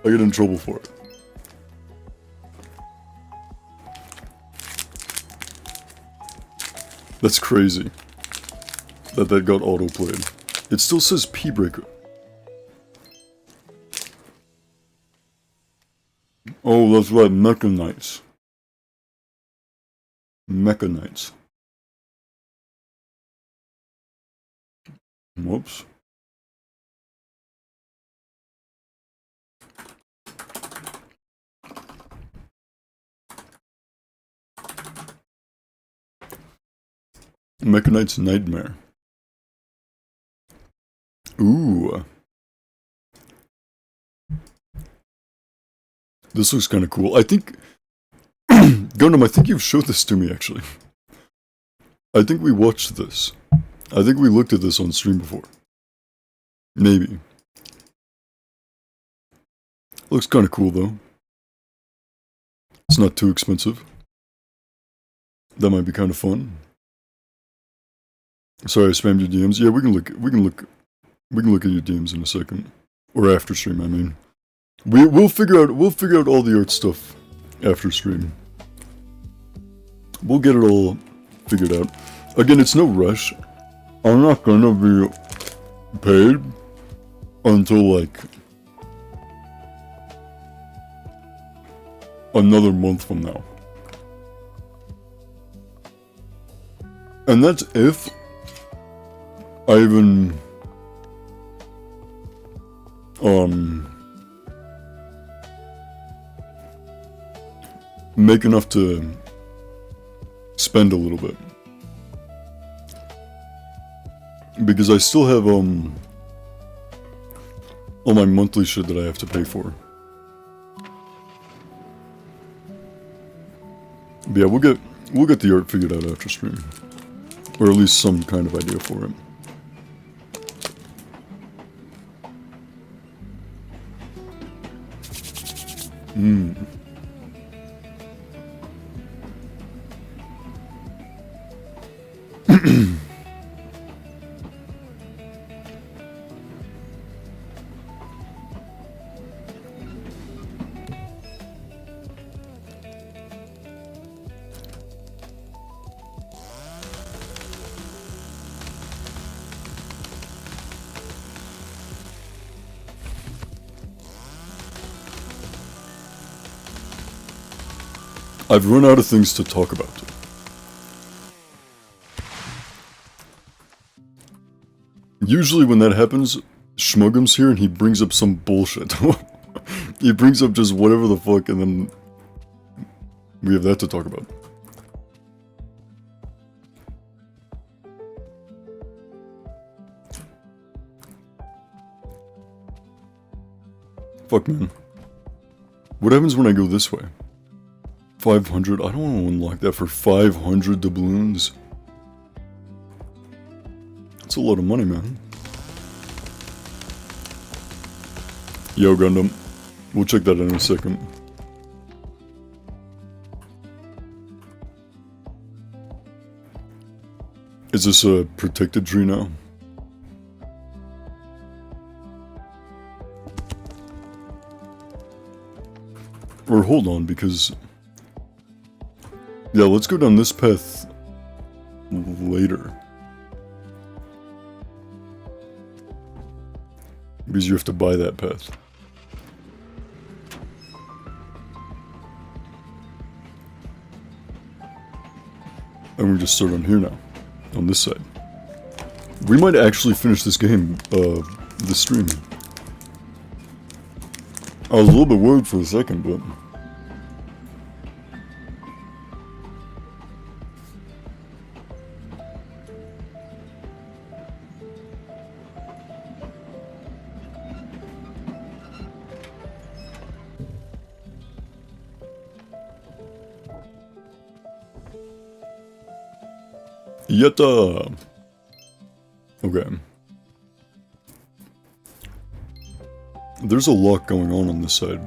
I get in trouble for it. That's crazy. That got auto-played. It still says P-Breaker. Oh, that's right, Mechanites. Mechanites. Whoops. Mechanite's Nightmare. Ooh. This looks kind of cool. I think... Gundam, I think you've showed this to me, actually. I think we watched this. I think we looked at this on stream before. Maybe. Looks kind of cool, though. It's not too expensive. That might be kind of fun. Sorry, I spammed your DMs. Yeah, we can look at your DMs in a second, or after stream. I mean, we'll figure out all the art stuff after stream. We'll get it all figured out. Again, it's no rush. I'm not gonna be paid until like another month from now, and that's if I even make enough to spend a little bit. Because I still have, all my monthly shit that I have to pay for. But yeah, we'll get the art figured out after stream. Or at least some kind of idea for it. I've run out of things to talk about. Usually when that happens, Schmugum's here and he brings up some bullshit. He brings up just whatever the fuck and then we have that to talk about. Fuck, man. What happens when I go this way? 500? I don't want to unlock that for 500 doubloons. That's a lot of money, man. Yo, Gundam. We'll check that out in a second. Is this a protected tree now? Or hold on, because... yeah, let's go down this path later. Because you have to buy that path. And we just start on here now. On this side. We might actually finish this game, this stream. I was a little bit worried for a second, but... Yatta! Okay. There's a lot going on this side.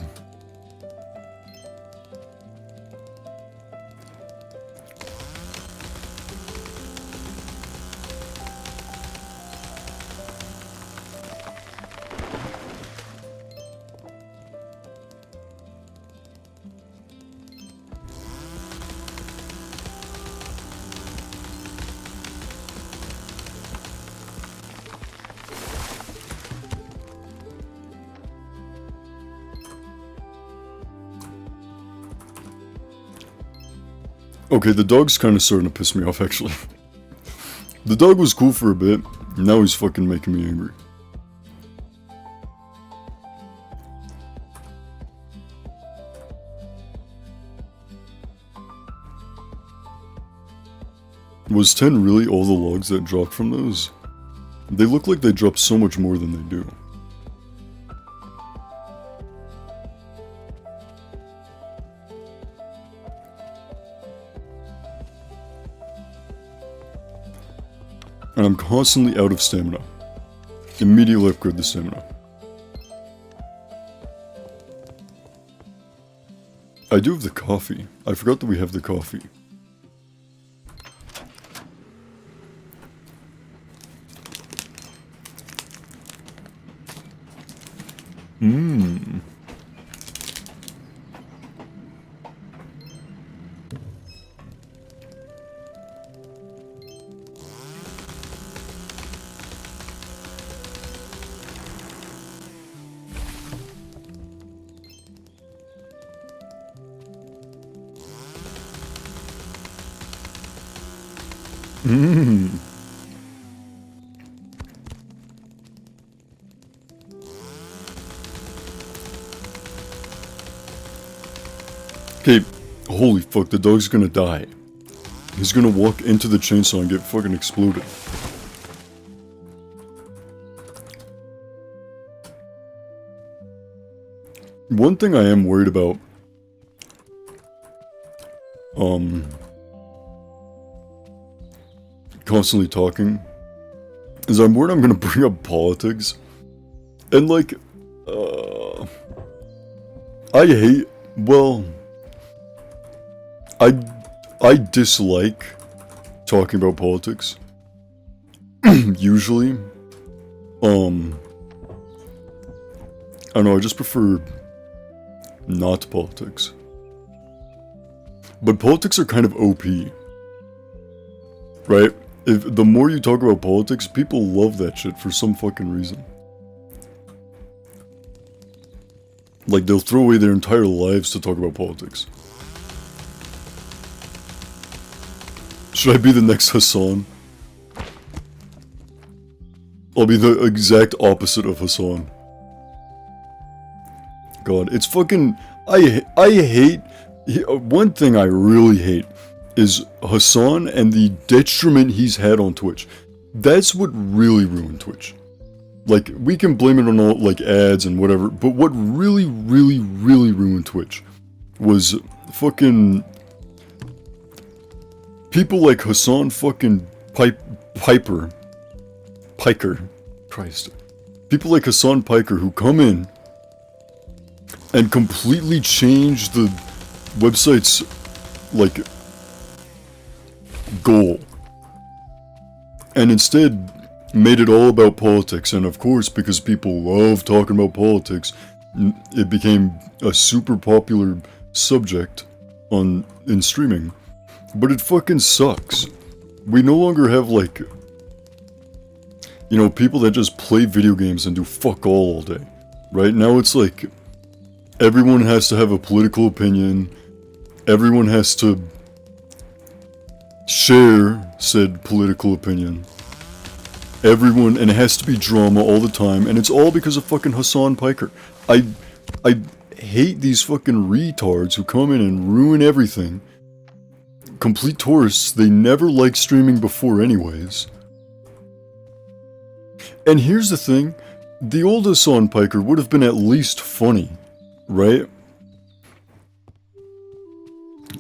Okay, the dog's kind of starting to piss me off, actually. The dog was cool for a bit, now he's fucking making me angry. Was 10 really all the logs that dropped from those? They look like they drop so much more than they do. And I'm constantly out of stamina. Immediately upgrade the stamina. I do have the coffee. I forgot that we have the coffee. Mmm. Mmm. Okay, Holy fuck, the dog's gonna die. He's gonna walk into the chainsaw and get fucking exploded. One thing I am worried about, constantly talking, is I'm worried I'm gonna bring up politics. And like, I hate, well, I dislike talking about politics. Usually. I don't know, I just prefer not politics. But politics are kind of OP. Right? If the more you talk about politics, people love that shit for some fucking reason. Like, they'll throw away their entire lives to talk about politics. Should I be the next Hassan? I'll be the exact opposite of Hassan. God, it's fucking... I hate... One thing I really hate is Hassan and the detriment he's had on Twitch. That's what really ruined Twitch. Like, we can blame it on all, like, ads and whatever, but what really, really, really ruined Twitch was fucking... people like Hassan fucking Piker. Christ. People like Hassan Piker who come in and completely change the website's, like, goal. And instead made it all about politics. And of course, because people love talking about politics, it became a super popular subject in streaming. But it fucking sucks. We no longer have, like, you know, people that just play video games and do fuck all day. Right? Now it's like, everyone has to have a political opinion. Everyone has to share said political opinion. Everyone, and it has to be drama all the time, and it's all because of fucking Hassan Piker. I hate these fucking retards who come in and ruin everything. Complete tourists, they never liked streaming before anyways. And here's the thing, the old Hassan Piker would have been at least funny, right?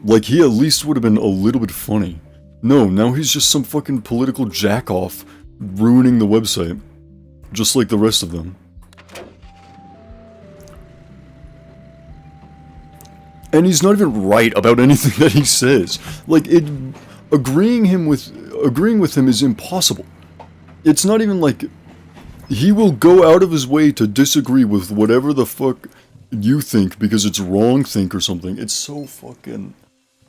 Like, he at least would have been a little bit funny. No, now he's just some fucking political jack-off ruining the website. Just like the rest of them. And he's not even right about anything that he says. Like, agreeing with him is impossible. It's not even like... he will go out of his way to disagree with whatever the fuck you think because it's wrong think or something. It's so fucking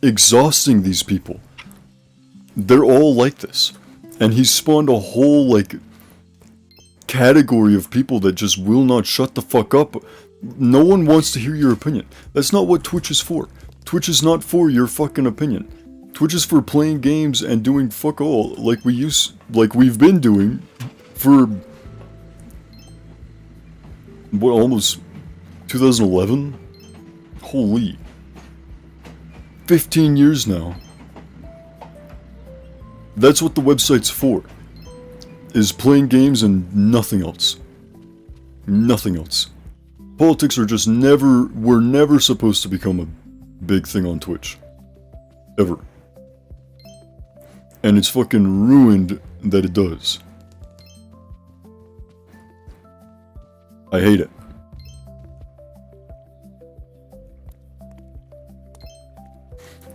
exhausting, these people. They're all like this. And he's spawned a whole, like, category of people that just will not shut the fuck up. No one wants to hear your opinion. That's not what Twitch is for. Twitch is not for your fucking opinion. Twitch is for playing games and doing fuck all like we've been doing for what, almost 2011? Holy. 15 years now. That's what the website's for. Is playing games and nothing else. Nothing else. Politics are just were never supposed to become a big thing on Twitch. Ever. And it's fucking ruined that it does. I hate it.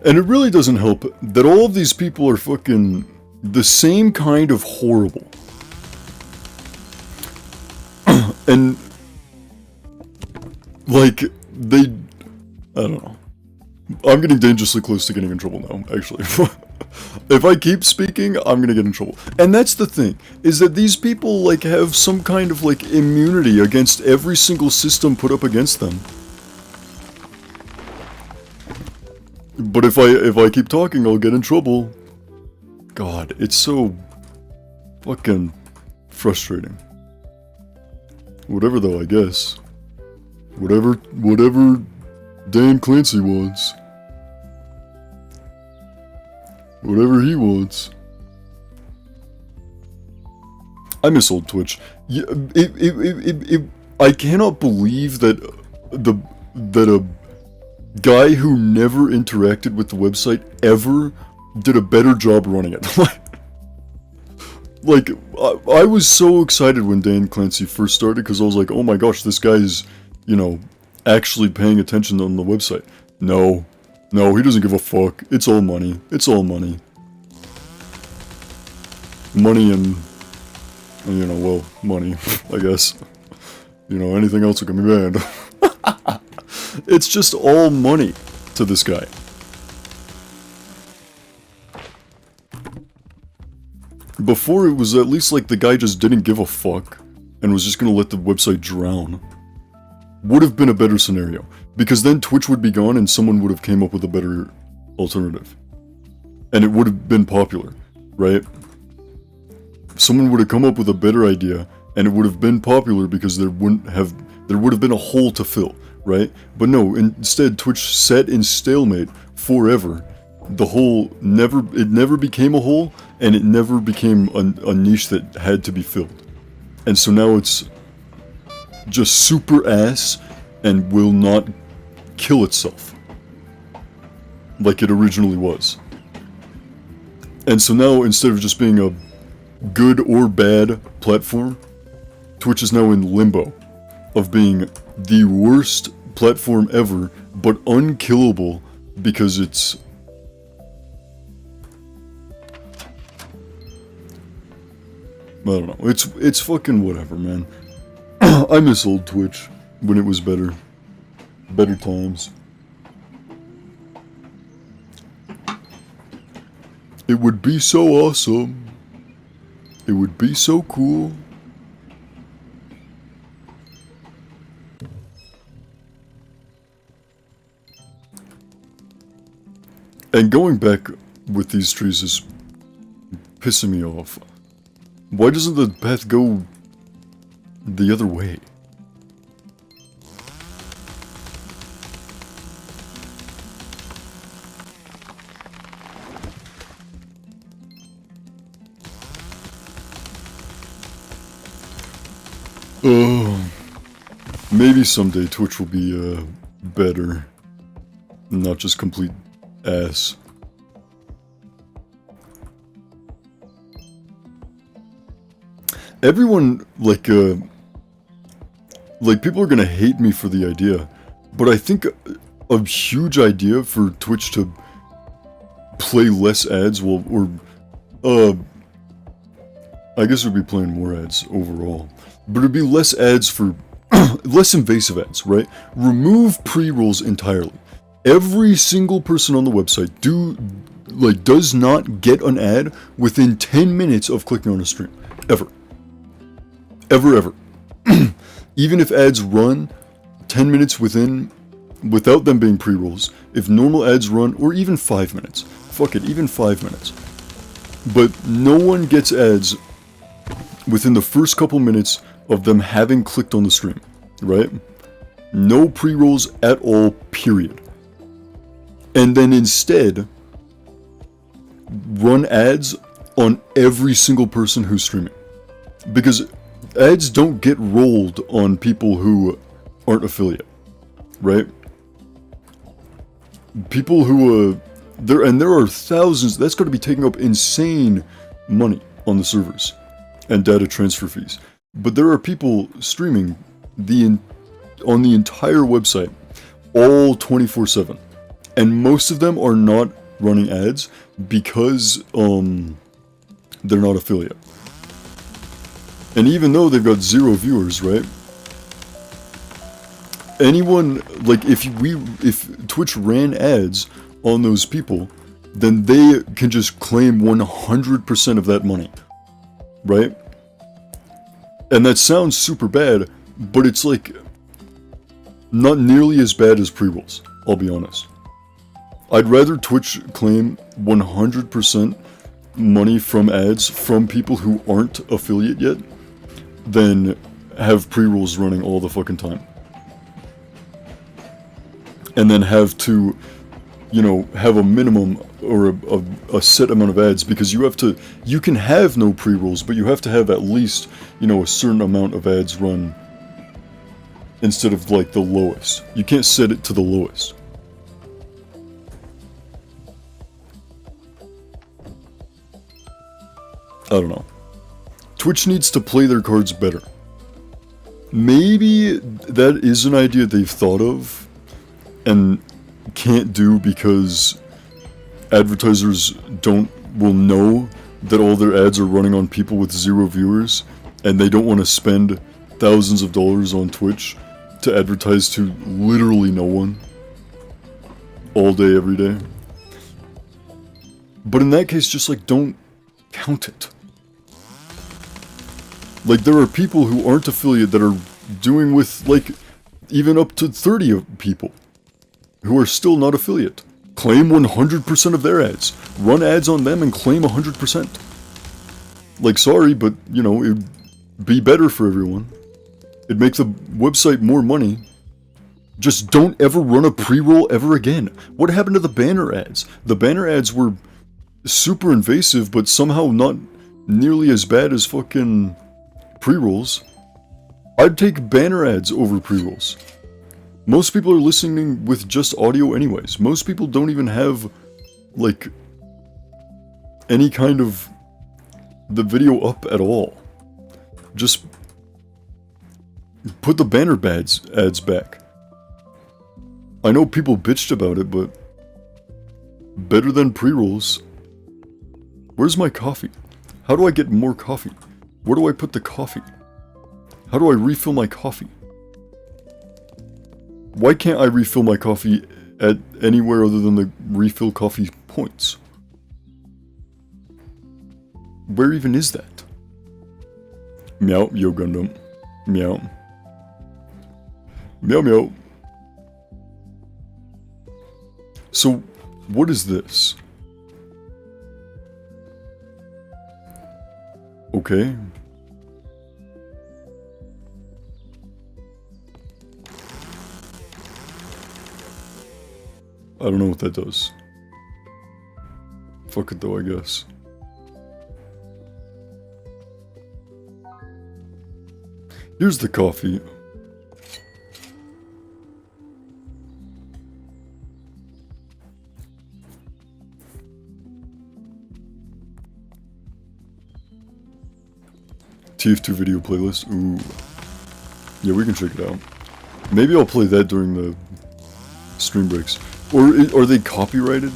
And it really doesn't help that all of these people are fucking the same kind of horrible. And, like, I don't know. I'm getting dangerously close to getting in trouble now, actually. If I keep speaking, I'm gonna get in trouble. And that's the thing, is that these people, like, have some kind of, like, immunity against every single system put up against them. But if I keep talking, I'll get in trouble. God, it's so fucking frustrating. Whatever though, I guess. Whatever Dan Clancy wants. Whatever he wants. I miss old Twitch. Yeah, I cannot believe that a guy who never interacted with the website ever did a better job running it. Like, I was so excited when Dan Clancy first started because I was like, oh my gosh, this guy's, you know, actually paying attention on the website. No, he doesn't give a fuck. It's all money. It's all money. Money and, you know, well, money, I guess. You know, anything else that can be banned. It's just all money to this guy. Before, it was at least like the guy just didn't give a fuck and was just gonna let the website drown. Would have been a better scenario, because then Twitch would be gone and someone would have came up with a better alternative. And it would have been popular, right? Someone would have come up with a better idea and it would have been popular because there would have been a hole to fill, right? But no, instead Twitch sat in stalemate forever. The hole never became a hole, and it never became a niche that had to be filled. And so now it's just super ass and will not kill itself like it originally was. And so now, instead of just being a good or bad platform, Twitch is now in limbo of being the worst platform ever, but unkillable because it's... I don't know. It's fucking whatever, man. I miss old Twitch when it was better. Better times. It would be so awesome. It would be so cool. And going back with these trees is pissing me off. Why doesn't the path go the other way? Maybe someday Twitch will be, better. Not just complete ass. Everyone, like people are gonna hate me for the idea, but I think a huge idea for Twitch to play less ads I guess it would be playing more ads overall, but it'd be less ads for, less invasive ads, right? Remove pre-rolls entirely. Every single person on the website does not get an ad within 10 minutes of clicking on a stream. Ever. Ever. Even if ads run 10 minutes without them being pre-rolls, if normal ads run, or even 5 minutes. Fuck it, even 5 minutes. But no one gets ads within the first couple minutes of them having clicked on the stream, right? No pre-rolls at all, period. And then instead, run ads on every single person who's streaming. Because ads don't get rolled on people who aren't affiliate, right? People who, there are thousands, that's going to be taking up insane money on the servers and data transfer fees. But there are people streaming on the entire website, all 24/7. And most of them are not running ads because they're not affiliate. And even though they've got 0 viewers, right? Anyone, like, if Twitch ran ads on those people, then they can just claim 100% of that money, right? And that sounds super bad, but it's like not nearly as bad as pre-rolls, I'll be honest. I'd rather Twitch claim 100% money from ads from people who aren't affiliate yet than have pre-rolls running all the fucking time. And then have to, you know, have a minimum or a set amount of ads, because you can have no pre-rolls, but you have to have at least, you know, a certain amount of ads run instead of like the lowest. You can't set it to the lowest. I don't know. Twitch needs to play their cards better. Maybe that is an idea they've thought of and can't do because advertisers will know that all their ads are running on people with 0 viewers, and they don't want to spend thousands of dollars on Twitch to advertise to literally no one all day, every day. But in that case, just like don't count it. Like, there are people who aren't affiliate that are doing with, like, even up to 30 people who are still not affiliate. Claim 100% of their ads. Run ads on them and claim 100%. Like, sorry, but, you know, it'd be better for everyone. It'd make the website more money. Just don't ever run a pre-roll ever again. What happened to the banner ads? The banner ads were super invasive, but somehow not nearly as bad as fucking pre-rolls. I'd take banner ads over pre-rolls. Most people are listening with just audio anyways. Most people don't even have, like, any kind of the video up at all. Just put the banner ads back. I know people bitched about it, but better than pre-rolls. Where's my coffee? How do I get more coffee? Where do I put the coffee? How do I refill my coffee? Why can't I refill my coffee at anywhere other than the refill coffee points? Where even is that? Meow, yo Gundam. Meow. Meow meow. So, what is this? Okay. I don't know what that does. Fuck it though, I guess. Here's the coffee. TF2 video playlist. Ooh. Yeah, we can check it out. Maybe I'll play that during the stream breaks. Or are they copyrighted?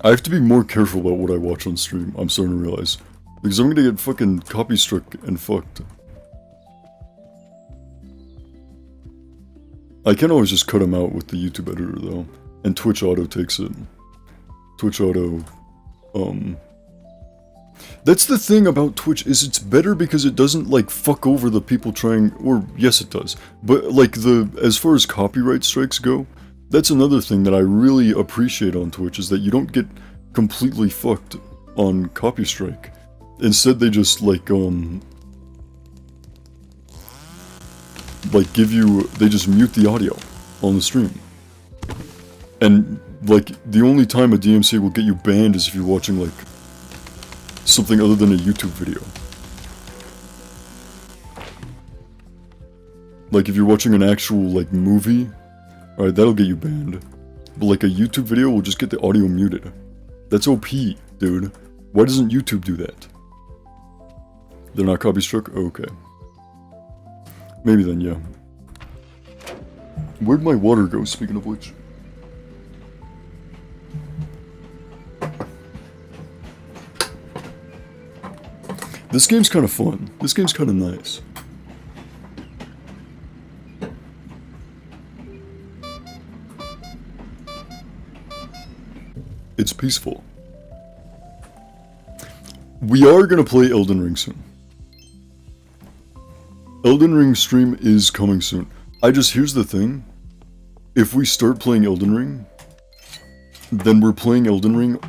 I have to be more careful about what I watch on stream, I'm starting to realize. Because I'm gonna get fucking copy struck and fucked. I can always just cut them out with the YouTube editor though. And Twitch Auto takes it. Twitch Auto, that's the thing about Twitch, is it's better because it doesn't, like, fuck over the people trying, or, yes it does, but, like, as far as copyright strikes go, that's another thing that I really appreciate on Twitch, is that you don't get completely fucked on copy strike. Instead, they just, like they just mute the audio on the stream. And, like, the only time a DMCA will get you banned is if you're watching, like, something other than a YouTube video. Like, if you're watching an actual, like, movie, alright, that'll get you banned. But, like, a YouTube video will just get the audio muted. That's OP, dude. Why doesn't YouTube do that? They're not copy struck? Okay. Maybe then, yeah. Where'd my water go, speaking of which? This game's kind of fun. This game's kind of nice. It's peaceful. We are gonna play Elden Ring soon. Elden Ring stream is coming soon. Here's the thing. If we start playing Elden Ring, then we're playing Elden Ring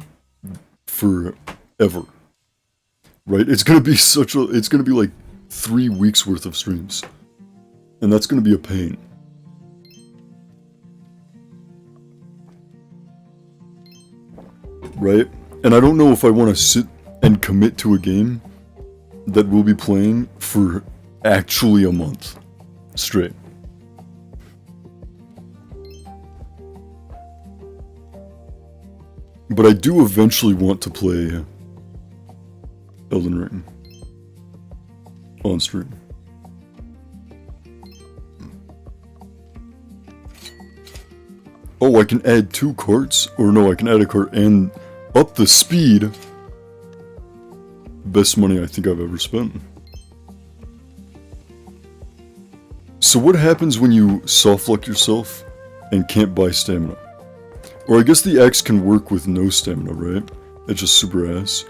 forever. Right? It's gonna be it's gonna be like 3 weeks worth of streams. And that's going to be a pain. Right? And I don't know if I want to sit and commit to a game that we'll be playing for actually a month straight. But I do eventually want to play Elden Ring on stream. Oh, I can add 2 carts? Or no, I can add a cart and up the speed. Best money I think I've ever spent. So what happens when you soft-lock yourself and can't buy stamina? Or I guess the axe can work with no stamina, right? It's just super ass.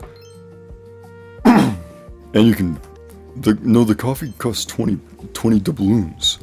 And you can... No, the coffee costs 20 doubloons.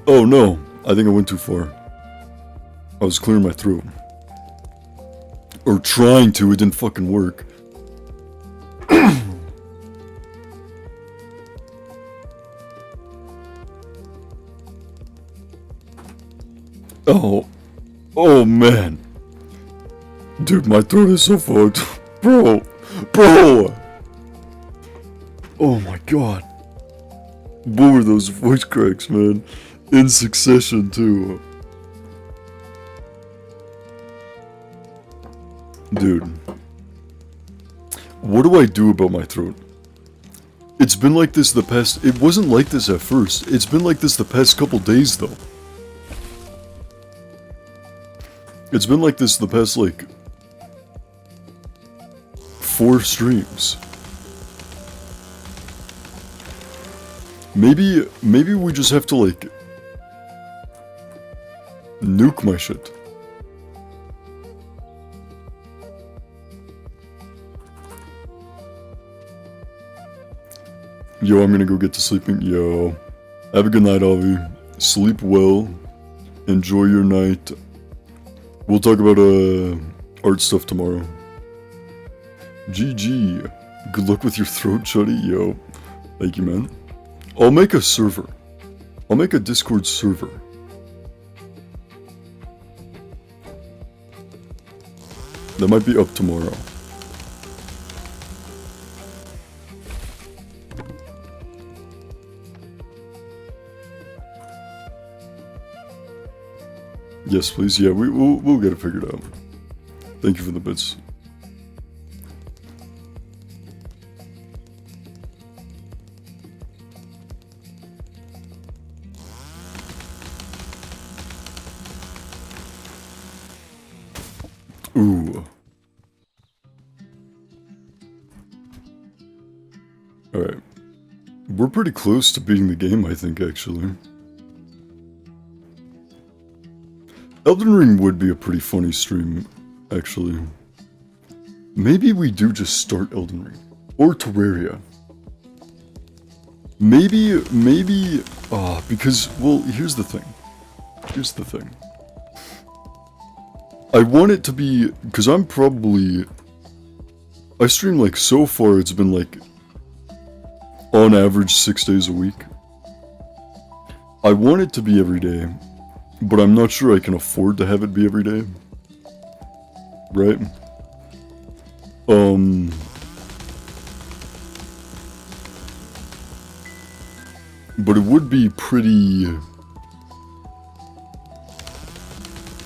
Oh no, I think I went too far. I was clearing my throat. Or trying to, it didn't fucking work. Oh man. Dude, my throat is so fucked. Bro! Oh my god. What were those voice cracks, man? In succession, too. Dude. What do I do about my throat? It's been like this the past... It wasn't like this at first. It's been like this the past couple days, though. It's been like this the past, like... 4 streams. Maybe we just have to, like... nuke my shit. Yo, I'm gonna go get to sleeping. Yo. Have a good night, Avi. Sleep well. Enjoy your night. We'll talk about, art stuff tomorrow. GG. Good luck with your throat, Chuddy. Yo. Thank you, man. I'll make a server. I'll make a Discord server. That might be up tomorrow. Yes, please. Yeah, we'll get it figured out. Thank you for the bits. Ooh. Alright. We're pretty close to beating the game, I think, actually. Elden Ring would be a pretty funny stream, actually. Maybe we do just start Elden Ring. Or Terraria. Maybe, because, well, here's the thing. I want it to be, because I stream, like, so far it's been, like, on average 6 days a week. I want it to be every day, but I'm not sure I can afford to have it be every day. Right? But it would be pretty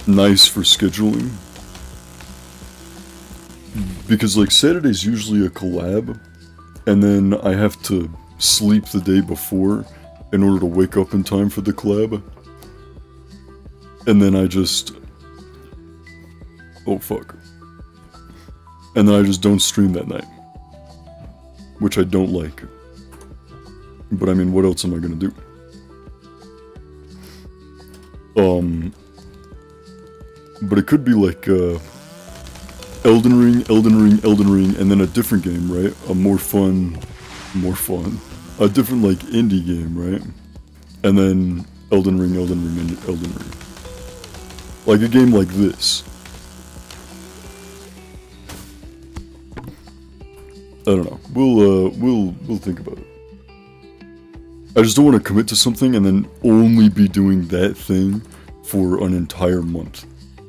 nice for scheduling. Because, like, Saturday's usually a collab, and then I have to sleep the day before in order to wake up in time for the collab. And then I just... Oh, fuck. and then I just don't stream that night. Which I don't like. But I mean, what else am I gonna do? But it could be like, Elden Ring, and then a different game, right? A more fun, a different, like, indie game, right? And then Elden Ring, and Elden Ring. Like a game like this. I don't know. We'll think about it. I just don't want to commit to something and then only be doing that thing for an entire month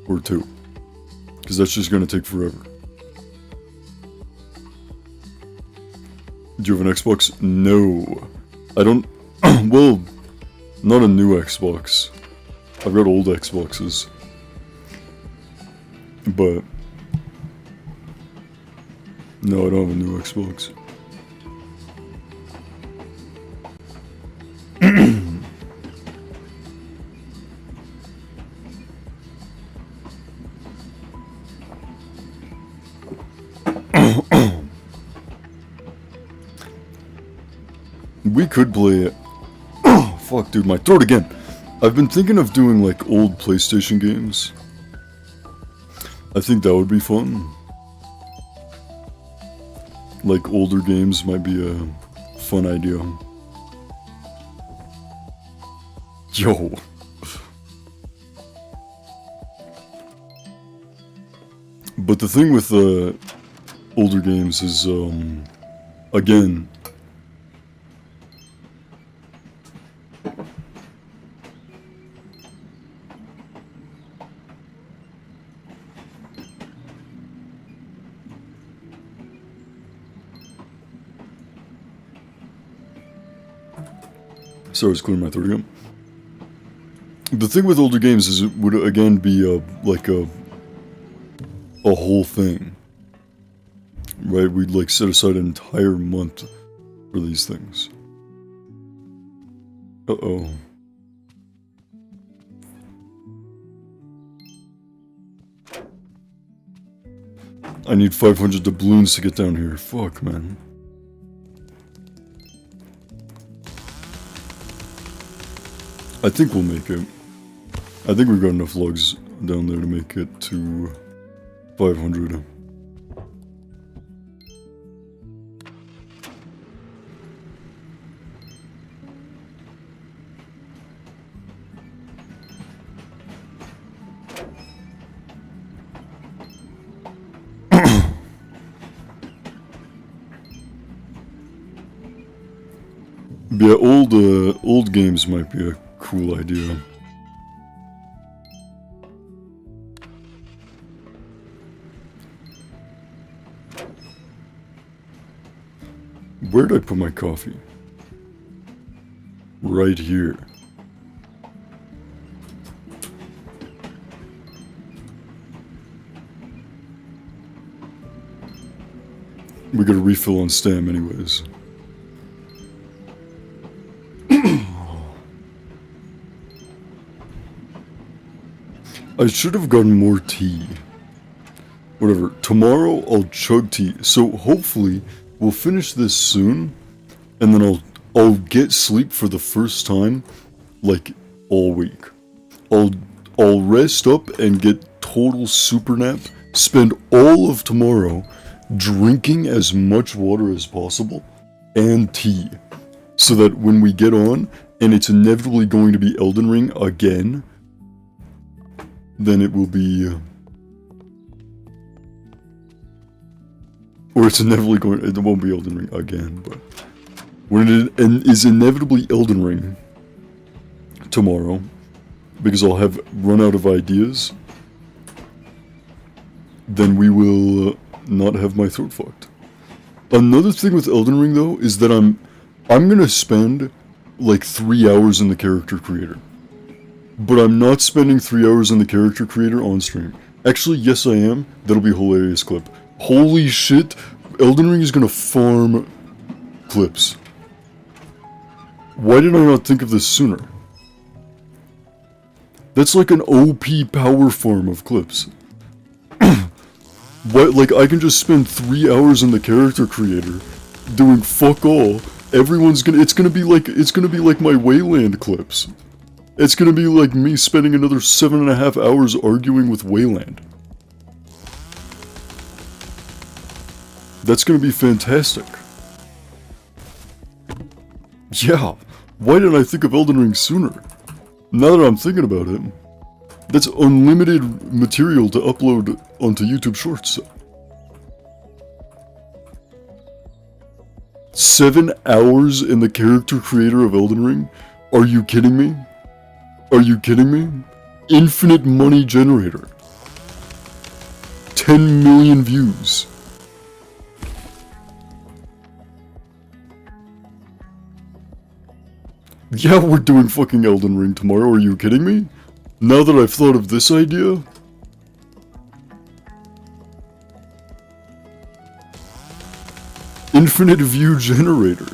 or two. Because that's just going to take forever. Do you have an Xbox? No. I don't... well, not a new Xbox. I've got old Xboxes. But... no, I don't have a new Xbox. We could play it. Oh, fuck, dude, my throat again. I've been thinking of doing, like, old PlayStation games. I think that would be fun. Like, older games might be a fun idea. Yo. But the thing with, older games is, again... Sorry, I was clearing my throat again. The thing with older games is it would again be like a whole thing. Right? We'd like set aside an entire month for these things. Uh-oh. I need 500 doubloons to get down here. Fuck, man. I think we'll make it. I think we've got enough logs down there to make it to 500. Yeah, old games might be a cool idea. Where'd I put my coffee? Right here. We got a refill on Stam anyways. I should have gotten more tea. Whatever. Tomorrow I'll chug tea. So hopefully we'll finish this soon, and then I'll get sleep for the first time, like all week. I'll rest up and get total super nap. Spend all of tomorrow drinking as much water as possible and tea, so that when we get on and it's inevitably going to be Elden Ring again, then it will be, or it's inevitably going, it won't be Elden Ring again, but when it is inevitably Elden Ring tomorrow, because I'll have run out of ideas, then we will not have my throat fucked. Another thing with Elden Ring though, is that I'm gonna spend like 3 hours in the character creator. But I'm not spending 3 hours in the character creator on stream. Actually, yes I am. That'll be a hilarious clip. Holy shit, Elden Ring is gonna farm clips. Why did I not think of this sooner? That's like an OP power farm of clips. What, like, I can just spend 3 hours in the character creator doing fuck all. It's gonna be like my Wayland clips. It's gonna be like me spending another 7.5 hours arguing with Wayland. That's gonna be fantastic. Yeah, why didn't I think of Elden Ring sooner? Now that I'm thinking about it, that's unlimited material to upload onto YouTube Shorts. 7 hours in the character creator of Elden Ring? Are you kidding me? Are you kidding me? Infinite money generator. 10 million views. Yeah, we're doing fucking Elden Ring tomorrow, are you kidding me? Now that I've thought of this idea? Infinite view generator.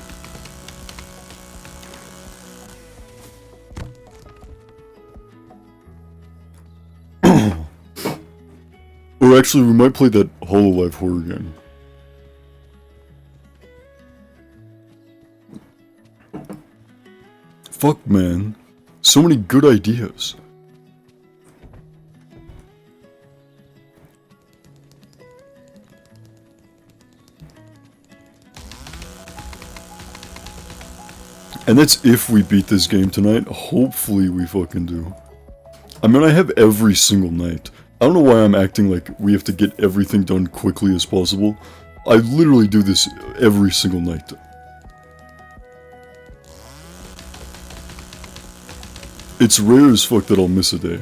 Or actually, we might play that Hololive horror game. Fuck, man. So many good ideas. And that's if we beat this game tonight. Hopefully we fucking do. I mean, I have every single night. I don't know why I'm acting like we have to get everything done quickly as possible. I literally do this every single night. It's rare as fuck that I'll miss a day.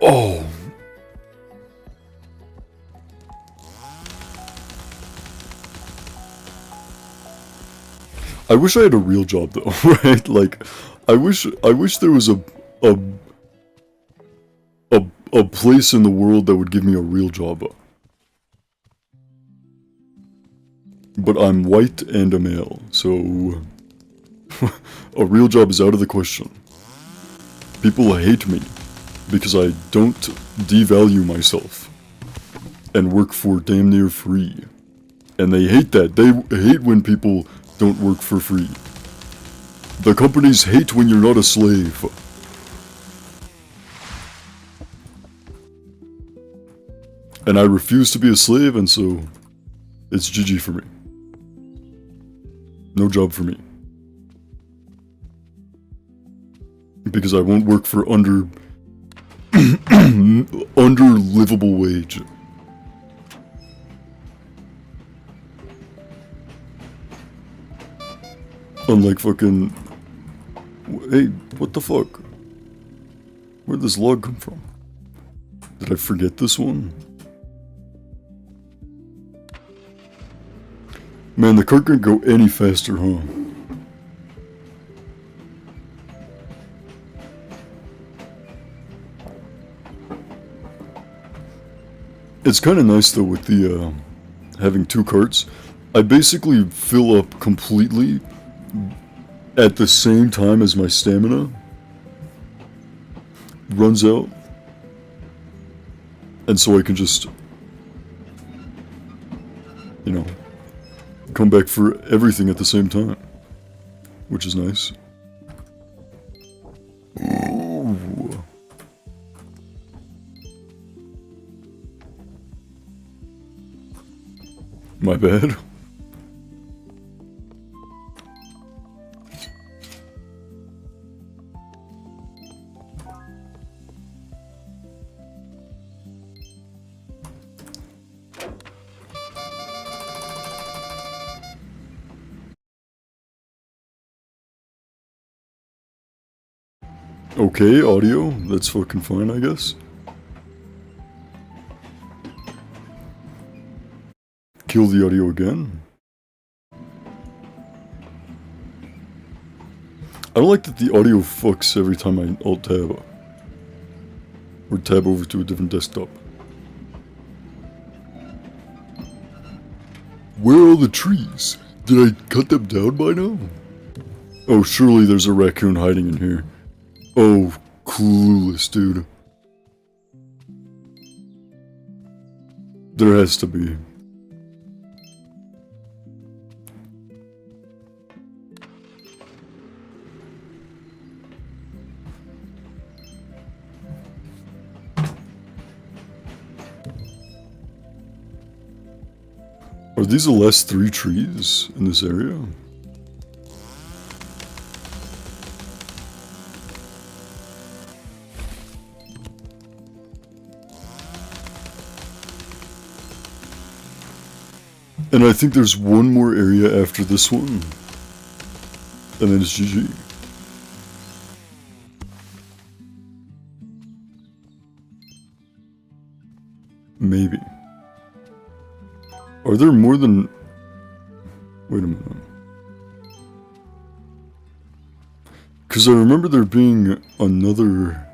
Oh. I wish I had a real job though, right? Like, I wish there was a place in the world that would give me a real job. But I'm white and a male, so a real job is out of the question. People hate me because I don't devalue myself and work for damn near free. And they hate that. They hate when people don't work for free. The companies hate when you're not a slave. And I refuse to be a slave, and so it's GG for me. No job for me. Because I won't work for under livable wage. Unlike fucking... Hey, what the fuck? Where'd this log come from? Did I forget this one? Man, the cart can't go any faster, huh? It's kind of nice though with the having two carts. I basically fill up completely at the same time as my stamina runs out, and so I can just, you know, come back for everything at the same time, which is nice. Ooh. My bad. Okay, audio. That's fucking fine, I guess. Kill the audio again. I don't like that the audio fucks every time I alt-tab. Or tab over to a different desktop. Where are the trees? Did I cut them down by now? Oh, surely there's a raccoon hiding in here. Oh, clueless, dude. There has to be. Are these the last 3 trees in this area? And I think there's one more area after this one. And then it's GG. Maybe. Are there more than... Wait a minute. Because I remember there being another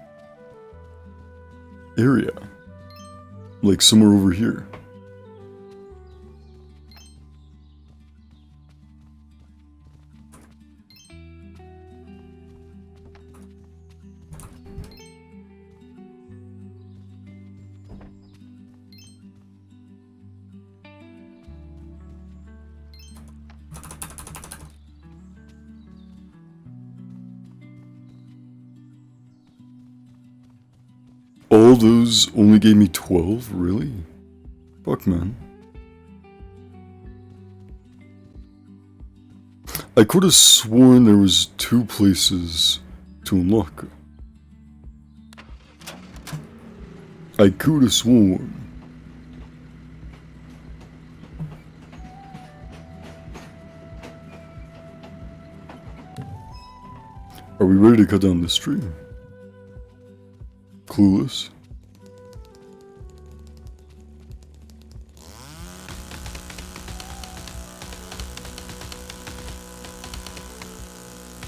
area. Like somewhere over here. All those only gave me 12? Really? Fuck, man. I could have sworn there was 2 places to unlock. I could have sworn. Are we ready to cut down this tree? Clueless.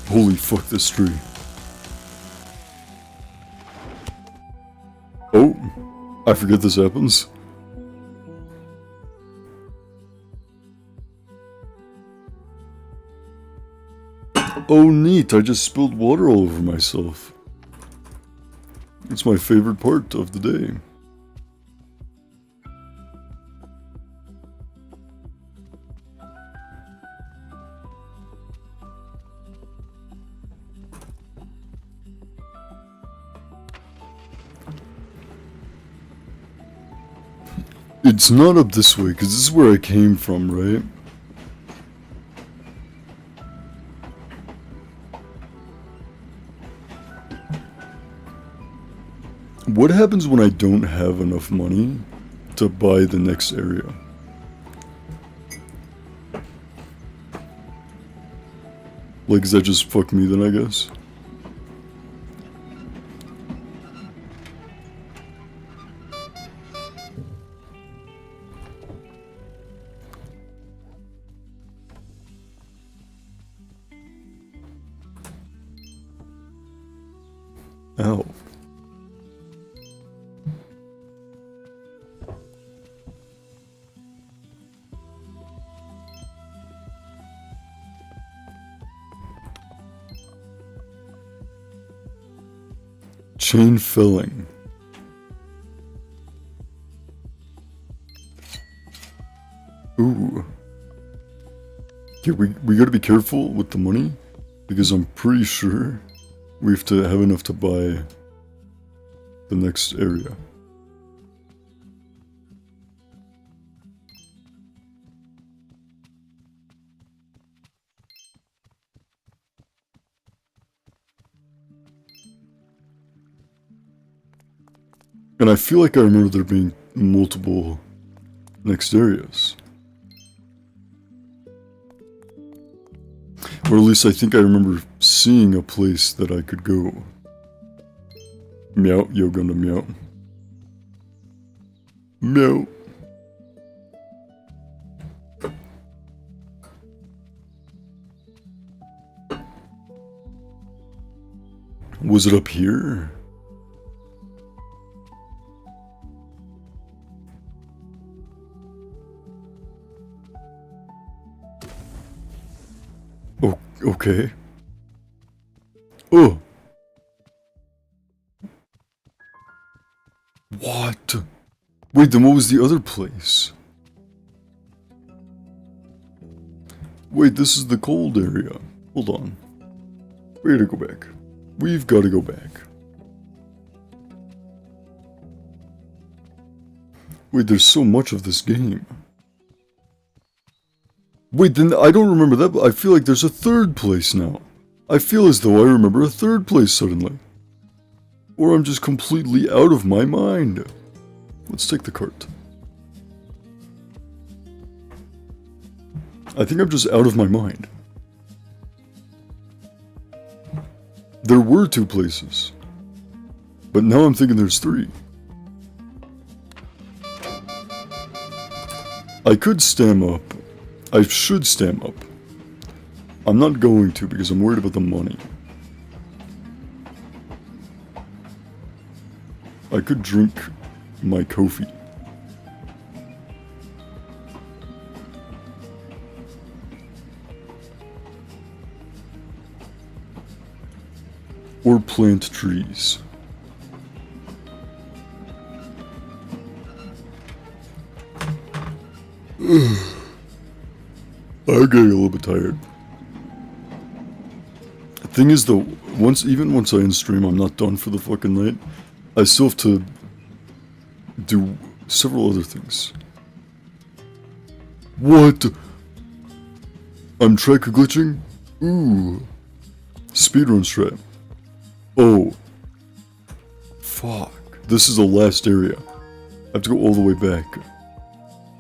Holy fuck, this tree. Oh, I forget this happens. Oh neat, I just spilled water all over myself. It's my favorite part of the day. It's not up this way, because this is where I came from, right? What happens when I don't have enough money to buy the next area? Like, does that just fuck me then, I guess? Ow. Chain filling. Ooh. Okay, we gotta be careful with the money, because I'm pretty sure we have to have enough to buy the next area. And I feel like I remember there being multiple next areas. Or at least I think I remember seeing a place that I could go. Meow, yo gonna meow. Meow. Was it up here? Okay. Oh. What? Wait, then what was the other place? Wait, this is the cold area. Hold on. We gotta go back. We've gotta go back. Wait, there's so much of this game. Wait, then I don't remember that, but I feel like there's a third place now. I feel as though I remember a third place suddenly. Or I'm just completely out of my mind. Let's take the cart. I think I'm just out of my mind. There were 2 places. But now I'm thinking there's 3. I could stam up. I should stam up. I'm not going to because I'm worried about the money. I could drink my coffee. Or plant trees. I'm getting a little bit tired. The thing is though, even once I end stream, I'm not done for the fucking night. I still have to do several other things. What? I'm track glitching? Ooh. Speedrun strat. Oh. Fuck. This is the last area. I have to go all the way back.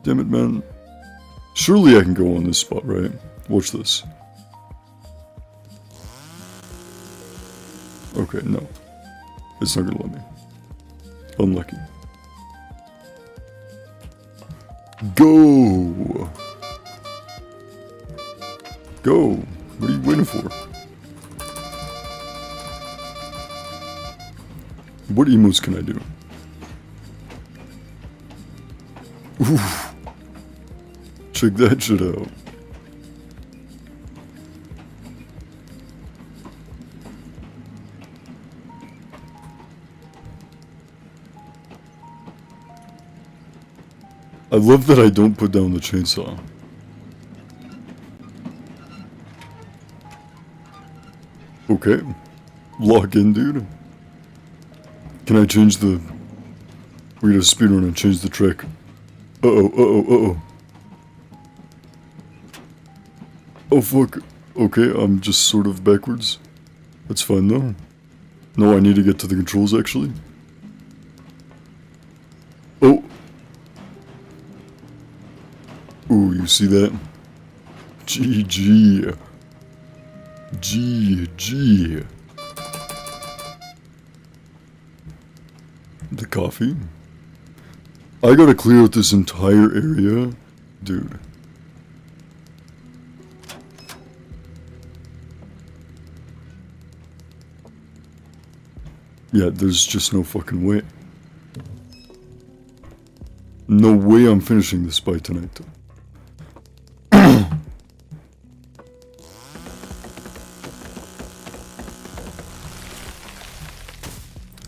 Damn it, man. Surely I can go on this spot, right? Watch this. Okay, no. It's not gonna let me. Unlucky. Go! Go! What are you waiting for? What emotes can I do? Oof. Check that shit out. I love that I don't put down the chainsaw. Okay. Lock in, dude. Can I change the... We're gonna speedrun and change the track. Uh-oh. Oh, fuck. Okay, I'm just sort of backwards. That's fine, though. No, I need to get to the controls, actually. Oh. Ooh, you see that? GG. GG. The coffee? I gotta clear out this entire area? Dude. Yeah, there's just no fucking way. No way I'm finishing this by tonight.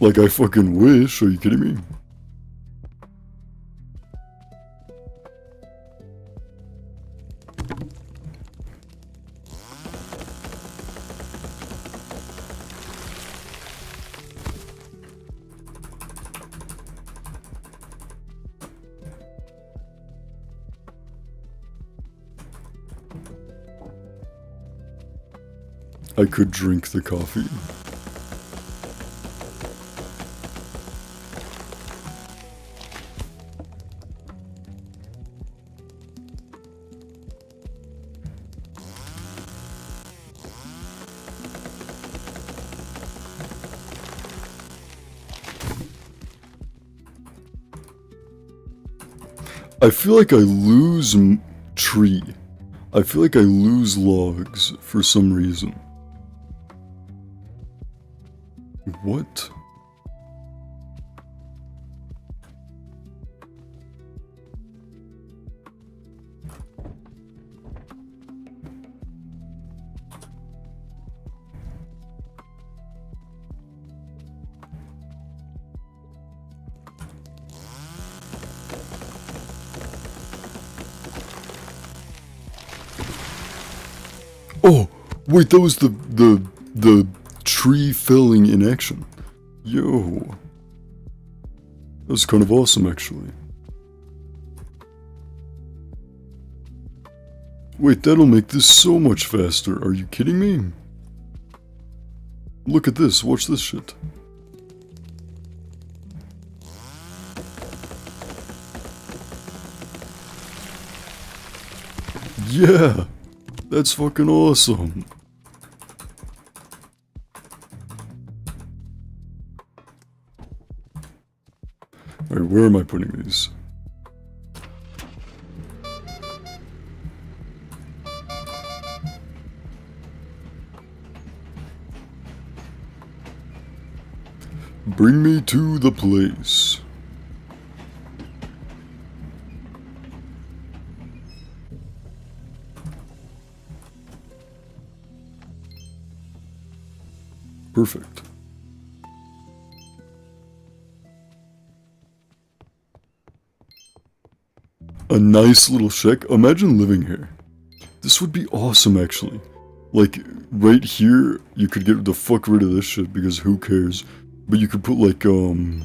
Like I fucking wish, are you kidding me? I could drink the coffee. I feel like I lose tree. I feel like I lose logs for some reason. What? Wait, that was the tree felling in action. Yo. That was kind of awesome, actually. Wait, that'll make this so much faster. Are you kidding me? Look at this. Watch this shit. Yeah! That's fucking awesome. Alright, where am I putting these? Bring me to the place. Perfect. A nice little shack. Imagine living here. This would be awesome, actually. Like, right here, you could get the fuck rid of this shit because who cares? But you could put like, you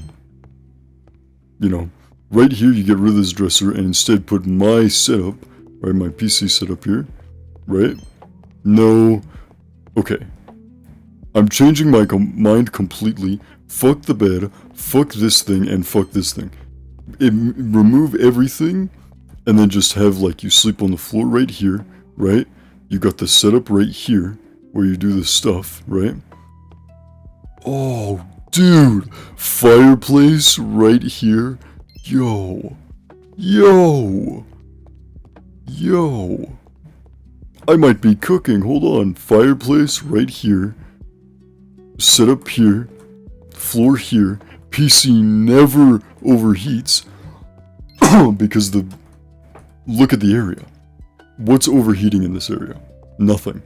know, right here you get rid of this dresser and instead put my setup, right, my PC setup here, right? No. Okay. I'm changing my mind completely. Fuck the bed, fuck this thing, and fuck this thing. Remove everything, and then just have, like, you sleep on the floor right here, right? You got the setup right here, where you do this stuff, right? Oh, dude! Fireplace right here? Yo. Yo! Yo! I might be cooking, hold on. Fireplace right here. Setup here. Floor here. PC never overheats. Because look at the area. What's overheating in this area? Nothing.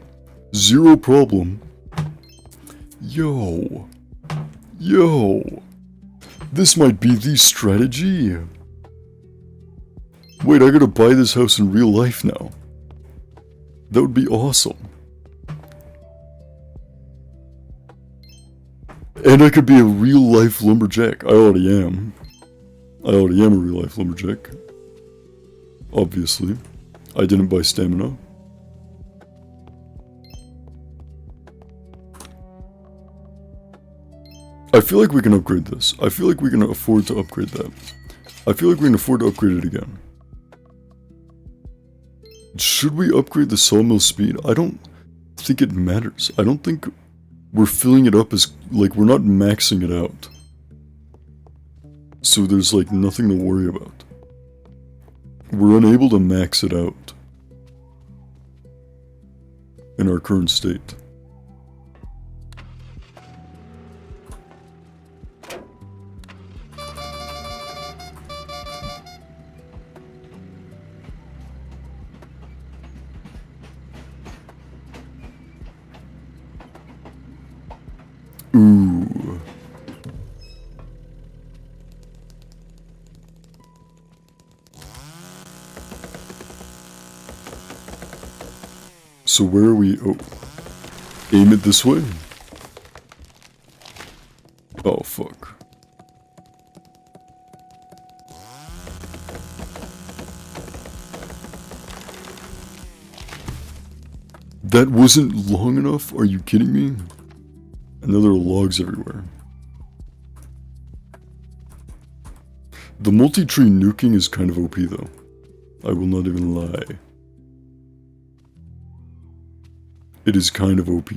Zero problem. Yo. Yo. This might be the strategy. Wait, I gotta buy this house in real life now. That would be awesome. And I could be a real life lumberjack. I already am. I already am a real life lumberjack. Obviously. I didn't buy stamina. I feel like we can upgrade this. I feel like we can afford to upgrade that. I feel like we can afford to upgrade it again. Should we upgrade the sawmill speed? I don't think it matters. I don't think we're filling it up as, like, we're not maxing it out. So there's, like, nothing to worry about. We're unable to max it out in our current state. Ooh. So where are we? Oh. Aim it this way? Oh, fuck. That wasn't long enough? Are you kidding me? And there are logs everywhere. The multi-tree nuking is kind of OP though. I will not even lie. It is kind of OP.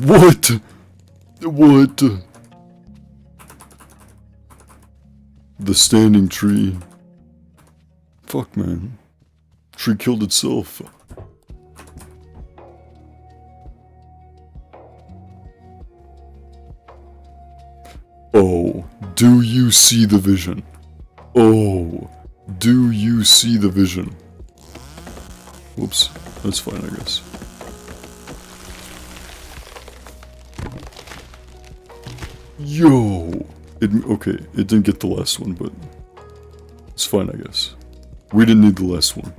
What? What? The standing tree. Fuck, man. Tree killed itself. Oh, do you see the vision? Oh, do you see the vision? Whoops, that's fine, I guess. Yo! Okay, it didn't get the last one, but it's fine, I guess. We didn't need the last one.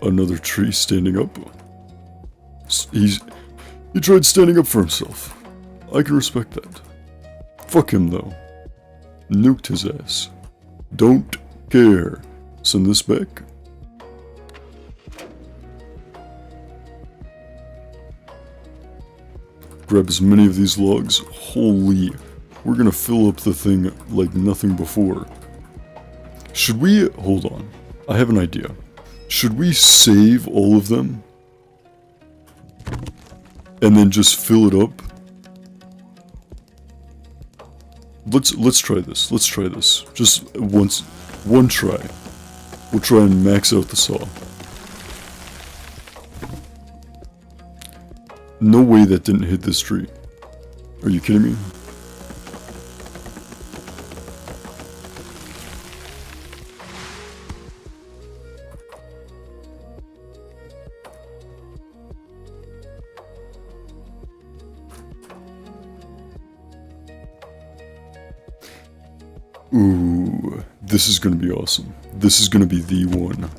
Another tree standing up. He tried standing up for himself. I can respect that. Fuck him, though. Nuked his ass. Don't care. Send this back. Grab as many of these logs. Holy, we're gonna fill up the thing like nothing before. Should we, hold on, I have an idea. Should we save all of them? And then just fill it up? Let's try this. Let's try this. Just one try. We'll try and max out the saw. No way that didn't hit this tree. Are you kidding me? Ooh, this is gonna be awesome. This is gonna be the one.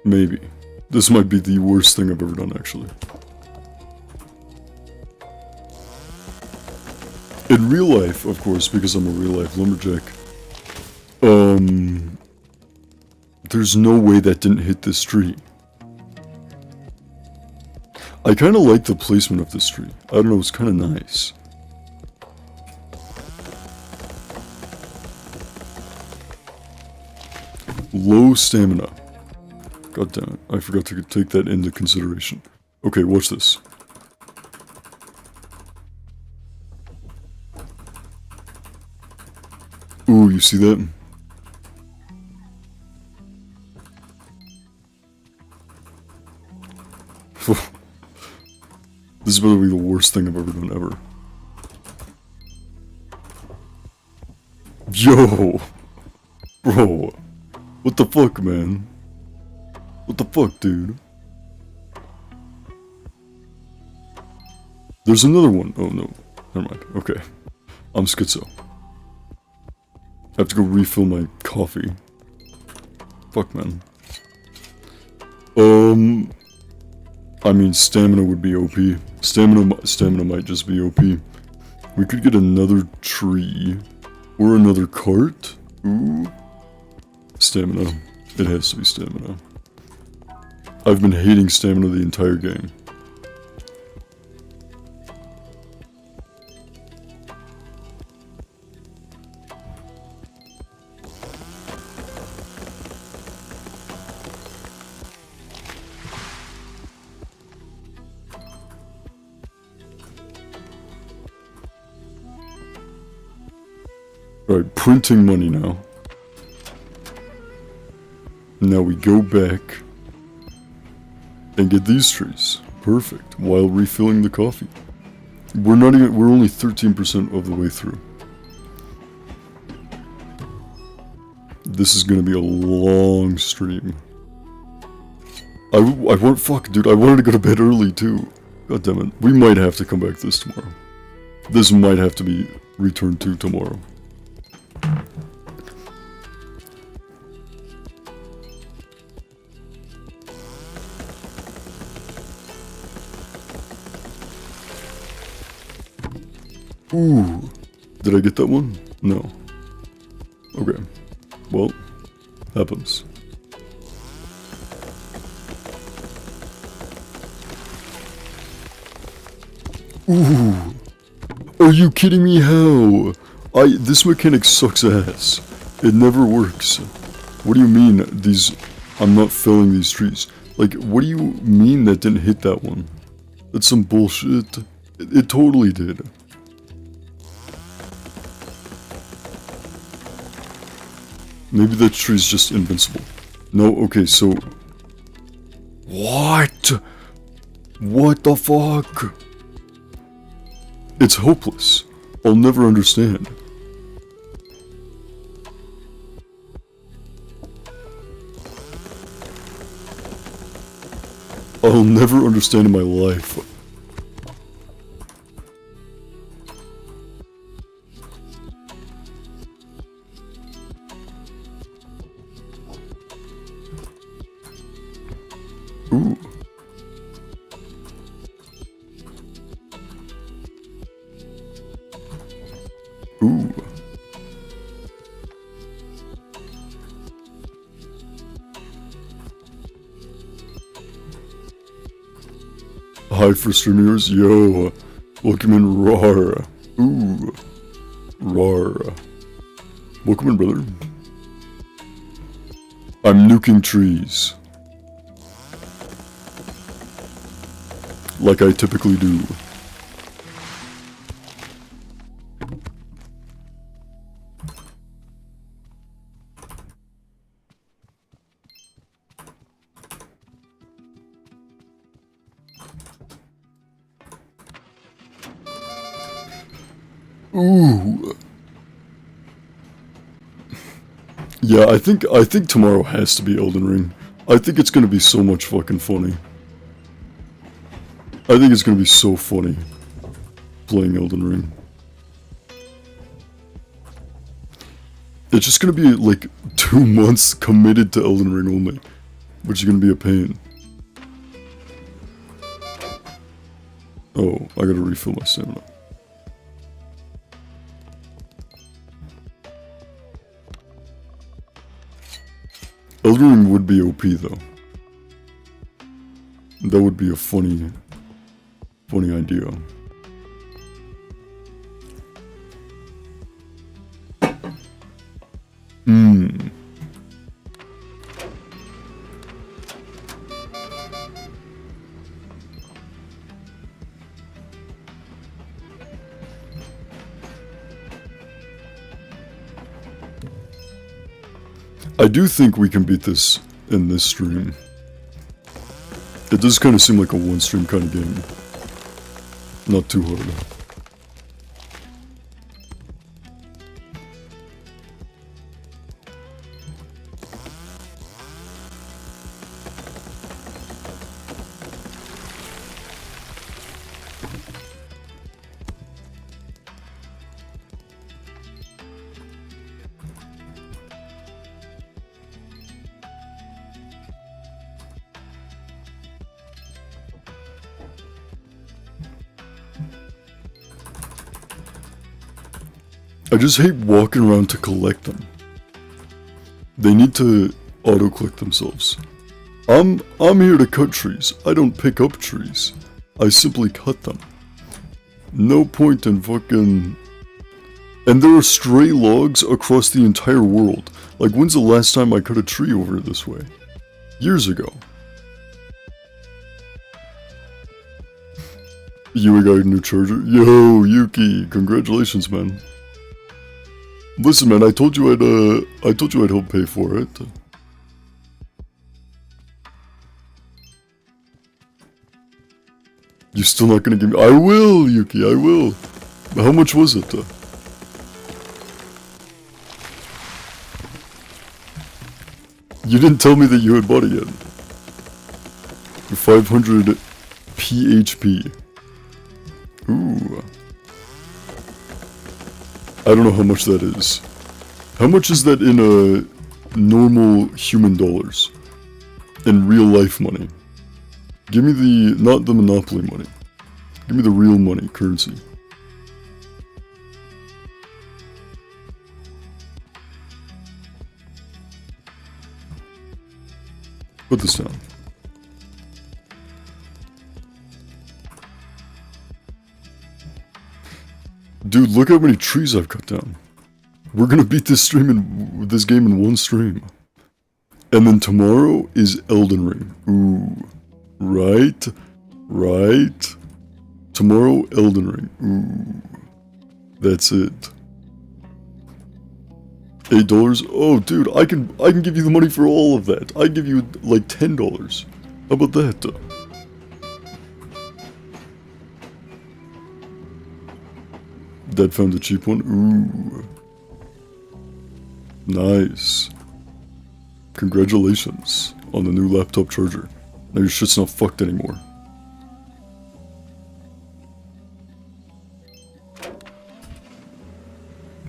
Maybe. This might be the worst thing I've ever done, actually. In real life, of course, because I'm a real-life lumberjack, there's no way that didn't hit this tree. I kind of like the placement of this tree. I don't know, it's kind of nice. Low stamina. God damn it, I forgot to take that into consideration. Okay, watch this. Ooh, you see that? This is about to be the worst thing I've ever done, ever. Yo! Bro! What the fuck, man? What the fuck, dude? There's another one. Oh, no. Never mind. Okay. I'm schizo. I have to go refill my coffee. Fuck, man. I mean, stamina would be OP. Stamina might just be OP. We could get another tree. Or another cart. Ooh. Stamina. It has to be stamina. I've been hating stamina the entire game. Alright, printing money now. Now we go back and get these trees. Perfect. While refilling the coffee. We're only 13% of the way through. This is gonna be a long stream. I want, fuck, dude, I wanted to go to bed early too. God damn it. We might have to come back to this tomorrow. This might have to be returned to tomorrow. Ooh, did I get that one? No. Okay. Well, happens. Ooh. Are you kidding me? How? This mechanic sucks ass. It never works. What do you mean I'm not felling these trees? Like, what do you mean that didn't hit that one? That's some bullshit. It totally did. Maybe that tree's just invincible. No, okay, so... What? What the fuck? It's hopeless. I'll never understand. I'll never understand in my life. Ooh. Ooh. Hi for streamers, yo. Welcome in, rar. Ooh. Rar. Welcome in, brother. I'm nuking trees. Like I typically do. Ooh. Yeah, I think tomorrow has to be Elden Ring. I think it's gonna be so much fucking funny. I think it's gonna be so funny playing Elden Ring. It's just gonna be like 2 months committed to Elden Ring only, which is gonna be a pain. Oh, I gotta refill my stamina. Elden Ring would be OP though. That would be a funny idea. I do think we can beat this in this stream. It does kind of seem like a one-stream kind of game. Not too hard. I just hate walking around to collect them. They need to auto-click themselves. I'm here to cut trees. I don't pick up trees. I simply cut them. No point in fucking... And there are stray logs across the entire world. Like, when's the last time I cut a tree over this way? Years ago. You got a new charger? Yo, Yuki, congratulations, man. Listen, man, I told you I'd help pay for it. You're still not gonna give me— I will, Yuki, I will. How much was it? You didn't tell me that you had bought it yet. 500 PHP. Ooh. I don't know how much that is. How much is that in normal human dollars? In real life money? Give me the— not the Monopoly money. Give me the real money, currency. Put this down. Dude, look how many trees I've cut down. We're gonna beat this game in one stream. And then tomorrow is Elden Ring. Ooh. Right? Right? Tomorrow, Elden Ring. Ooh. That's it. $8? Oh, dude, I can give you the money for all of that. I give you like $10. How about that? Dad found a cheap one? Ooh. Nice. Congratulations on the new laptop charger. Now your shit's not fucked anymore.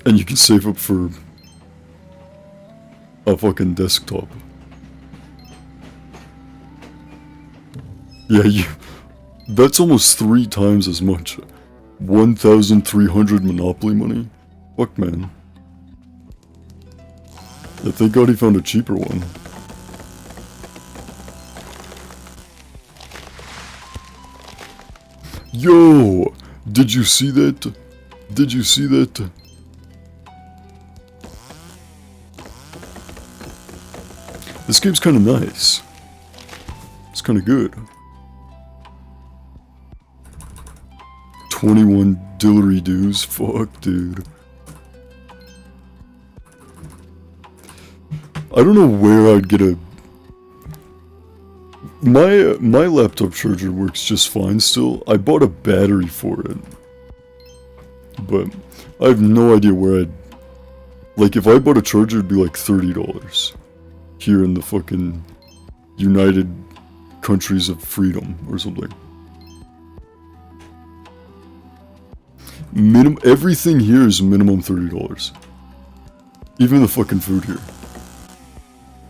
And you can save up for a fucking desktop. Yeah, that's almost 3 times as much. 1,300 Monopoly money? Fuck, man. Yeah, thank God he found a cheaper one. Yo! Did you see that? Did you see that? This game's kinda nice. It's kinda good. 21 dillery-doos? Fuck, dude. I don't know where I'd get a... My laptop charger works just fine still. I bought a battery for it. But I have no idea where I'd... Like, if I bought a charger, it'd be like $30. Here in the fucking United Countries of Freedom or something. Everything here is minimum $30. Even the fucking food here.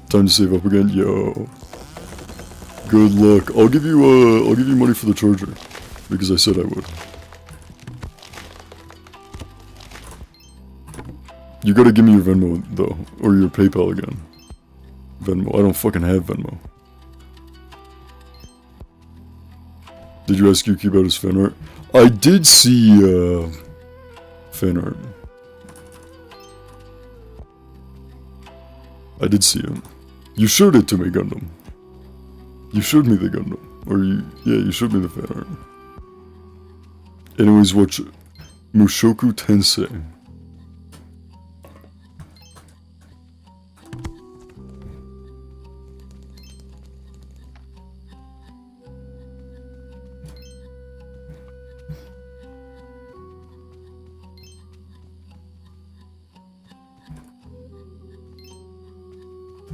Time to save up again? Yo. Good luck. I'll give you money for the charger. Because I said I would. You gotta give me your Venmo though. Or your PayPal again. Venmo. I don't fucking have Venmo. Did you ask Yuki about his fan art? I did see, fan art. I did see it. You showed it to me, Gundam. You showed me the Gundam. Or you showed me the fan art. Anyways, watch Mushoku Tensei.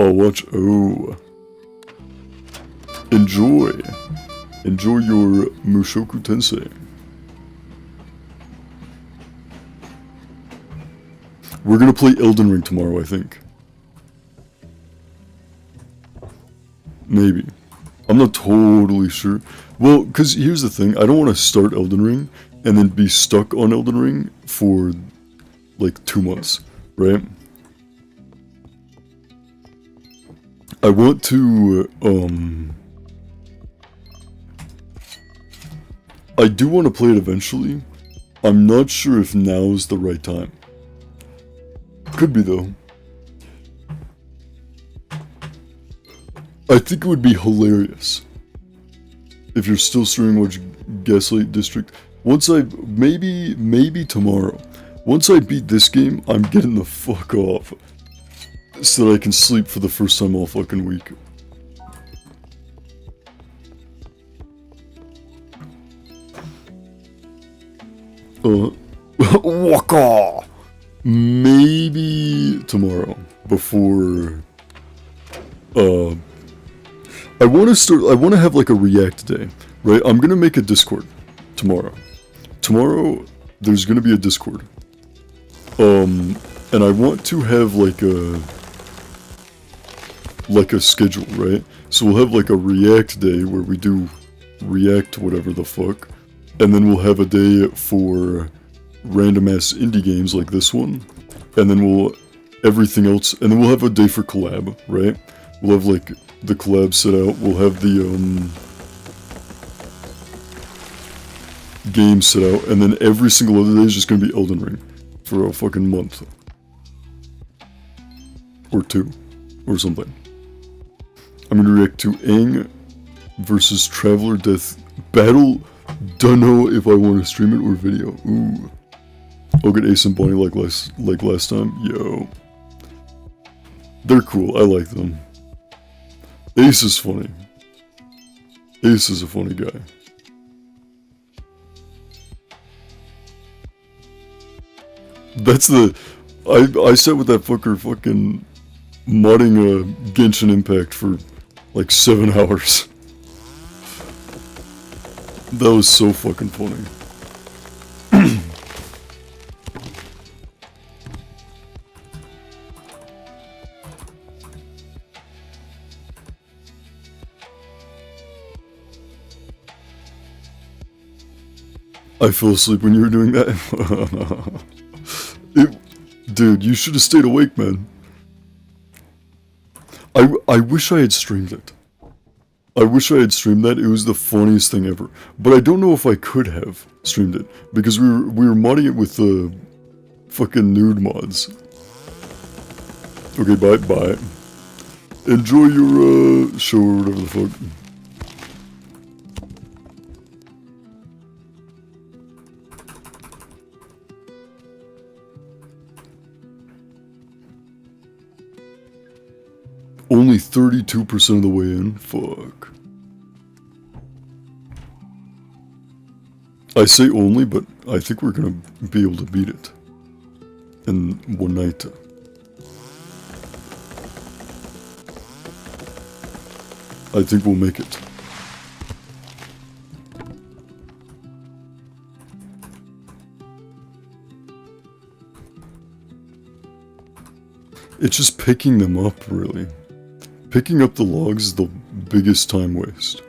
Oh, watch. Oh. Enjoy. Enjoy your Mushoku Tensei. We're gonna play Elden Ring tomorrow, I think. Maybe. I'm not totally sure. Well, because here's the thing. I don't want to start Elden Ring and then be stuck on Elden Ring for like 2 months, right? I want to, I do want to play it eventually. I'm not sure if now's the right time. Could be though. I think it would be hilarious if you're still streaming watch Gaslight District. Once I, maybe tomorrow. Once I beat this game, I'm getting the fuck off. So that I can sleep for the first time all fucking week. Waka! Maybe tomorrow. Before... I want to have like a React day. Right? I'm gonna make a Discord. Tomorrow. Tomorrow, there's gonna be a Discord. And I want to have like a schedule, right? So we'll have like a React day where we do React whatever the fuck. And then we'll have a day for random ass indie games like this one. And then everything else, and then we'll have a day for collab, right? We'll have like the collab set out, we'll have the game set out, and then every single other day is just gonna be Elden Ring for a fucking month. Or 2. Or something. I'm gonna react to Aang versus Traveler Death Battle. Don't know if I want to stream it or video. Ooh. I'll get Ace and Bonnie like last time. Yo. They're cool. I like them. Ace is funny. Ace is a funny guy. That's the... I sat with that fucker fucking modding Genshin Impact for like 7 hours. That was so fucking funny. I fell asleep when you were doing that. Dude, you should have stayed awake, man. I wish I had streamed it. I wish I had streamed that. It was the funniest thing ever. But I don't know if I could have streamed it because we were modding it with the fucking nude mods. Okay, bye. Enjoy your show or whatever the fuck. Only 32% of the way in? Fuck. I say only, but I think we're gonna be able to beat it. In one night. I think we'll make it. It's just picking them up, really. Picking up the logs is the biggest time waste.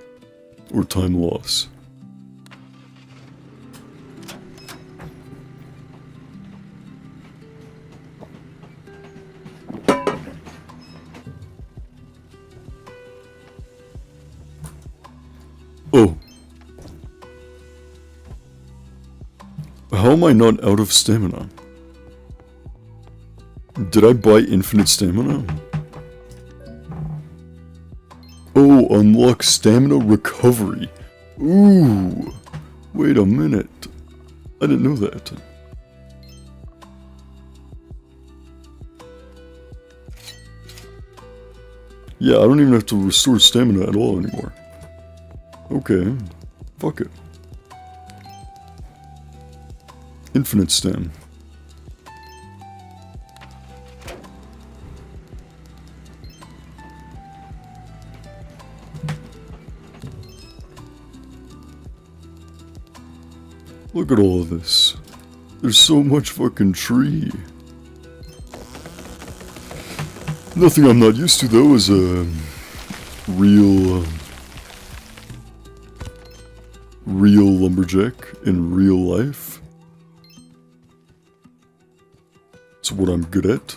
Or time loss. Oh. How am I not out of stamina? Did I buy infinite stamina? Oh, unlock stamina recovery. Ooh. Wait a minute. I didn't know that. Yeah, I don't even have to restore stamina at all anymore. Okay. Fuck it. Infinite stam. Look at all of this. There's so much fucking tree. Nothing I'm not used to though is a real lumberjack in real life. It's what I'm good at.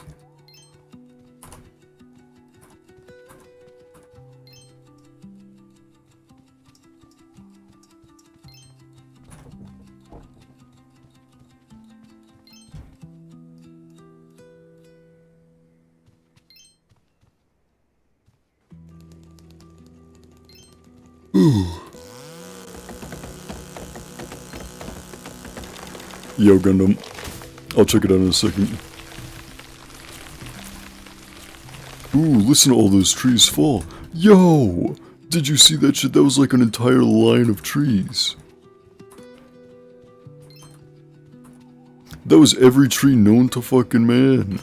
Ooh. Yo, Gundam. I'll check it out in a second. Ooh, listen to all those trees fall. Yo! Did you see that shit? That was like an entire line of trees. That was every tree known to fucking man.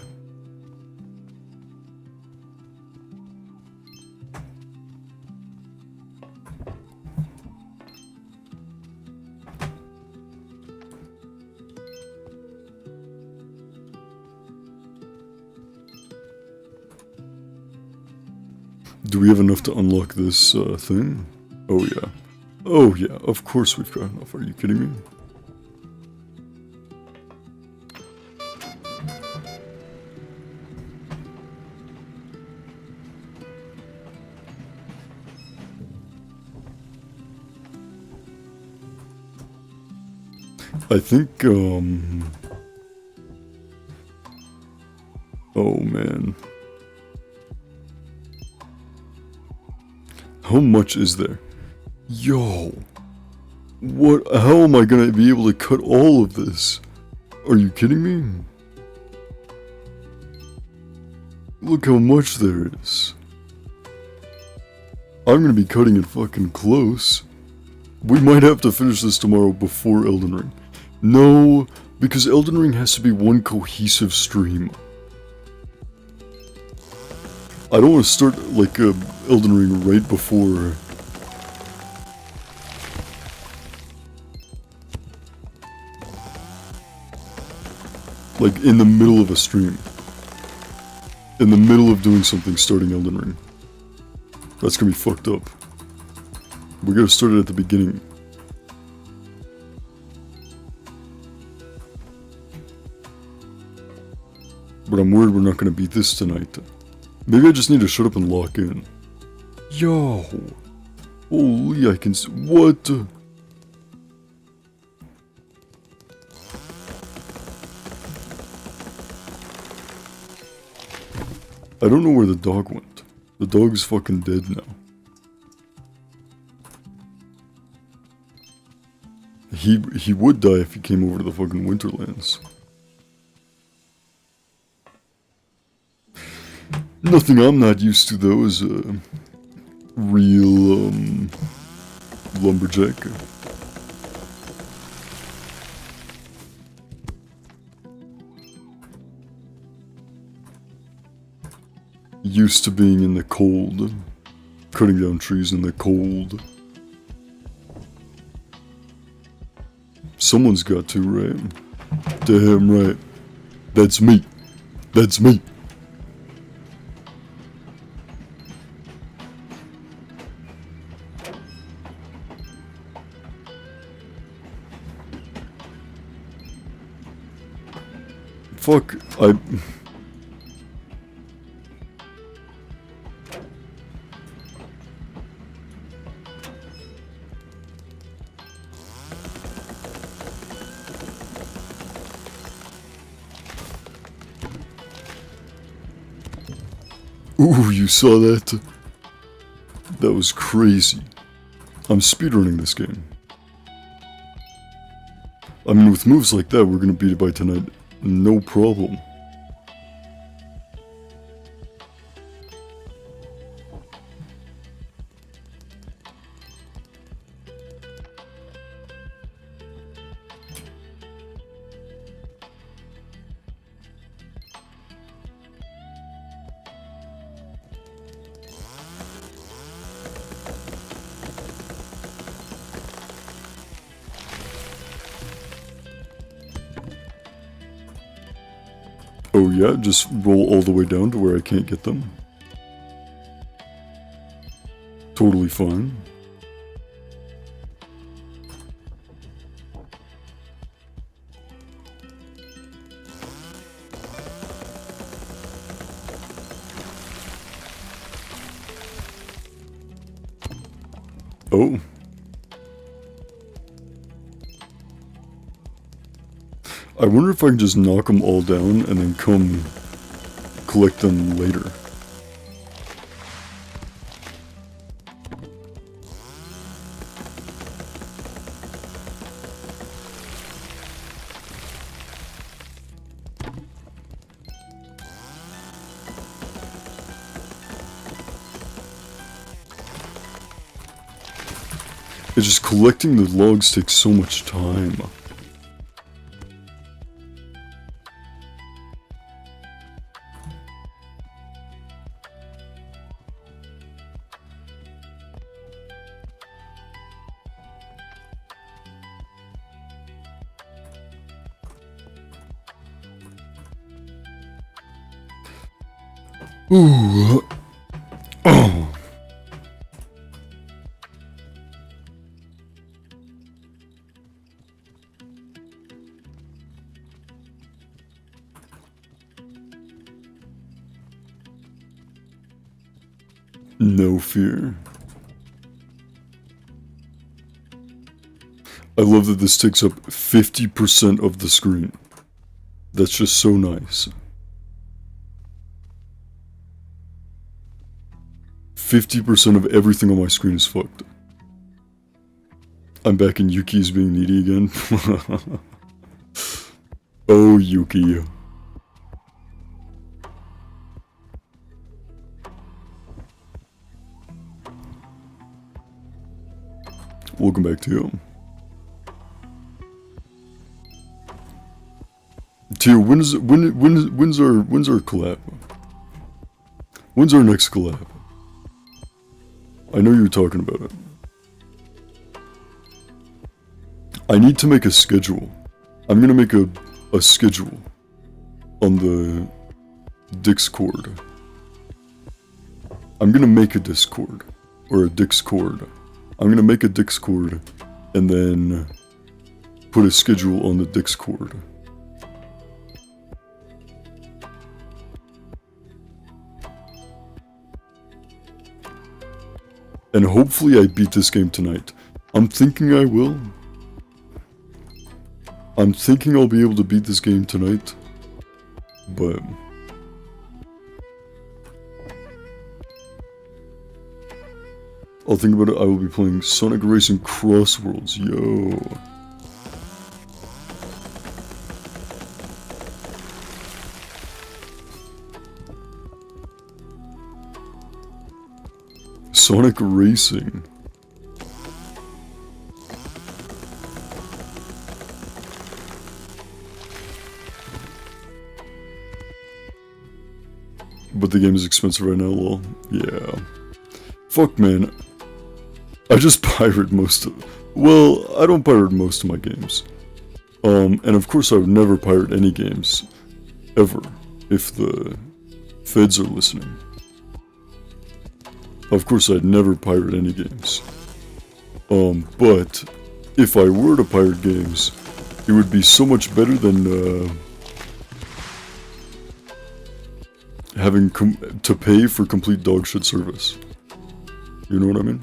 Do we have enough to unlock this thing? Oh yeah. Oh yeah, of course we've got enough. Are you kidding me? I think, oh man. How much is there? Yo! What? How am I gonna be able to cut all of this? Are you kidding me? Look how much there is. I'm gonna be cutting it fucking close. We might have to finish this tomorrow before Elden Ring. No Because Elden Ring has to be one cohesive stream. I don't want to start like Elden Ring right before. Like in the middle of a stream. In the middle of doing something, starting Elden Ring. That's gonna be fucked up. We gotta start it at the beginning. But I'm worried we're not gonna beat this tonight. Maybe I just need to shut up and lock in. Yo! Holy, I can what? I don't know where the dog went. The dog's fucking dead now. He would die if he came over to the fucking Winterlands. Nothing I'm not used to though is a real lumberjack. Used to being in the cold, cutting down trees in the cold. Someone's got to, right? Damn right. That's me. That's me. Fuck, Ooh, you saw that? That was crazy. I'm speedrunning this game. I mean, with moves like that, we're gonna beat it by tonight. No problem. Oh yeah, just roll all the way down to where I can't get them. Totally fine. Oh. I wonder if I can just knock them all down and then come collect them later. It's just collecting the logs takes so much time. Ooh. Oh. No fear. I love that this takes up 50% of the screen. That's just so nice. 50% of everything on my screen is fucked. I'm back in Yuki's being needy again. Oh, Yuki. Welcome back to you. Tio, when's our collab? When's our next collab? I know you were talking about it. I need to make a schedule. I'm gonna make a schedule on the Discord. I'm gonna make a Discord. Or a Discord. I'm gonna make a Discord and then put a schedule on the Discord. And hopefully I beat this game tonight. I'm thinking I will. I'm thinking I'll be able to beat this game tonight. But I'll think about it. I will be playing Sonic Racing Crossworlds. Yo. Sonic Racing. But the game is expensive right now, lol. Yeah. Fuck, man. I just pirate most of... Well, I don't pirate most of my games. And of course I would never pirate any games. Ever. If the feds are listening. Of course I'd never pirate any games. But if I were to pirate games, it would be so much better than having to pay for complete dogshit service. You know what I mean?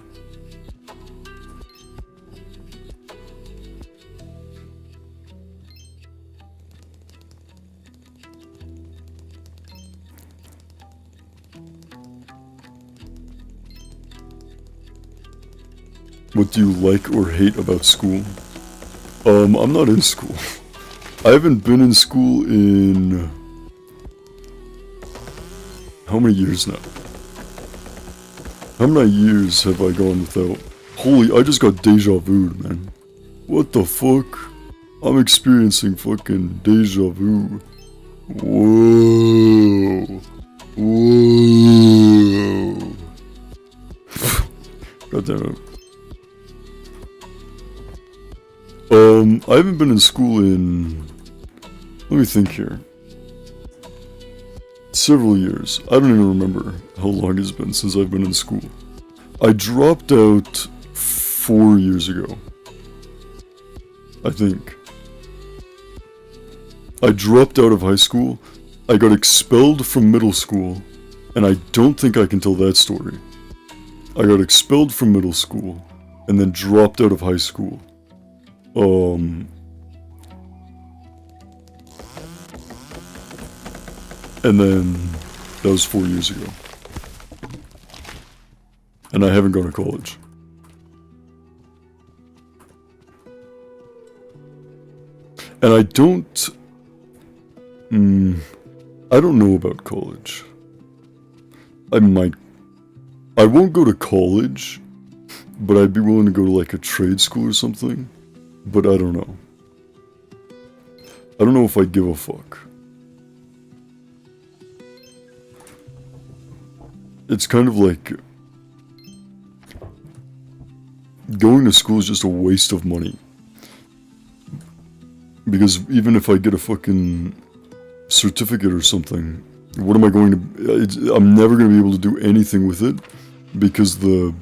What do you like or hate about school? I'm not in school. I haven't been in school in... How many years now? How many years have I gone without? Holy, I just got deja vu, man. What the fuck? I'm experiencing fucking deja vu. Whoa. Whoa. God damn it. I haven't been in school in... Let me think here. Several years. I don't even remember how long it's been since I've been in school. I dropped out 4 years ago. I think. I dropped out of high school. I got expelled from middle school. And I don't think I can tell that story. I got expelled from middle school. And then dropped out of high school. And then, that was 4 years ago. And I haven't gone to college. And I don't know about college. I won't go to college, but I'd be willing to go to like a trade school or something. But I don't know. I don't know if I give a fuck. It's kind of like... Going to school is just a waste of money. Because even if I get a fucking certificate or something, what am I going to... I'm never going to be able to do anything with it. Because the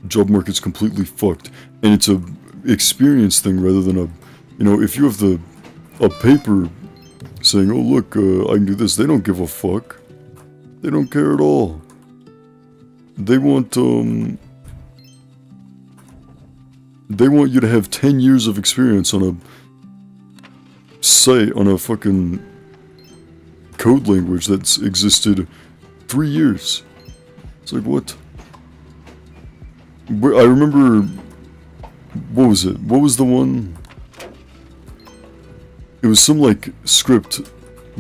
job market's completely fucked. And it's a experience thing rather than a... You know, if you have a paper saying, oh look, I can do this, they don't give a fuck. They don't care at all. They want you to have 10 years of experience on a site, on a fucking code language that's existed 3 years. It's like, what? I remember... What was it? What was the one? It was some, like, script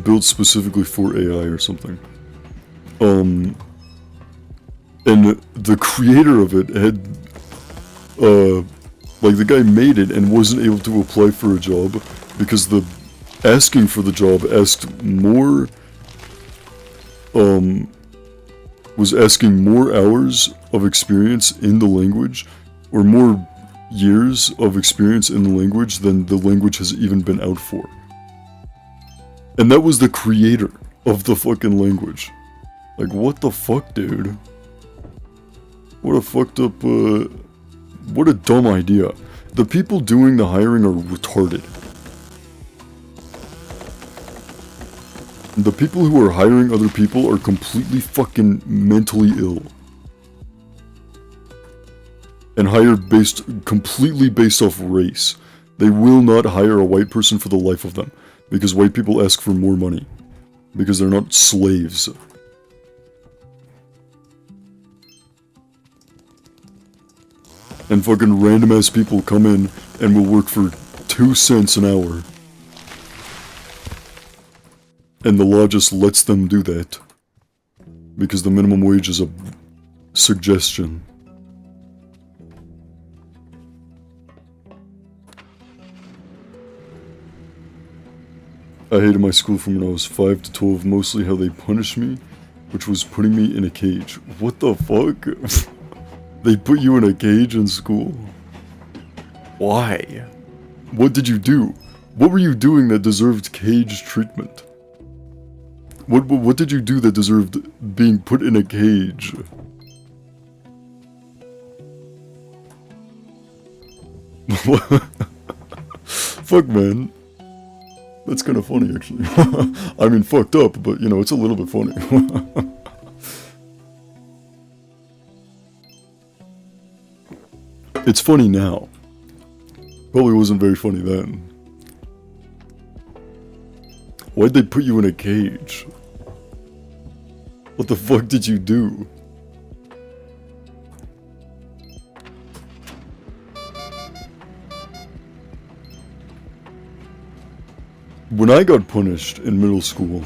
built specifically for AI or something. And the creator of it had, like, the guy made it and wasn't able to apply for a job because the asking for the job asked more, was asking more hours of experience in the language, or more years of experience in the language than the language has even been out for. And that was the creator of the fucking language. Like, what the fuck, dude? What a fucked up, what a dumb idea. The people doing the hiring are retarded. The people who are hiring other people are completely fucking mentally ill. And hire completely based off race. They will not hire a white person for the life of them. Because white people ask for more money. Because they're not slaves. And fucking random ass people come in and will work for 2 cents an hour. And the law just lets them do that. Because the minimum wage is a suggestion. I hated my school from when I was 5 to 12, mostly how they punished me, which was putting me in a cage. What the fuck? They put you in a cage in school? Why? What did you do? What were you doing that deserved cage treatment? What did you do that deserved being put in a cage? Fuck, man. That's kind of funny, actually. I mean, fucked up, but, you know, it's a little bit funny. It's funny now. Probably wasn't very funny then. Why'd they put you in a cage? What the fuck did you do? When I got punished in middle school,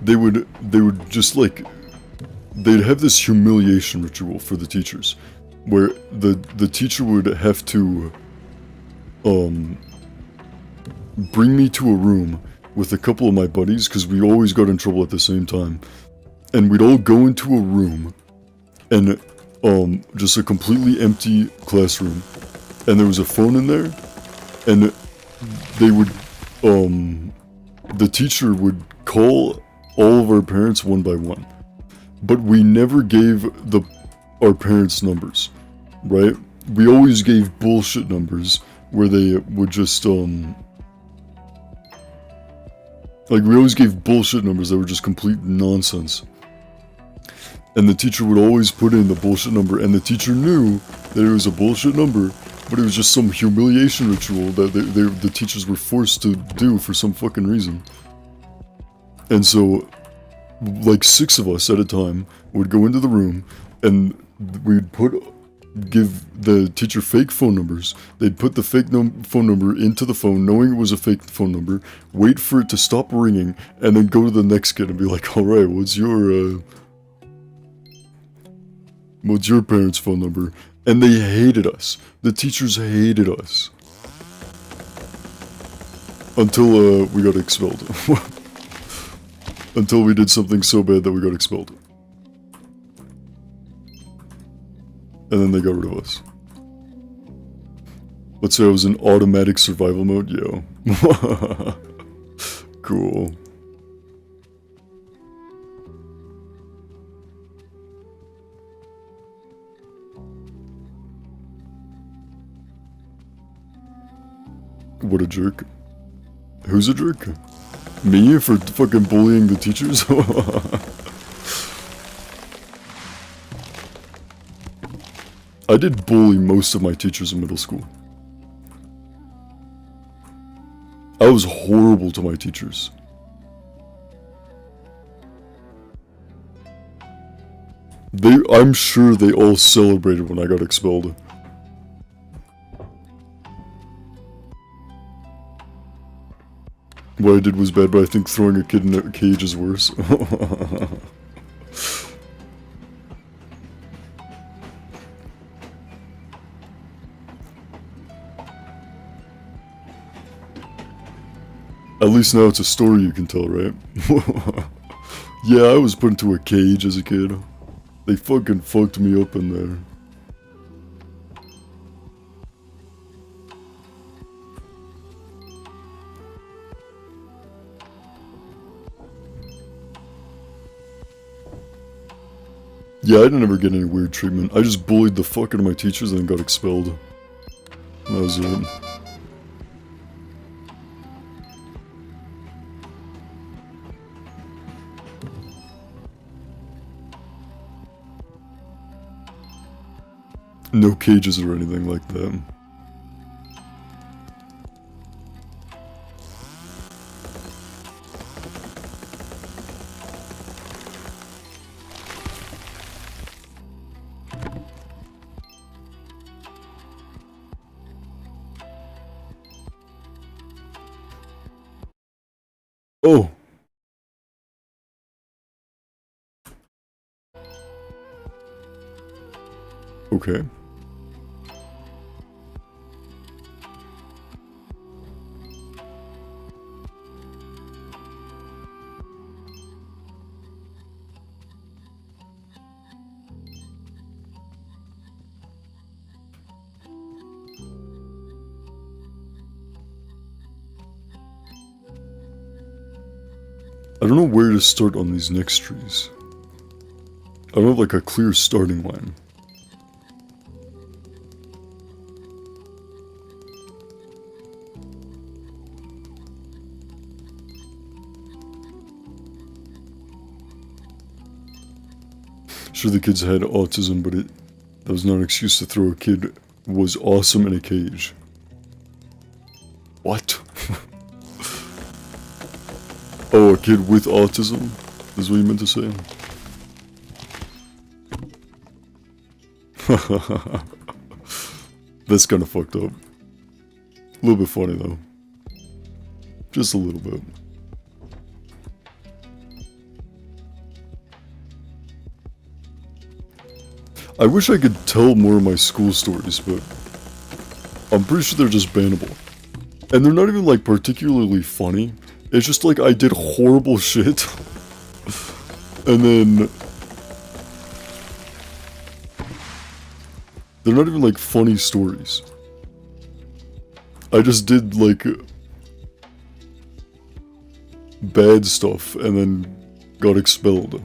they would just like, they'd have this humiliation ritual for the teachers, where the teacher would have to, bring me to a room with a couple of my buddies, because we always got in trouble at the same time, and we'd all go into a room, and, just a completely empty classroom, and there was a phone in there, and they would, the teacher would call all of our parents one by one, but we never gave our parents' numbers, right? We always gave bullshit numbers, where they would just, like, we always gave bullshit numbers that were just complete nonsense. And the teacher would always put in the bullshit number, and the teacher knew that it was a bullshit number, but it was just some humiliation ritual that the teachers were forced to do for some fucking reason. And so, like 6 of us at a time would go into the room, and we'd give the teacher fake phone numbers. They'd put the fake phone number into the phone, knowing it was a fake phone number, wait for it to stop ringing, and then go to the next kid and be like, alright, what's your parents' phone number? And they hated us. The teachers hated us. Until, we got expelled. Until we did something so bad that we got expelled. And then they got rid of us. Let's say I was in automatic survival mode, yo. Cool. What a jerk. Who's a jerk? Me for fucking bullying the teachers? I did bully most of my teachers in middle school. I was horrible to my teachers. I'm sure they all celebrated when I got expelled. What I did was bad, but I think throwing a kid in a cage is worse. At least now it's a story you can tell, right? Yeah, I was put into a cage as a kid. They fucking fucked me up in there. Yeah, I didn't ever get any weird treatment. I just bullied the fuck out of my teachers and then got expelled. That was it. No cages or anything like that. Oh. Okay. I don't know where to start on these next trees. I don't have like a clear starting line. Sure, the kids had autism, but that was not an excuse to throw a kid who was awesome in a cage. What? Oh, a kid with autism? Is what you meant to say? That's kinda fucked up. A little bit funny though. Just a little bit. I wish I could tell more of my school stories, but I'm pretty sure they're just bannable. And they're not even like particularly funny. It's just like I did horrible shit. And then they're not even like funny stories. I just did like bad stuff and then got expelled.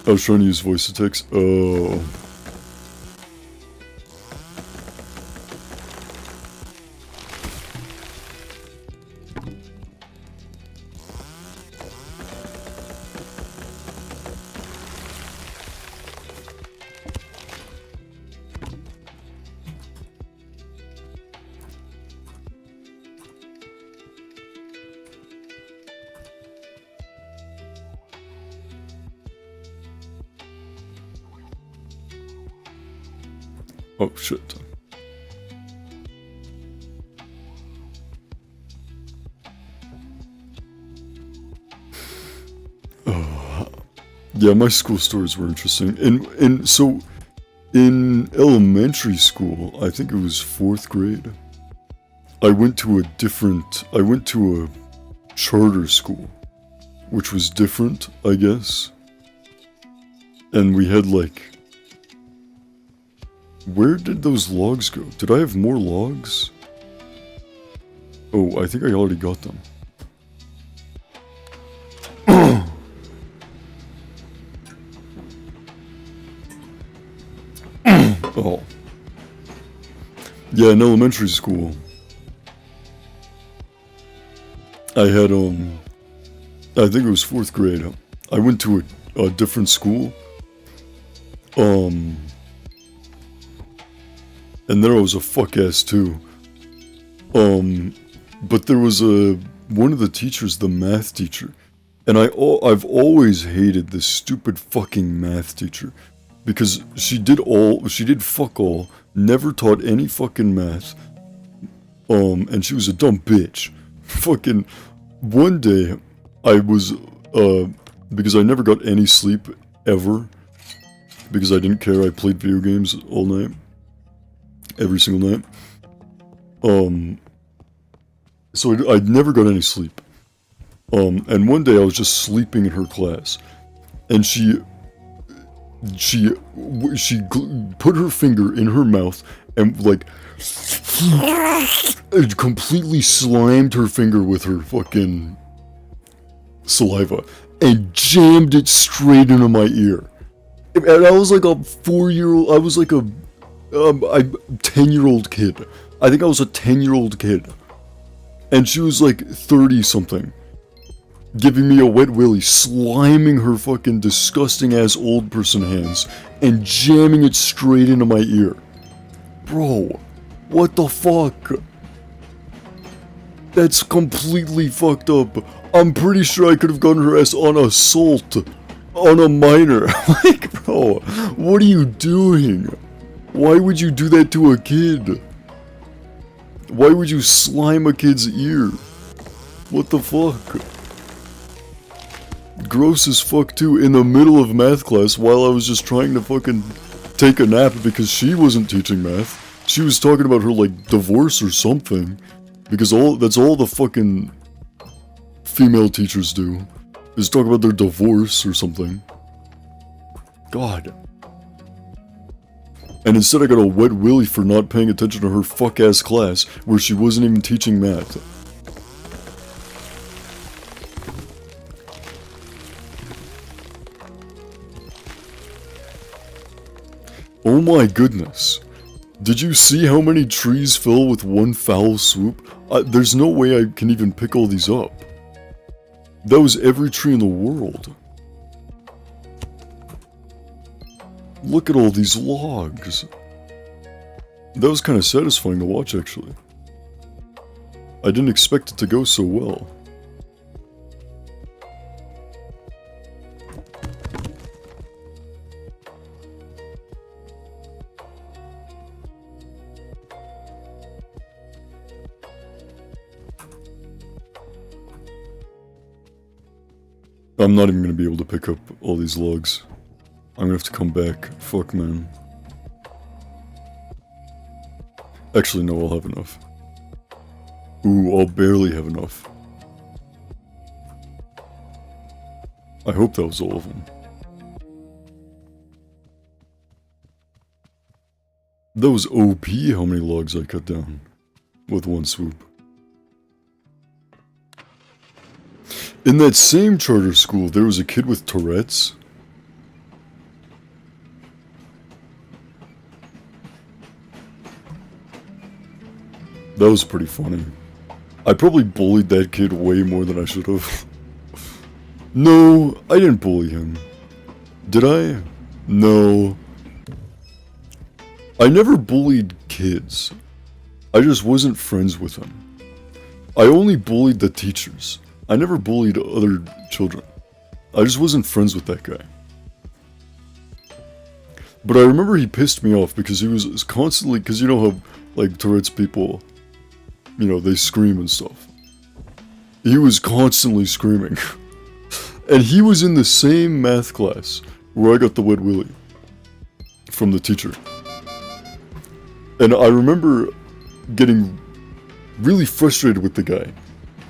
I was trying to use voice to text. Oh. Oh shit. Oh. Yeah, my school stories were interesting. And so in elementary school, I think it was 4th grade, I went to a charter school, which was different, I guess. And we had like, where did those logs go? Did I have more logs? Oh, I think I already got them. Oh. Yeah, in elementary school, I had, I think it was 4th grade. I went to a different school. And there I was a fuck ass too. But there was one of the teachers, the math teacher, and I've always hated this stupid fucking math teacher because she did fuck all, never taught any fucking math. And she was a dumb bitch. Fucking one day I was because I never got any sleep ever. because I didn't care. I played video games all night. Every single night. So I'd never got any sleep. And one day I was just sleeping in her class. And she put her finger in her mouth and like completely slimed her finger with her fucking saliva and jammed it straight into my ear. And I was like a 4-year-old, I was like a 10-year-old kid. I think I was a 10-year-old kid. And she was like 30-something. Giving me a wet willy, sliming her fucking disgusting ass old person hands, and jamming it straight into my ear. Bro, what the fuck? That's completely fucked up. I'm pretty sure I could have gotten her ass on assault. On a minor. Like, bro, what are you doing? Why would you do that to a kid? Why would you slime a kid's ear? What the fuck? Gross as fuck too, in the middle of math class while I was just trying to fucking take a nap because she wasn't teaching math. She was talking about her, like, divorce or something. Because that's all the fucking female teachers do. Is talk about their divorce or something. God. And instead I got a wet willy for not paying attention to her fuck-ass class where she wasn't even teaching math. Oh my goodness. Did you see how many trees fell with one foul swoop? There's no way I can even pick all these up. That was every tree in the world. Look at all these logs. That was kind of satisfying to watch, actually. I didn't expect it to go so well. I'm not even gonna be able to pick up all these logs. I'm gonna have to come back. Fuck, man. Actually, no, I'll have enough. Ooh, I'll barely have enough. I hope that was all of them. That was OP how many logs I cut down with one swoop. In that same charter school, there was a kid with Tourette's. That was pretty funny. I probably bullied that kid way more than I should have. No, I didn't bully him. Did I? No. I never bullied kids. I just wasn't friends with them. I only bullied the teachers. I never bullied other children. I just wasn't friends with that guy. But I remember he pissed me off because he was constantly, because you know how, like, Tourette's people, you know, they scream and stuff. He was constantly screaming. And he was in the same math class where I got the wet willy from the teacher. And I remember getting really frustrated with the guy.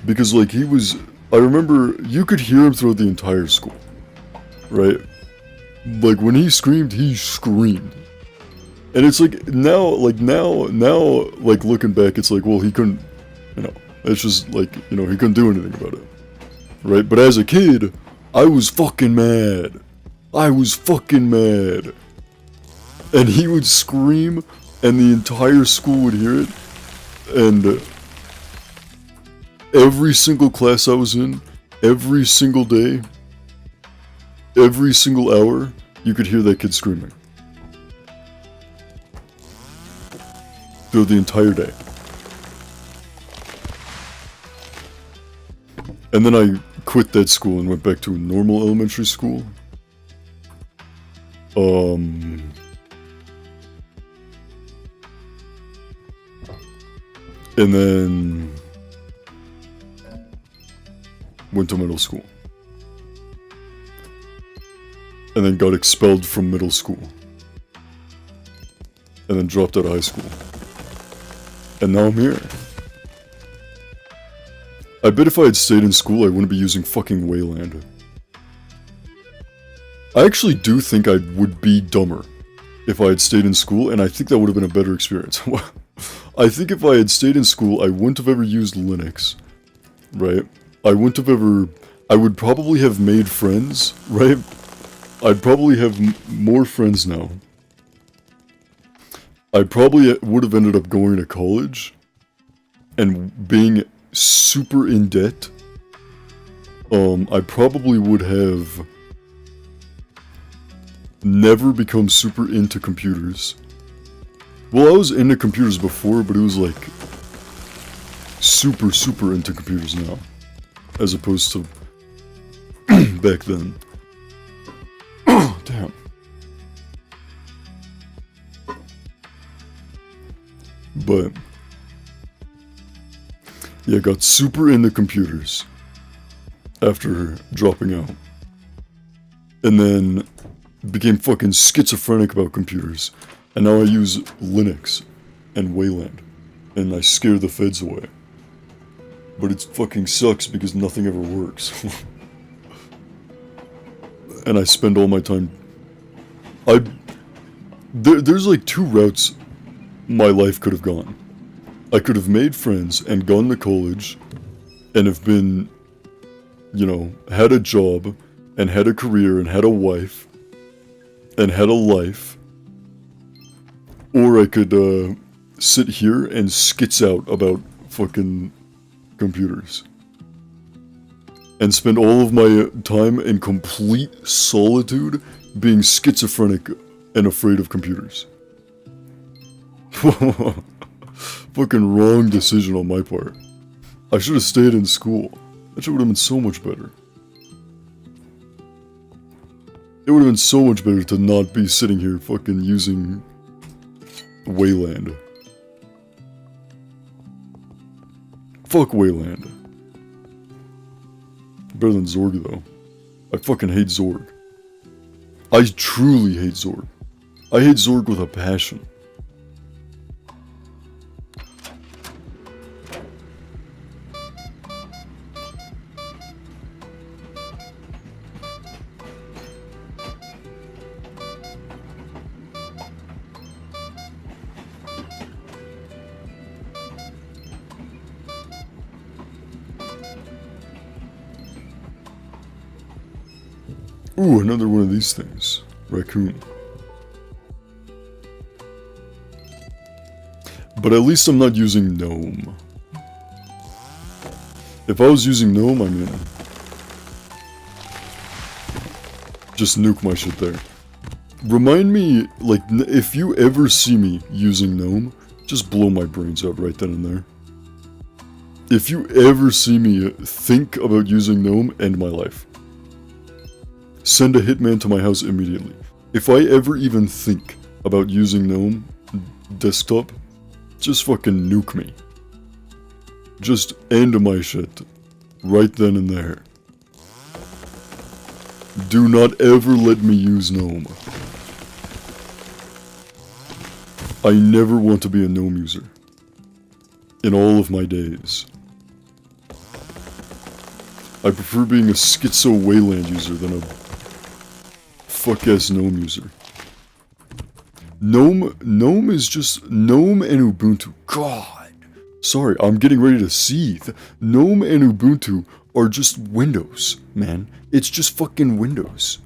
Because, like, he was... I remember you could hear him throughout the entire school. Right? Like, when he screamed, he screamed. And it's like, now, like, looking back, it's like, well, he couldn't, you know, it's just, like, you know, he couldn't do anything about it. Right? But as a kid, I was fucking mad. I was fucking mad. And he would scream, and the entire school would hear it. And every single class I was in, every single day, every single hour, you could hear that kid screaming. Through the entire day. And then I quit that school and went back to a normal elementary school. And then went to middle school. and then got expelled from middle school. And then dropped out of high school. And now I'm here. I bet if I had stayed in school, I wouldn't be using fucking Wayland. I actually do think I would be dumber if I had stayed in school, and I think that would have been a better experience. I think if I had stayed in school, I wouldn't have ever used Linux, right? I would probably have made friends, right? I'd probably have more friends now. I probably would have ended up going to college and being super in debt. I probably would have never become super into computers. Well, I was into computers before, but it was like super into computers now, as opposed to back then. Damn. But yeah, got super into computers after dropping out. And then became fucking schizophrenic about computers. And now I use Linux and Wayland. And I scare the feds away. But it fucking sucks because nothing ever works. And I spend all my time... There's like two routes my life could have gone. I could have made friends and gone to college and have been, you know, had a job and had a career and had a wife and had a life. Or I could sit here and skits out about fucking computers. And spend all of my time in complete solitude being schizophrenic and afraid of computers. Fucking wrong decision on my part. I should have stayed in school. That shit would have been so much better. It would have been so much better to not be sitting here fucking using Wayland. Fuck Wayland. Better than Zorg though. I fucking hate Zorg. I truly hate Zorg. I hate Zorg with a passion. Ooh, another one of these things. Raccoon. But at least I'm not using Gnome. If I was using Gnome, I'm gonna just nuke my shit there. Remind me, like, if you ever see me using Gnome, just blow my brains out right then and there. If you ever see me think about using Gnome, end my life. Send a hitman to my house immediately. If I ever even think about using Gnome desktop, just fucking nuke me. Just end my shit. Right then and there. Do not ever let me use Gnome. I never want to be a Gnome user. In all of my days. I prefer being a schizo Wayland user than a fuck-ass Gnome user. Gnome is just... Gnome and Ubuntu. God! Sorry, I'm getting ready to seethe. Gnome and Ubuntu are just Windows, man. It's just fucking Windows.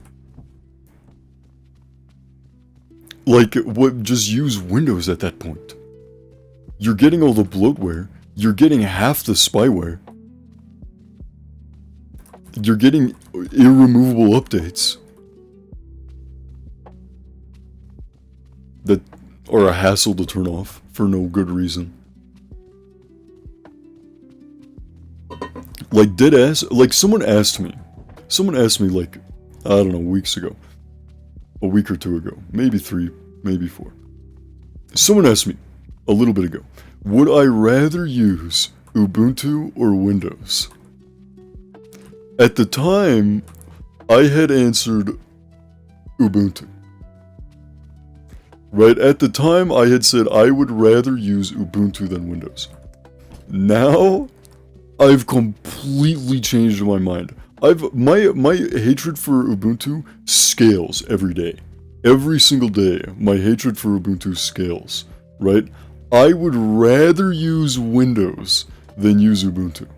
Like, what? Just use Windows at that point. You're getting all the bloatware. You're getting half the spyware. You're getting irremovable updates. That are a hassle to turn off for no good reason. Like deadass, like someone asked me like, I don't know, weeks ago. A week or two ago. Maybe 3, maybe 4. Someone asked me a little bit ago, would I rather use Ubuntu or Windows? At the time, I had answered Ubuntu. Right, at the time I had said I would rather use Ubuntu than Windows. Now, I've completely changed my mind. My hatred for Ubuntu scales every day. Every single day, my hatred for Ubuntu scales, right? I would rather use Windows than use Ubuntu.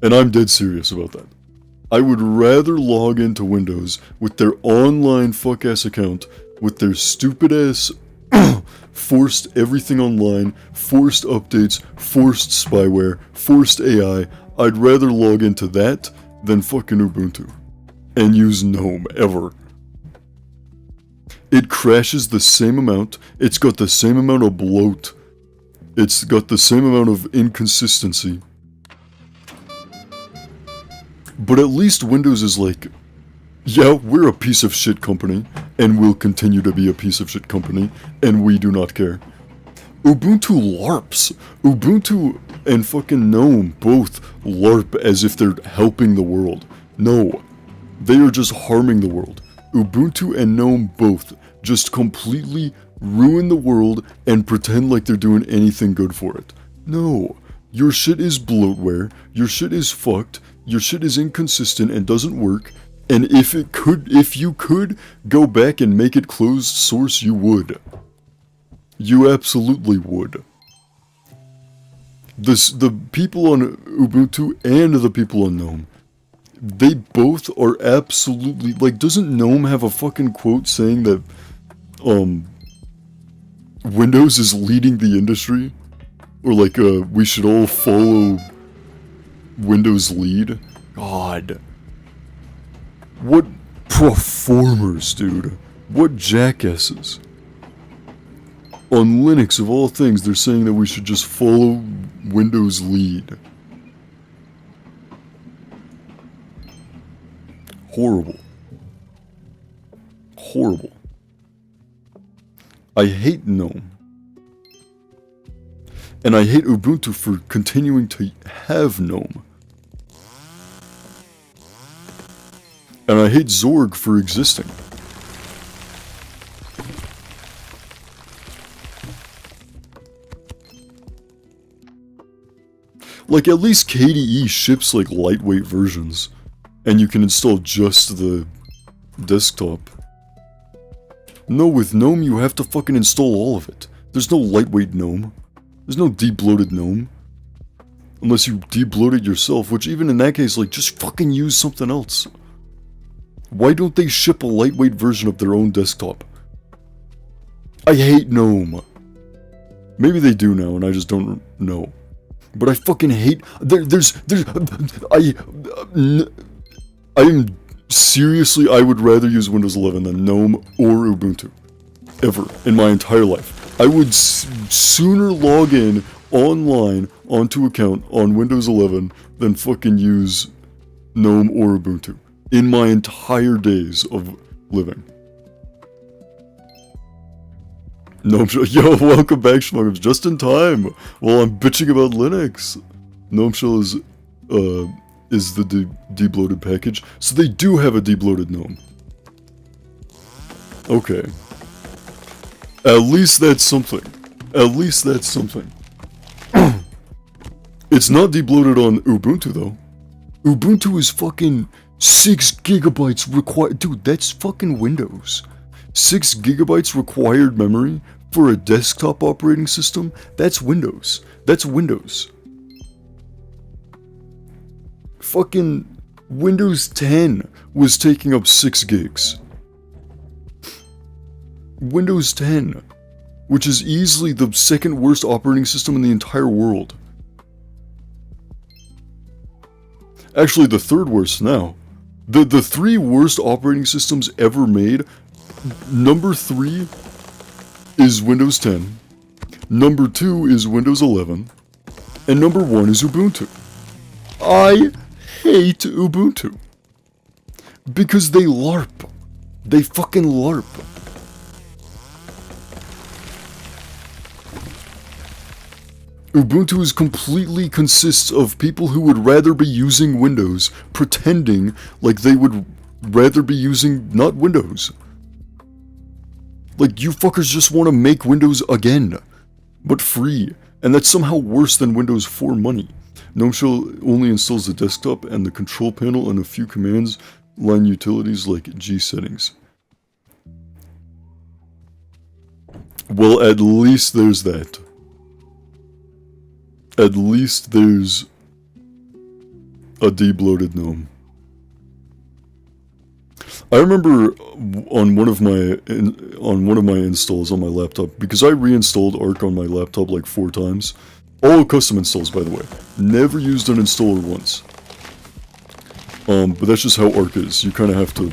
And I'm dead serious about that. I would rather log into Windows with their online fuck-ass account, with their stupid-ass forced everything online, forced updates, forced spyware, forced AI. I'd rather log into that than fucking Ubuntu. And use GNOME, ever. It crashes the same amount, it's got the same amount of bloat, it's got the same amount of inconsistency. But at least Windows is like, yeah, we're a piece of shit company, and we'll continue to be a piece of shit company, and we do not care. Ubuntu LARPs. Ubuntu and fucking GNOME both LARP as if they're helping the world. No, they are just harming the world. Ubuntu and GNOME both just completely ruin the world and pretend like they're doing anything good for it. No, your shit is bloatware, your shit is fucked, your shit is inconsistent and doesn't work, and if you could go back and make it closed source, you would. You absolutely would. The people on Ubuntu and the people on GNOME, they both are absolutely, like, doesn't GNOME have a fucking quote saying that, Windows is leading the industry? Or like, we should all follow Windows' lead? God. What performers, dude. What jackasses. On Linux, of all things, they're saying that we should just follow Windows' lead. Horrible. Horrible. I hate GNOME. And I hate Ubuntu for continuing to have GNOME. And I hate Zorg for existing. Like, at least KDE ships, like, lightweight versions. And you can install just the desktop. No, with GNOME you have to fucking install all of it. There's no lightweight GNOME. There's no debloated GNOME. Unless you debloat it yourself, which even in that case, like, just fucking use something else. Why don't they ship a lightweight version of their own desktop? I hate GNOME. Maybe they do now, and I just don't know. But I fucking hate... I'm seriously, I would rather use Windows 11 than GNOME or Ubuntu. Ever. In my entire life. I would sooner log in online onto account on Windows 11 than fucking use GNOME or Ubuntu. In my entire days of living. Yo, welcome back, Schmuggums. Just in time, while I'm bitching about Linux. Gnome Shell is the debloated package. So they do have a debloated GNOME. Okay. At least that's something. At least that's something. It's not debloated on Ubuntu, though. Ubuntu is fucking 6 gigabytes required. Dude, that's fucking Windows. 6 gigabytes required memory for a desktop operating system? That's Windows. That's Windows. Fucking Windows 10 was taking up 6 gigs. Windows 10, which is easily the second worst operating system in the entire world. Actually, the third worst now. The 3 worst operating systems ever made, number 3 is Windows 10, number 2 is Windows 11, and number 1 is Ubuntu. I hate Ubuntu. Because they LARP. They fucking LARP. Ubuntu is completely consists of people who would rather be using Windows, pretending like they would rather be using not Windows. Like, you fuckers just want to make Windows again, but free, and that's somehow worse than Windows for money. GNOME Shell only installs the desktop and the control panel and a few commands line utilities like G settings. Well, at least there's that. At least there's a debloated GNOME. I remember on one of my installs on my laptop, because I reinstalled Arc on my laptop like 4 times. All custom installs, by the way. Never used an installer once. But that's just how Arc is. You kind of have to...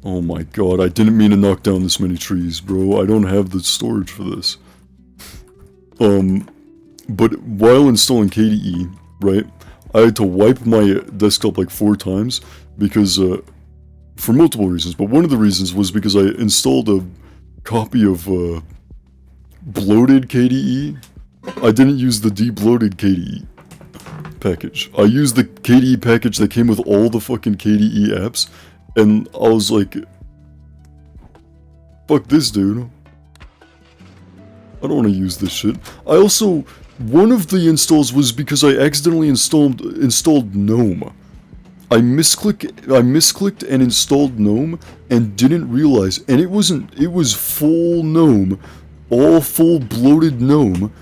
Oh my god, I didn't mean to knock down this many trees, bro. I don't have the storage for this. But while installing KDE, right, I had to wipe my desktop like 4 times because, for multiple reasons, but one of the reasons was because I installed a copy of, bloated KDE. I didn't use the debloated KDE package. I used the KDE package that came with all the fucking KDE apps, and I was like, fuck this, dude. I don't want to use this shit. I also, one of the installs was because I accidentally installed GNOME. I misclicked and installed GNOME and didn't realize, and it was full GNOME, all full bloated GNOME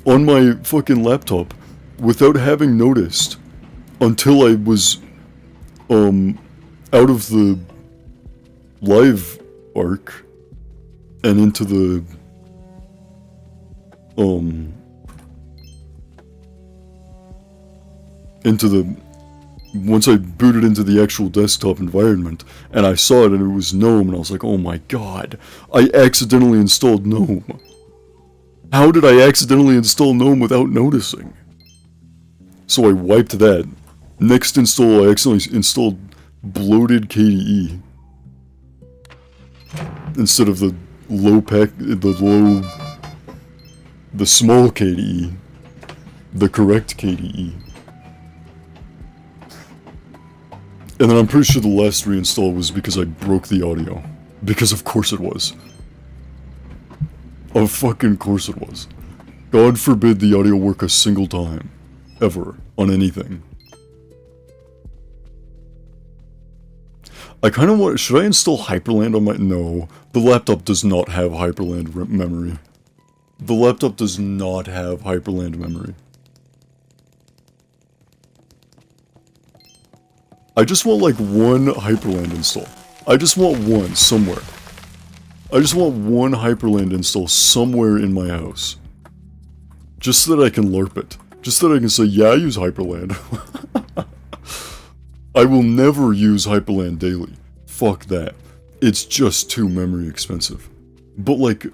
on my fucking laptop without having noticed until I was, out of the live Arc and into the, once I booted into the actual desktop environment, and I saw it and it was GNOME, and I was like, oh my god, I accidentally installed GNOME. How did I accidentally install GNOME without noticing? So I wiped that. Next install, I accidentally installed bloated KDE. Instead of the small KDE. The correct KDE. And then I'm pretty sure the last reinstall was because I broke the audio. Because of course it was. Of fucking course it was. God forbid the audio work a single time. Ever. On anything. I kinda want... Should I install Hyperland on my... No. The laptop does not have Hyperland memory. The laptop does not have Hyperland memory. I just want like one Hyperland install. I just want one somewhere. I just want one Hyperland install somewhere in my house. Just so that I can LARP it. Just so that I can say, yeah, I use Hyperland. I will never use Hyperland daily. Fuck that. It's just too memory expensive. But like,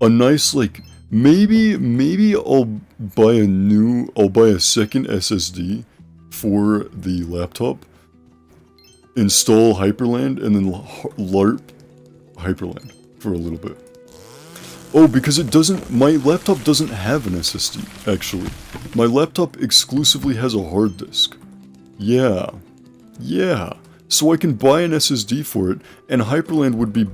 a nice like, maybe I'll buy a second SSD for the laptop, install Hyperland, and then LARP Hyperland for a little bit. Oh, because my laptop doesn't have an SSD, actually. My laptop exclusively has a hard disk. Yeah. So I can buy an SSD for it, and Hyperland would be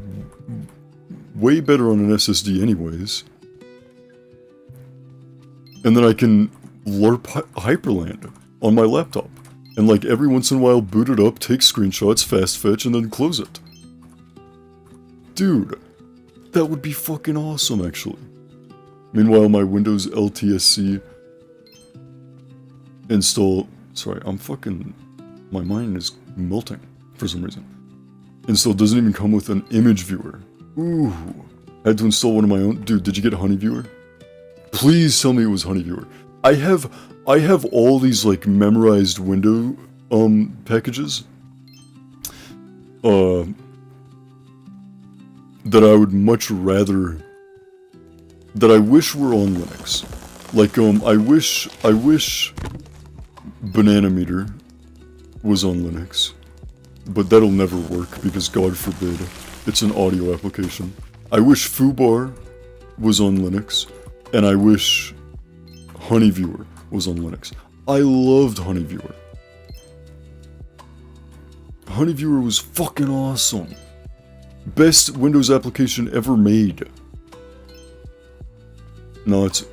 way better on an SSD anyways. And then I can LARP Hyperland on my laptop. And like every once in a while boot it up, take screenshots, fast fetch, and then close it. Dude, that would be fucking awesome actually. Meanwhile, my Windows LTSC install... Sorry, my mind is melting for some reason. Install doesn't even come with an image viewer. Ooh. Had to install one of my own. Dude, did you get Honey Viewer? Please tell me it was Honey Viewer. I have all these like memorized window packages that I would much rather, that I wish were on Linux. Like I wish Banana Meter was on Linux, but that'll never work because God forbid it's an audio application. I wish Foobar was on Linux, and I wish Honey Viewer was on Linux. I loved Honey Viewer. Honeyviewer was fucking awesome. Best Windows application ever made. No, it's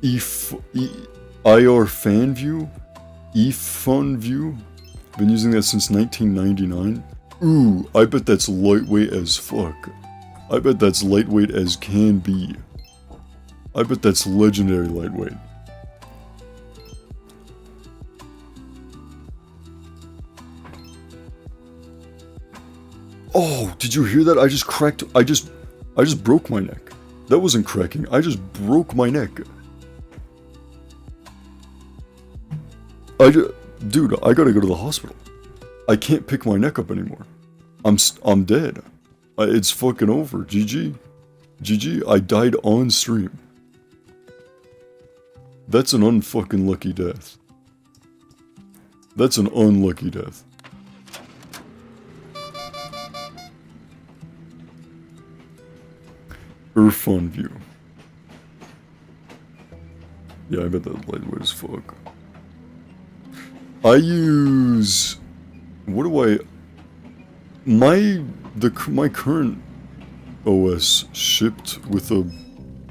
IR Fan View? eFun View? Been using that since 1999. Ooh, I bet that's lightweight as fuck. I bet that's lightweight as can be. I bet that's legendary lightweight. Oh, did you hear that? I just broke my neck. That wasn't cracking. I just broke my neck. Dude, I gotta go to the hospital. I can't pick my neck up anymore. I'm dead. It's fucking over. GG. GG, I died on stream. That's an unfucking lucky death. That's an unlucky death. Fun View. Yeah, I bet that's lightweight as fuck. I use... What do I... My current OS shipped with a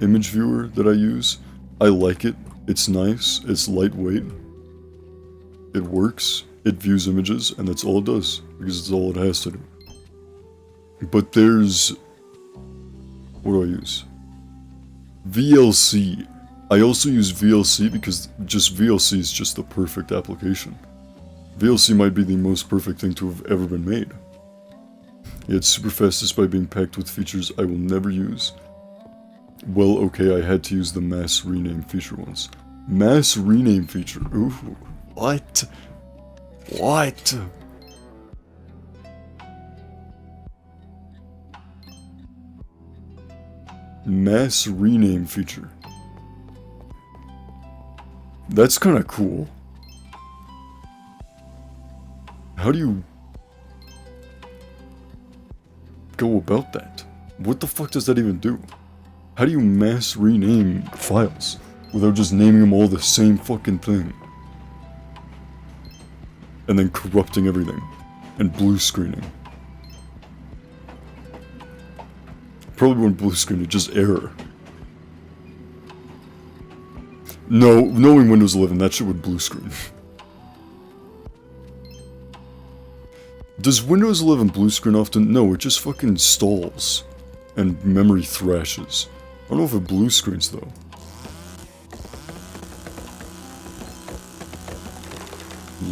image viewer that I use. I like it. It's nice. It's lightweight. It works. It views images, and that's all it does, because it's all it has to do. But there's... What do I use? VLC. I also use VLC because just VLC is just the perfect application. VLC might be the most perfect thing to have ever been made. It's super fast despite being packed with features I will never use. Well, okay, I had to use the mass rename feature once. Mass rename feature? Ooh, what? What? Mass rename feature. That's kind of cool. How do you go about that? What the fuck does that even do? How do you mass rename files without just naming them all the same fucking thing? And then corrupting everything and blue screening. Probably wouldn't blue screen it, just error. No, knowing Windows 11, that shit would blue screen. Does Windows 11 blue screen often? No, it just fucking stalls. And memory thrashes. I don't know if it blue screens though.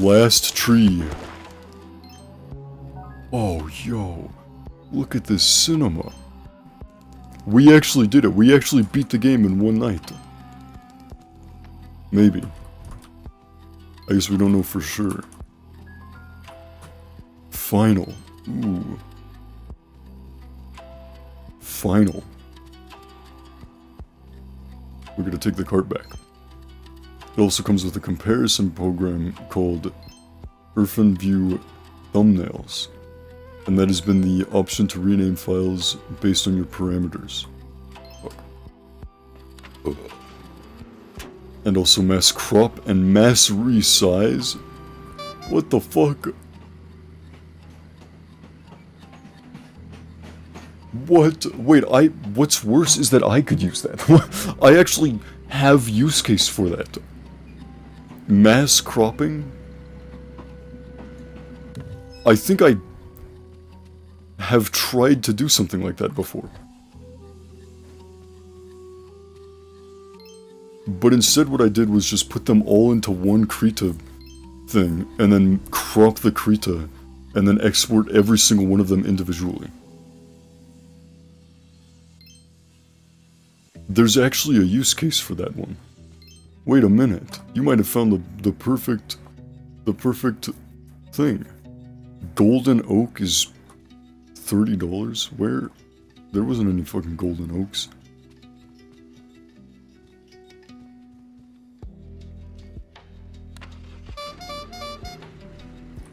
Last tree. Oh, yo. Look at this cinema. We actually did it. We actually beat the game in one night. Maybe. I guess we don't know for sure. Final. Ooh. Final. We're gonna take the cart back. It also comes with a comparison program called View Thumbnails. And that has been the option to rename files based on your parameters. And also mass crop and mass resize. What the fuck? What? Wait, what's worse is that I could use that. I actually have use case for that. Mass cropping? I think I have tried to do something like that before. But instead what I did was just put them all into one Krita thing, and then crop the Krita, and then export every single one of them individually. There's actually a use case for that one. Wait a minute, you might have found the perfect thing. Golden oak is $30? Where? There wasn't any fucking golden oaks.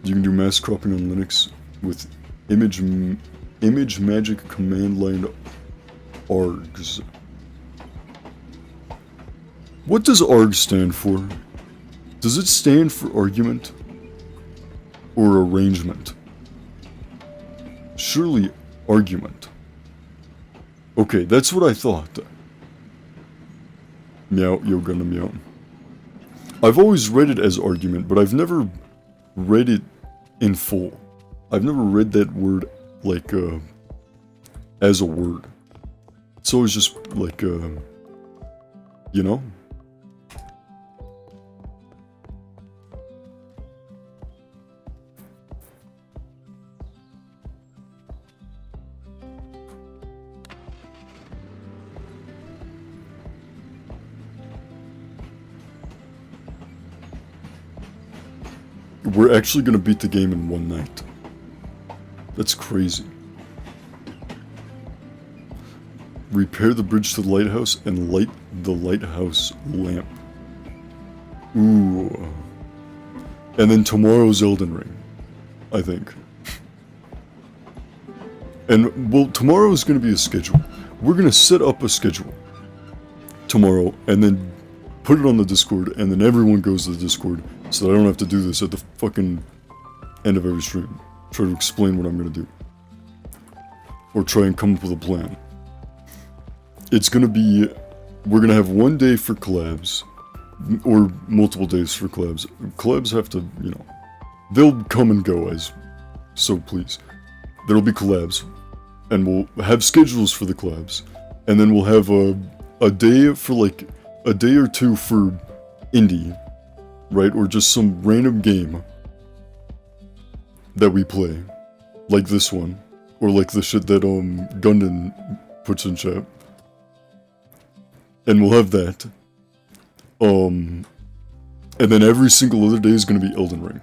You can do mass cropping on Linux with image magic command line args. What does arg stand for? Does it stand for argument? Or arrangement. Surely argument. Okay, that's what I thought. Meow, you're gonna meow. I've always read it as argument, but I've never read it in full. I've never read that word, like, as a word. It's always just, like, you know? We're actually gonna beat the game in one night. That's crazy. Repair the bridge to the lighthouse and light the lighthouse lamp. Ooh. And then tomorrow's Elden Ring, I think. And, well, tomorrow is gonna be a schedule. We're gonna set up a schedule tomorrow and then put it on the Discord, and then everyone goes to the Discord so that I don't have to do this at the fucking end of every stream. Try to explain what I'm gonna do. Or try and come up with a plan. It's gonna be, we're gonna have one day for collabs, or multiple days for collabs. Collabs have to, you know, they'll come and go as so please. There'll be collabs, and we'll have schedules for the collabs, and then we'll have a day for like, a day or two for indie, right? Or just some random game that we play, like this one, or like the shit that Gundon puts in chat. And we'll have that. And then every single other day is gonna be Elden Ring.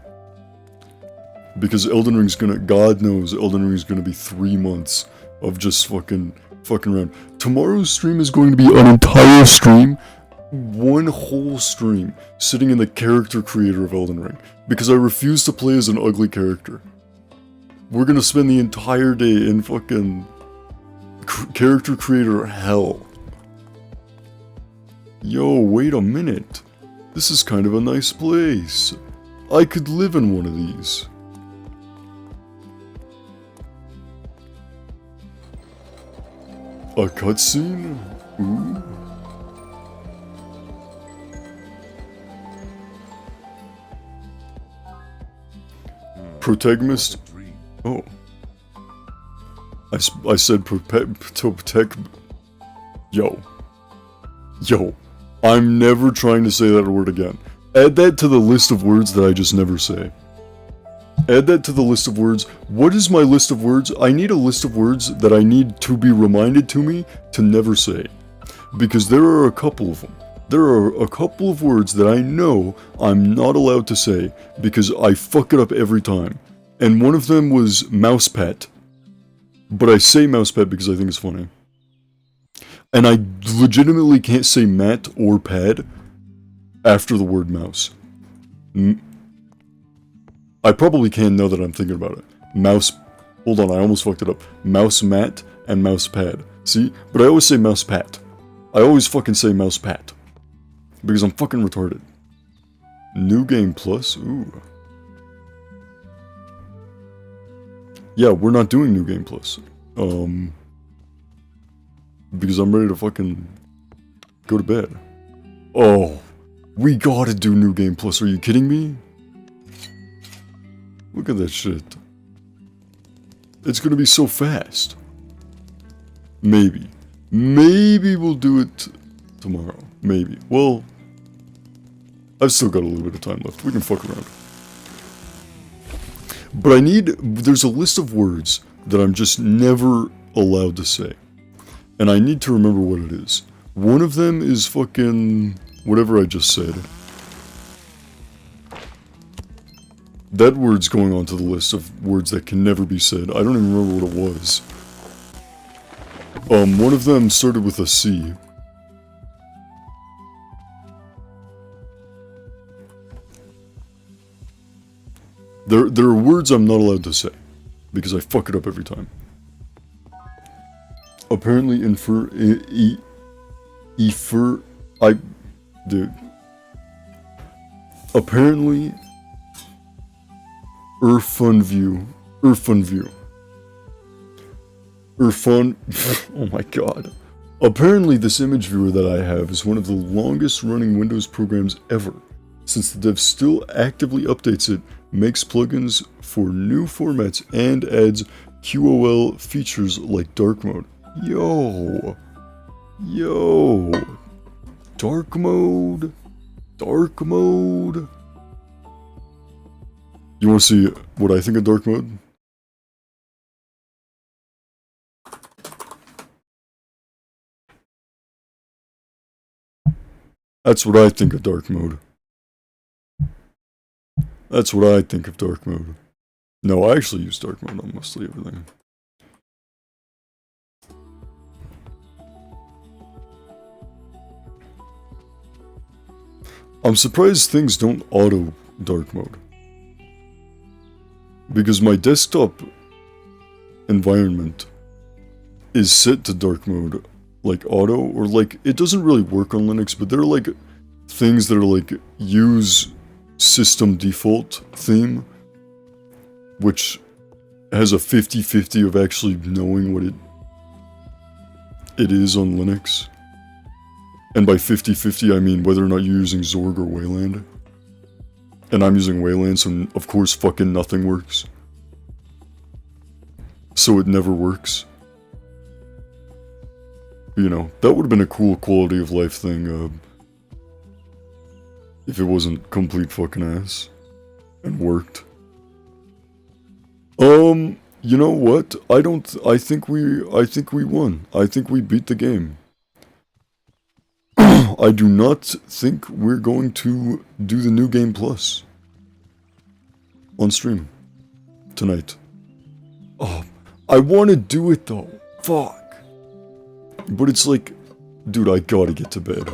Because Elden Ring's gonna, God knows, Elden Ring's gonna be 3 months of just fucking around. Tomorrow's stream is going to be an entire stream, one whole stream, sitting in the character creator of Elden Ring. Because I refuse to play as an ugly character. We're gonna spend the entire day in fucking character creator hell. Yo, wait a minute. This is kind of a nice place. I could live in one of these. A cutscene? Ooh. Protagonist? Oh. I said protect. Yo. I'm never trying to say that word again. Add that to the list of words that I just never say. Add that to the list of words. What is my list of words? I need a list of words that I need to be reminded to me to never say. Because there are a couple of them. There are a couple of words that I know I'm not allowed to say because I fuck it up every time. And one of them was mousepad. But I say mousepad because I think it's funny. And I legitimately can't say mat or pad after the word mouse. I probably can now that I'm thinking about it. Mouse, hold on, I almost fucked it up. Mouse mat and mouse pad. See? But I always say mouse pat. I always fucking say mouse pat. Because I'm fucking retarded. New Game Plus? Ooh. Yeah, we're not doing New Game Plus. Because I'm ready to fucking go to bed. Oh, we gotta do New Game Plus. Are you kidding me? Look at that shit. It's gonna be so fast. Maybe. Maybe we'll do it tomorrow. Maybe. Well, I've still got a little bit of time left. We can fuck around. But there's a list of words that I'm just never allowed to say. And I need to remember what it is. One of them is fucking whatever I just said. That word's going onto the list of words that can never be said. I don't even remember what it was. One of them started with a C. There are words I'm not allowed to say. Because I fuck it up every time. Apparently dude. Apparently Irfan view. Irfan view. Irfan. Oh my god. Apparently, this image viewer that I have is one of the longest running Windows programs ever, since the dev still actively updates it, makes plugins for new formats, and adds QOL features like dark mode. Yo! Dark mode! Dark mode! You wanna see what I think of dark mode? That's what I think of dark mode. That's what I think of dark mode. No, I actually use dark mode on mostly everything. I'm surprised things don't auto dark mode. Because my desktop environment is set to dark mode, like auto, or like, it doesn't really work on Linux, but there are like things that are like use system default theme, which has a 50-50 of actually knowing what it is on Linux. And by 50-50 I mean whether or not you're using Zorg or Wayland. And I'm using Wayland, so of course fucking nothing works. So it never works. You know, that would have been a cool quality of life thing, if it wasn't complete fucking ass. And worked. You know what? I think we won. I think we beat the game. I do not think we're going to do the new game plus on stream tonight. Oh, I want to do it though. Fuck. But it's like, dude, I gotta get to bed.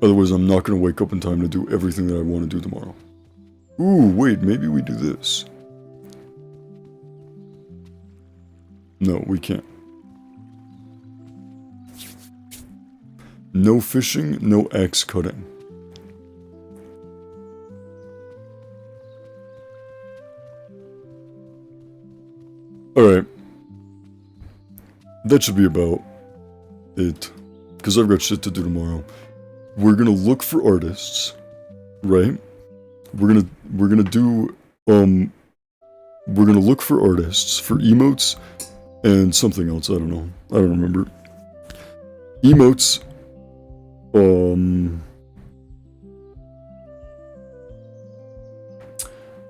Otherwise, I'm not gonna wake up in time to do everything that I want to do tomorrow. Ooh, wait, maybe we do this. No, we can't. No fishing, no axe cutting. Alright. That should be about it. Because I've got shit to do tomorrow. We're gonna look for artists. Right? We're gonna do, we're gonna look for artists, for emotes, and something else, I don't know. I don't remember. Emotes.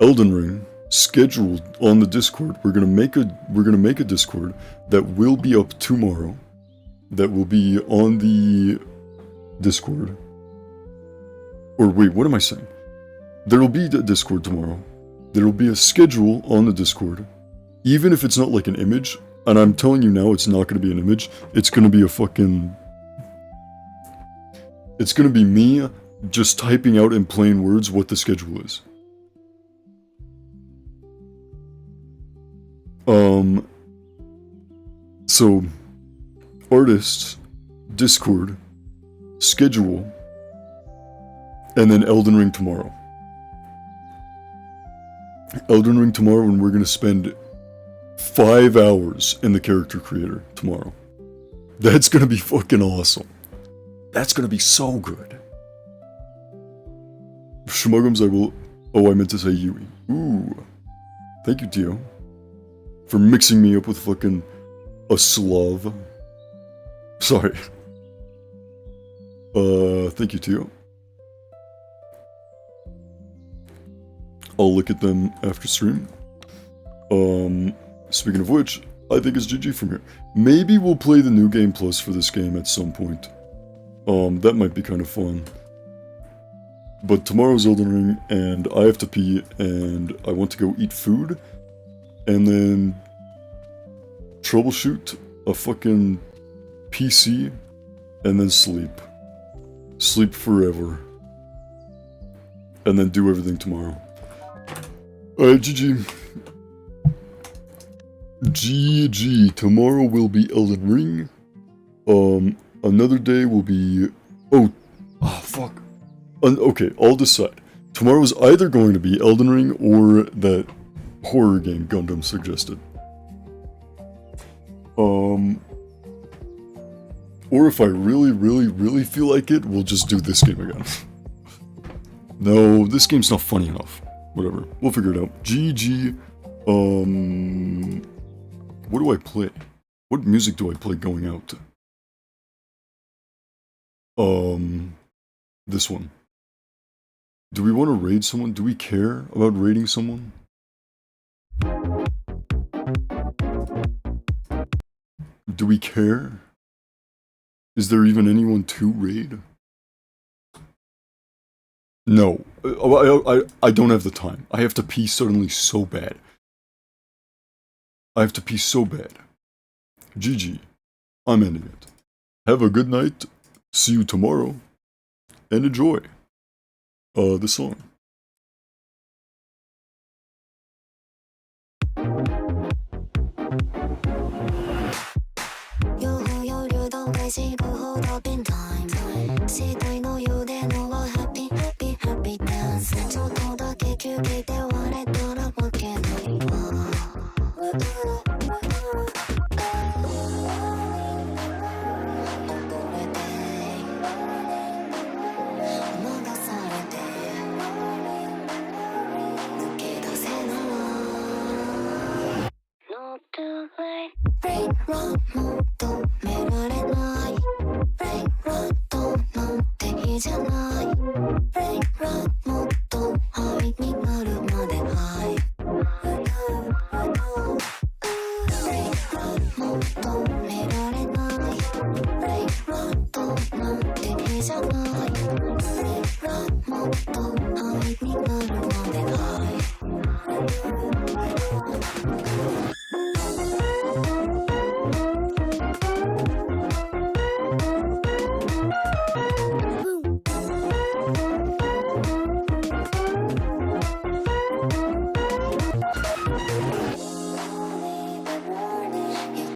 Elden Ring scheduled on the Discord. We're gonna make a Discord that will be up tomorrow. That will be on the Discord. Or wait, what am I saying? There will be a Discord tomorrow. There will be a schedule on the Discord. Even if it's not like an image, and I'm telling you now it's not gonna be an image, it's gonna be a fucking... It's gonna be me just typing out in plain words what the schedule is. So, artists, Discord, schedule, and then Elden Ring tomorrow. Elden Ring tomorrow, and we're gonna spend 5 hours in the character creator tomorrow. That's gonna be fucking awesome. That's gonna be so good. Schmuggums, I will... Oh, I meant to say Yui. Ooh. Thank you, Tio. For mixing me up with fucking... a Slav. Sorry. Thank you, Tio. I'll look at them after stream. Speaking of which, I think it's GG from here. Maybe we'll play the new game plus for this game at some point. That might be kind of fun. But tomorrow's Elden Ring, and I have to pee, and I want to go eat food, and then troubleshoot a fucking PC, and then sleep. Sleep forever. And then do everything tomorrow. Alright, GG. GG. Tomorrow will be Elden Ring. Another day will be... Oh, fuck. Okay, I'll decide. Tomorrow's either going to be Elden Ring or that horror game Gundam suggested. Or if I really feel like it, we'll just do this game again. No, this game's not funny enough. Whatever, we'll figure it out. GG. What do I play? What music do I play going out? This one. Do we want to raid someone? Do we care about raiding someone? Do we care? Is there even anyone to raid? No. I don't have the time. I have to pee suddenly so bad. I have to pee so bad. GG. I'm ending it. Have a good night. See you tomorrow. And enjoy. The song. Break